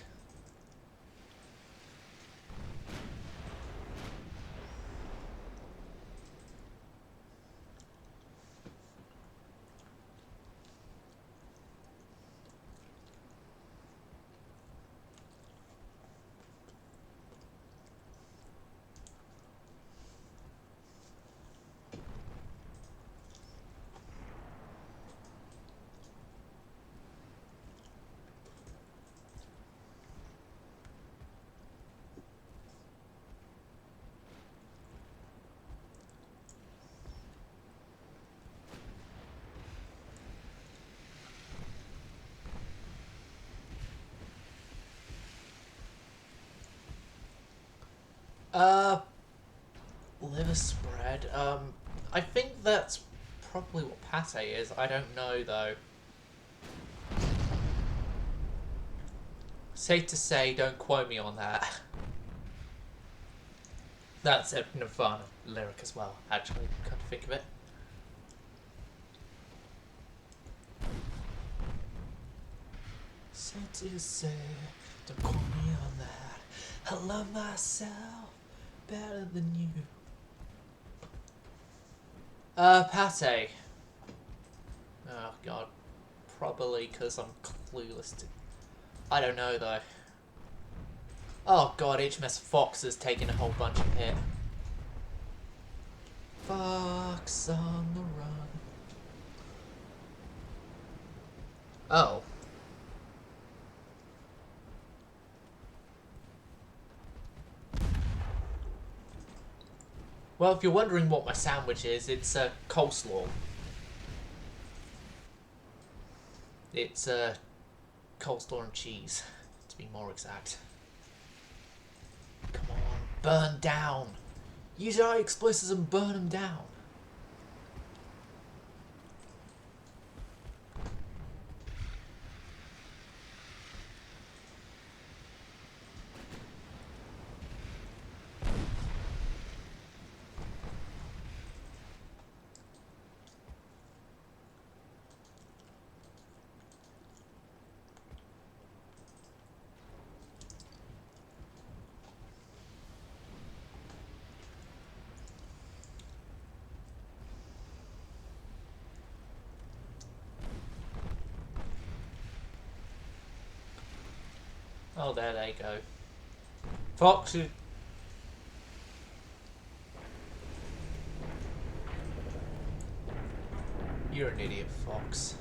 Liver spread. I think that's probably what pate is. I don't know though. Safe to say, don't quote me on that. That's a Nirvana lyric as well, actually, come to think of it. Safe to say, don't quote me on that. I love myself better than you. Pate. Oh god. Probably because I'm clueless to... I don't know though. Oh god, HMS Fox has taken a whole bunch of hit. Fox on the run. Oh. Well, if you're wondering what my sandwich is, it's a coleslaw. It's coleslaw and cheese, to be more exact. Come on, burn down. Use your explosives and burn them down. Oh, there they go. Fox, you're an idiot, Fox.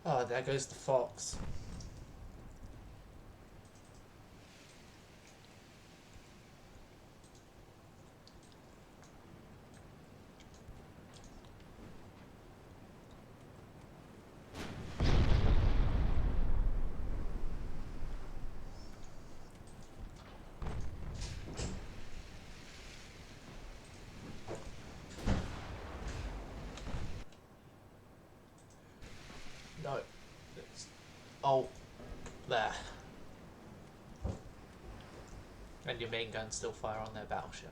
Oh, there goes the fox. No. Oh, there. And your main guns still fire on their battleship.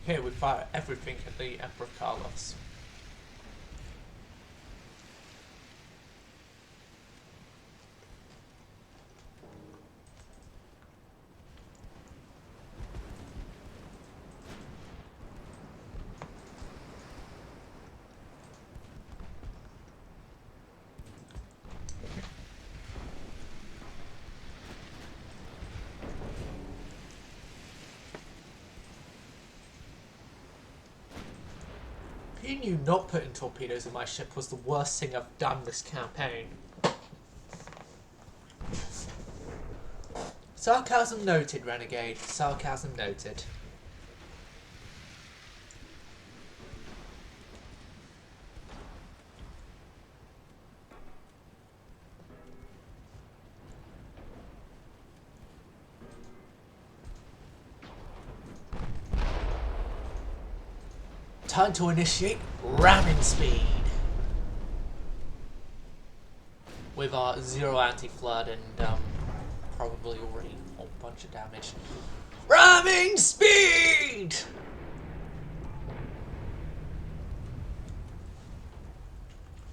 Here we fire everything at the Emperor Carlos. Who knew not putting torpedoes in my ship was the worst thing I've done this campaign? Sarcasm noted, Renegade. Sarcasm noted. Time to initiate ramming speed. With our 0 anti-flood and probably already a whole bunch of damage. Ramming speed!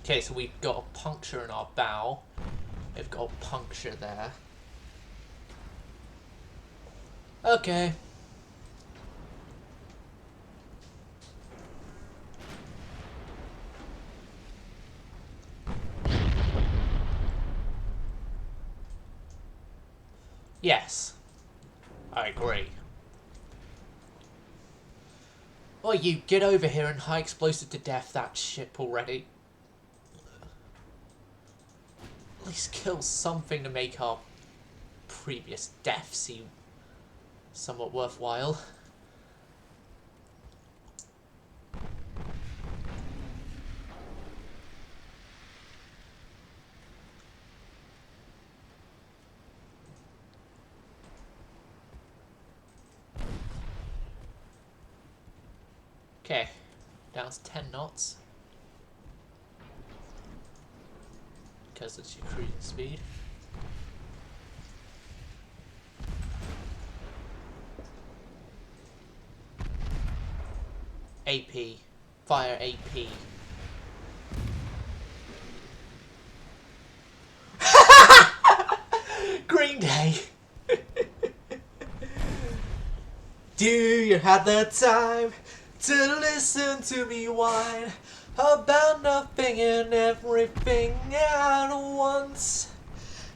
Okay, so we've got a puncture in our bow. We've got a puncture there. Okay. Yes, I agree. Oh, you get over here and high explosive to death that ship already. At least kill something to make our previous death seem somewhat worthwhile. Okay, down to 10 knots. Because it's your cruising speed. AP. Fire AP. Green Day! Do you have the time to listen to me whine about nothing and everything at once?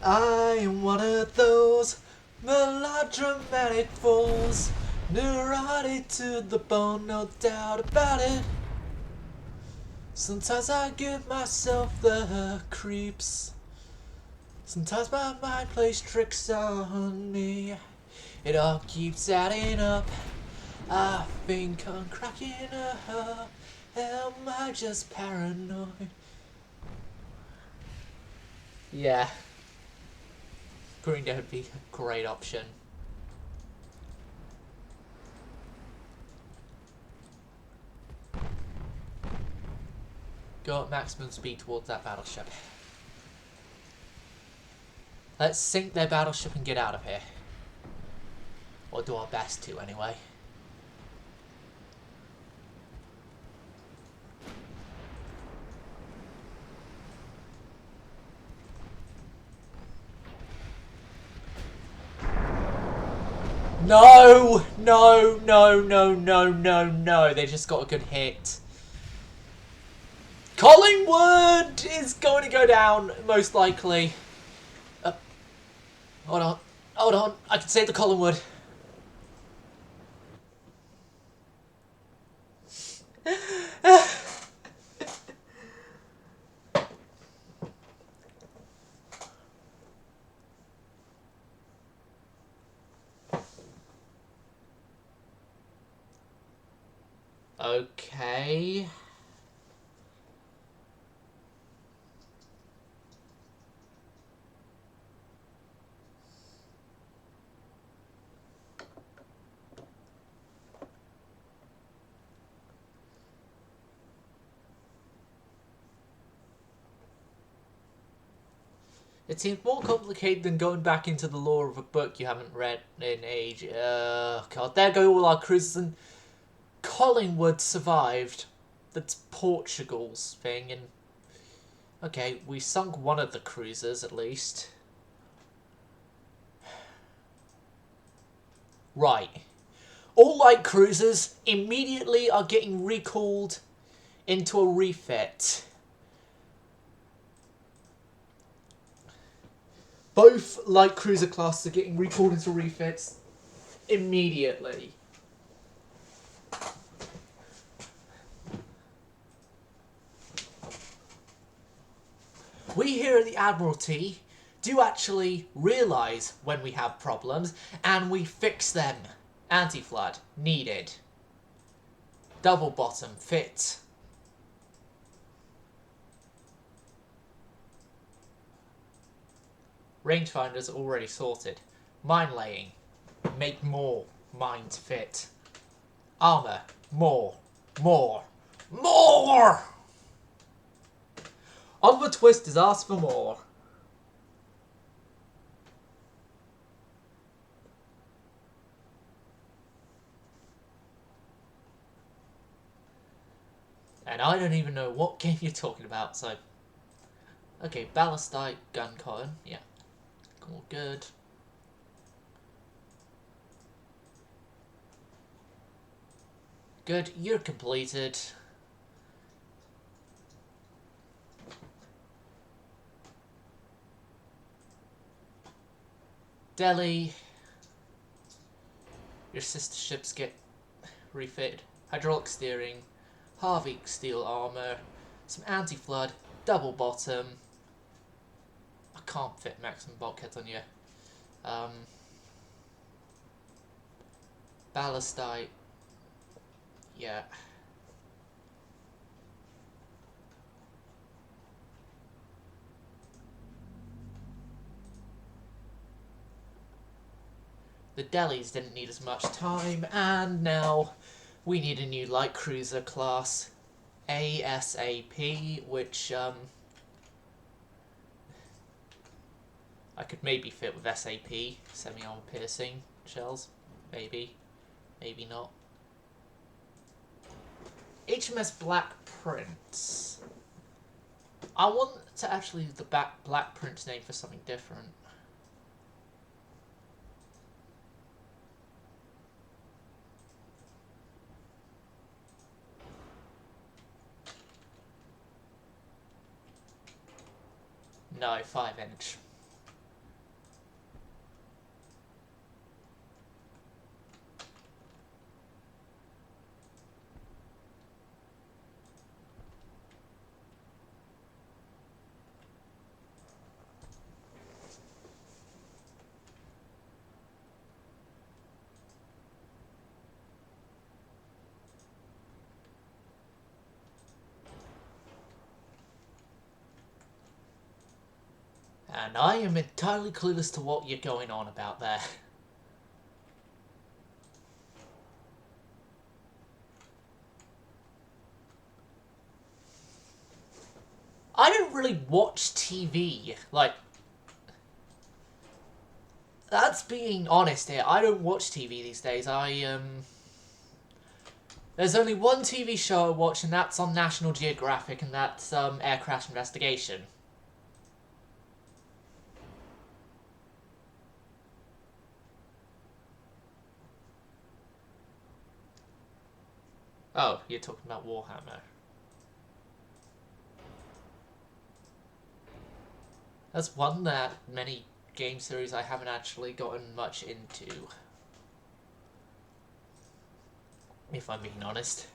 I am one of those melodramatic fools, neurotic to the bone, no doubt about it. Sometimes I give myself the creeps. Sometimes my mind plays tricks on me. It all keeps adding up. I think I'm cracking up. Am I just paranoid? Yeah. Green Day would be a great option. Go at maximum speed towards that battleship. Let's sink their battleship and get out of here. Or do our best to, anyway. No! No, no, no, no, no, no. They just got a good hit. Collingwood is going to go down, most likely. Hold on. Hold on. I can save the Collingwood. Okay. It seems more complicated than going back into the lore of a book you haven't read in age. God, there go all our cruisers and Collingwood survived. That's Portugal's thing, and okay, we sunk one of the cruisers at least. Right. All light cruisers immediately are getting recalled into a refit. Both light cruiser classes are getting recalled into refits immediately. We here at the Admiralty do actually realise when we have problems, and we fix them. Anti-flood, needed. Double bottom, fit. Rangefinders already sorted. Mine laying, make more mines fit. Armour, more. Oliver Twist has asked for more. And I don't even know what game you're talking about, so... Okay, ballistite, gun cotton, yeah. All good. Good, you're completed. Delhi. Your sister ships get refitted. Hydraulic steering. Harvey steel armour. Some anti-flood. Double bottom. I can't fit maximum bulkheads on you. Ballistite. Yeah. The Delhis didn't need as much time, and now we need a new light cruiser class, ASAP, which I could maybe fit with SAP, semi-armor piercing shells, maybe not. HMS Black Prince. I want to actually use the Black Prince name for something different. No, 5-inch. And I am entirely clueless to what you're going on about there. I don't really watch TV. Like, that's being honest here. I don't watch TV these days. There's only one TV show I watch, and that's on National Geographic, and that's Air Crash Investigation. Oh, you're talking about Warhammer. That's one that many game series I haven't actually gotten much into, if I'm being honest.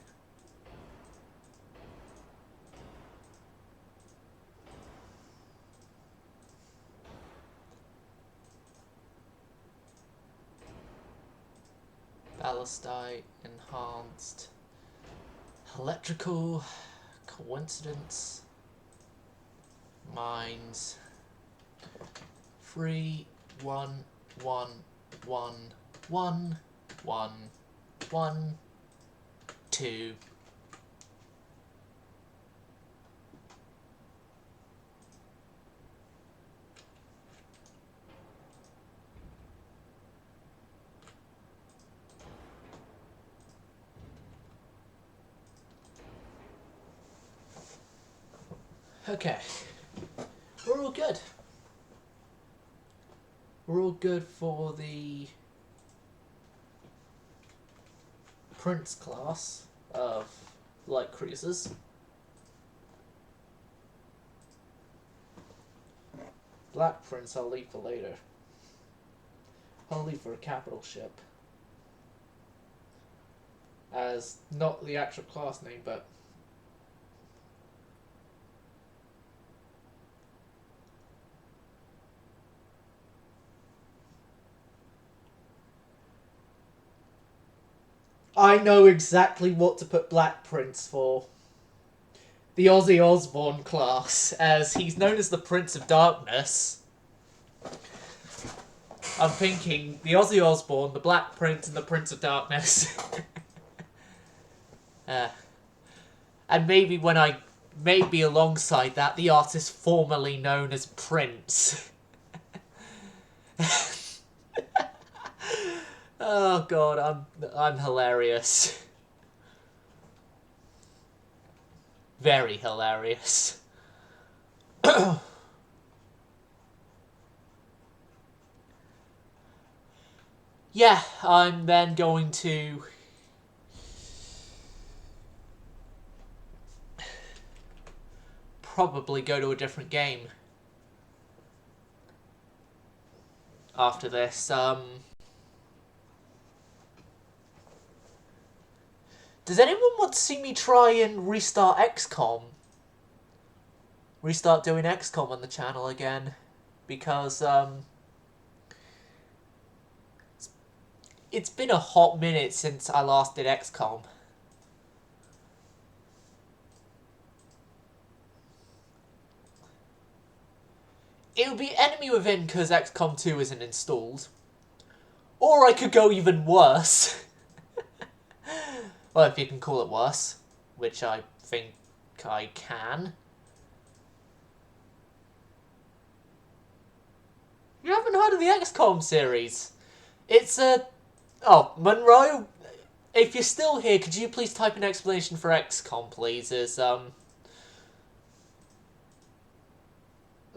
Ballistite, enhanced, electrical, coincidence, mines, 3, 1, 1, 1, 1, 1, 1, 2. Okay. We're all good. We're all good for the Prince class of light cruisers. Black Prince I'll leave for later. I'll leave for a capital ship. As not the actual class name, but I know exactly what to put Black Prince for. The Ozzy Osbourne class, as he's known as the Prince of Darkness. I'm thinking the Ozzy Osbourne, the Black Prince, and the Prince of Darkness. And maybe alongside that, the artist formerly known as Prince. Oh god, I'm hilarious. Very hilarious. Yeah, I'm then going to probably go to a different game after this. Does anyone want to see me try and restart XCOM? Restart doing XCOM on the channel again? Because, it's been a hot minute since I last did XCOM. It would be Enemy Within because XCOM 2 isn't installed. Or I could go even worse. Well, if you can call it worse. Which I think I can. You haven't heard of the XCOM series? It's a... Oh, Monroe, if you're still here, could you please type an explanation for XCOM, please? As,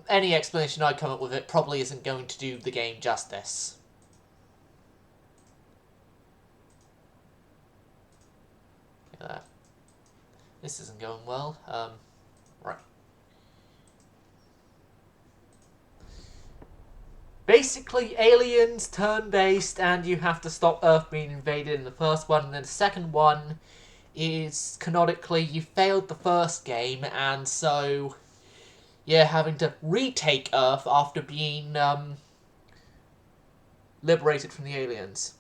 any explanation I come up with it probably isn't going to do the game justice. This isn't going well. Right. Basically, aliens, turn-based, and you have to stop Earth being invaded in the first one, and then the second one is, canonically, you failed the first game, and so you're having to retake Earth after being, liberated from the aliens.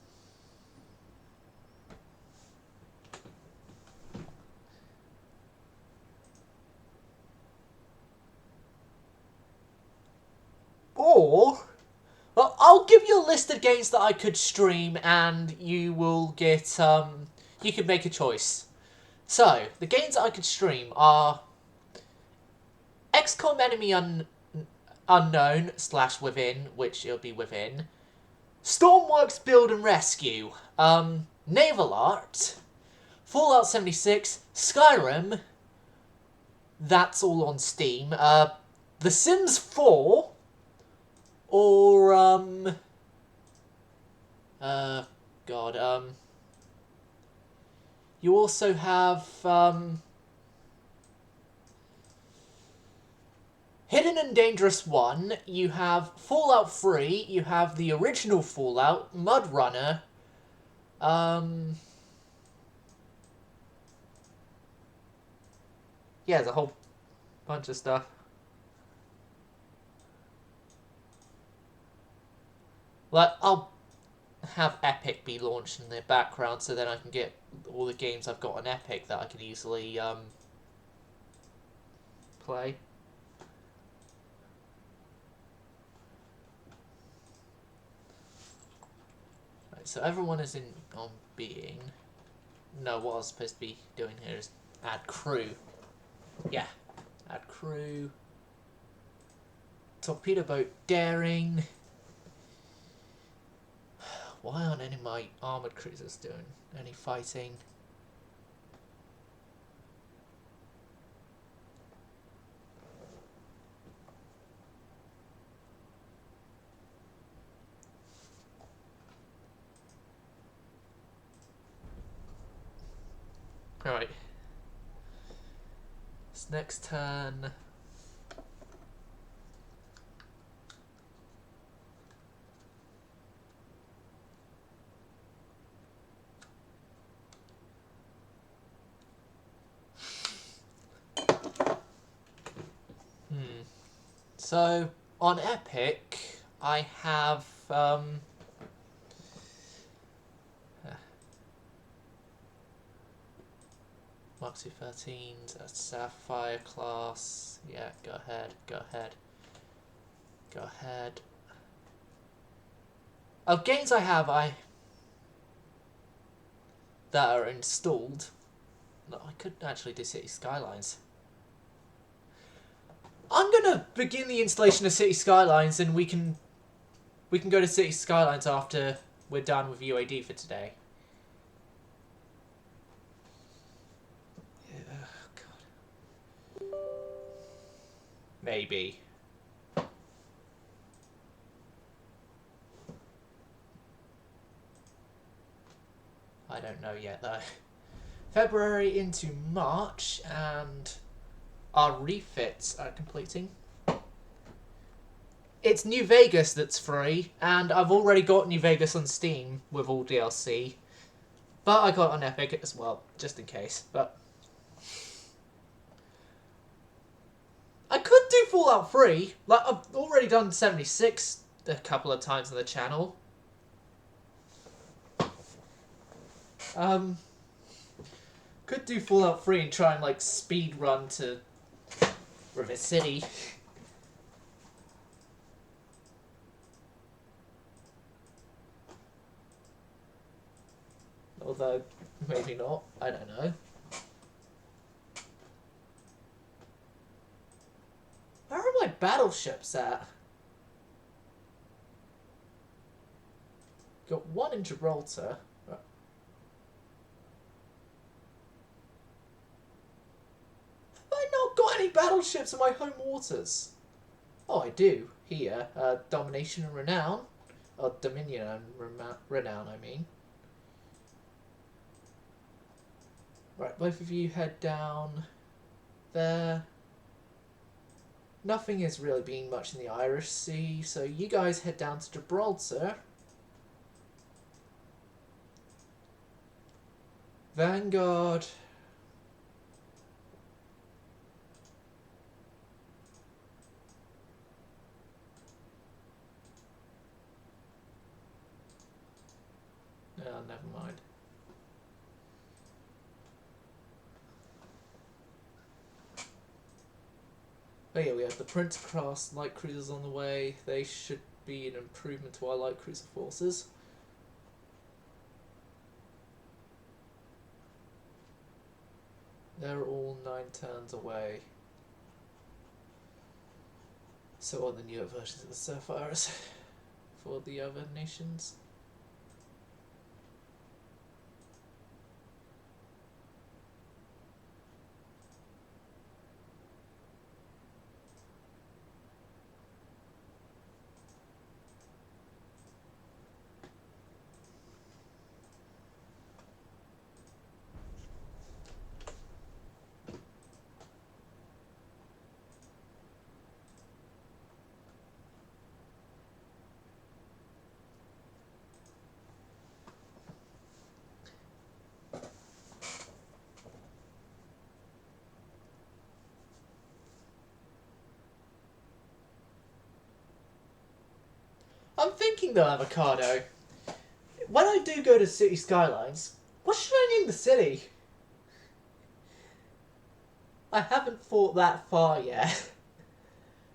Or... well, I'll give you a list of games that I could stream, and you will get, you can make a choice. So, the games that I could stream are XCOM Enemy Unknown / Within, which it'll be Within, Stormworks Build and Rescue, Naval Art, Fallout 76, Skyrim, that's all on Steam, The Sims 4, or, you also have, Hidden and Dangerous 1, you have Fallout 3, you have the original Fallout, Mud Runner, yeah, there's a whole bunch of stuff. Like, I'll have Epic be launched in the background so then I can get all the games I've got on Epic that I can easily, play. Right, so everyone is on being. No, what I was supposed to be doing here is add crew. Yeah, add crew. Torpedo boat daring. Why aren't any of my armoured cruisers doing any fighting? Alright. This next turn. So, on Epic, I have, Mark 213s, a Sapphire class. Yeah, go ahead, go ahead. Go ahead. Of games I have, that are installed. No, I could actually do City Skylines. I'm gonna begin the installation of City Skylines, and we can go to City Skylines after we're done with UAD for today. Yeah, God. Maybe. I don't know yet though. February into March, and our refits are completing. It's New Vegas that's free, and I've already got New Vegas on Steam with all DLC. But I got it on Epic as well, just in case. But I could do Fallout 3. Like, I've already done 76 a couple of times on the channel. Could do Fallout 3 and try and, like, speed run to River City. Although, maybe not. I don't know. Where are my battleships at? Got one in Gibraltar. Have I not got any battleships in my home waters? Oh, I do. Here. Domination and Renown. Or Dominion and Renown, I mean. Right, both of you head down there. Nothing is really being much in the Irish Sea, so you guys head down to Gibraltar. Vanguard. Oh, never mind. Oh yeah, we have the Prince class light cruisers on the way. They should be an improvement to our light cruiser forces. They're all 9 turns away. So are the newer versions of the Sapphires for the other nations. I'm thinking though, Avocado, when I do go to City Skylines, what should I name the city? I haven't thought that far yet.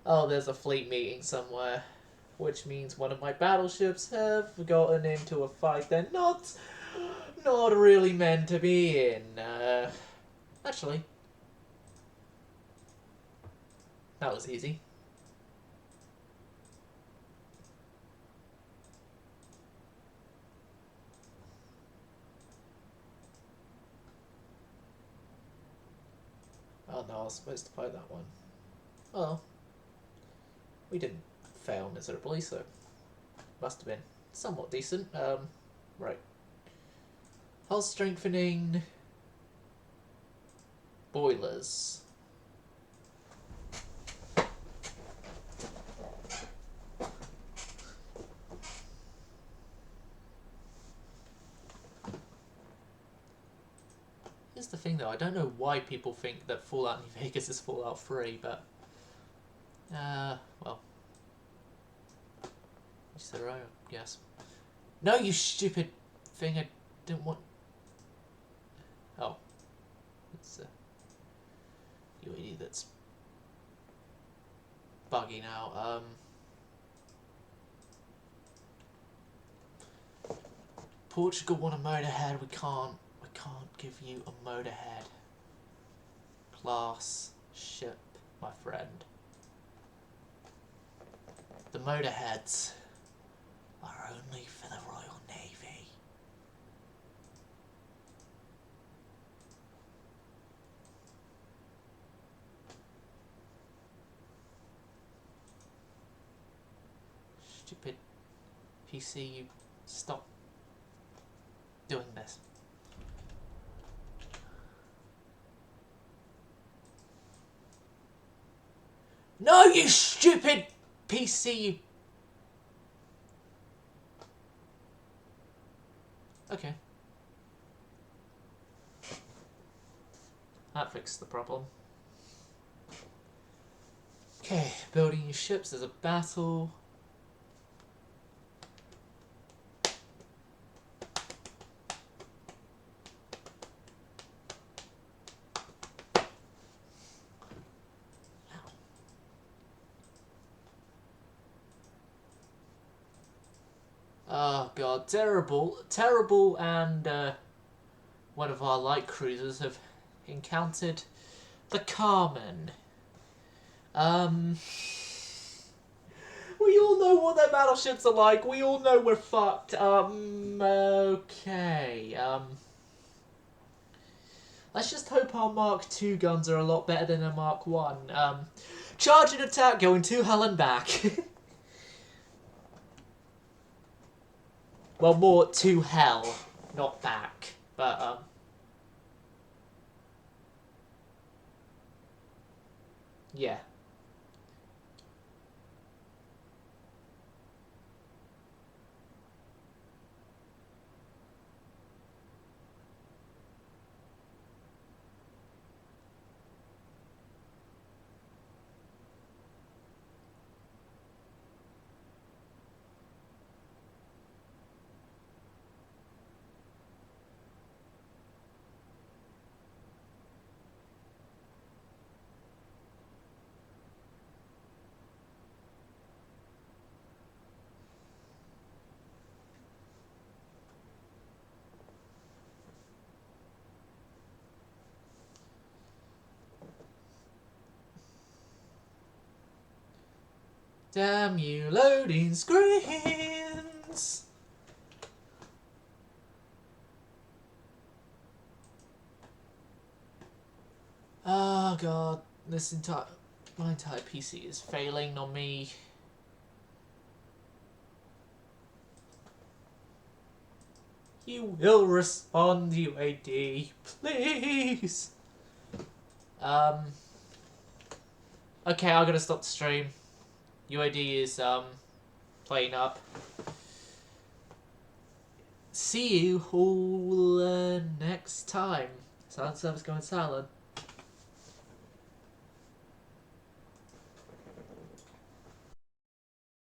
Oh, there's a fleet meeting somewhere, which means one of my battleships have gotten into a fight they're not really meant to be in. Actually, that was easy. Oh no, I was supposed to fight that one. Oh. We didn't fail miserably, so must have been somewhat decent. Right. Hull strengthening. Boilers. Here's the thing though, I don't know why people think that Fallout New Vegas is Fallout 3, but well, you said right, yes. No, you stupid thing, I didn't want... Oh. It's a UAD that's bugging out. Portugal want a motorhead, we can't give you a motorhead. Class ship, my friend. The motorheads are only for the Royal Navy. Stupid PC, you stop doing this. No, you stupid PC, you... Okay. That fixed the problem. Okay, building your ships, there's a battle. Oh god, terrible, and one of our light cruisers have encountered the Carmen. We all know what their battleships are like. We all know we're fucked. Okay. Let's just hope our Mark II guns are a lot better than a Mark I. Charge and attack, going to hell and back. Well, more to hell, not back. But, yeah. Damn you, loading screens! Oh god, my entire PC is failing on me. You will respond, UAD, please! Okay, I'm gonna stop the stream. UAD is, playing up. See you all next time. Silent server's going silent.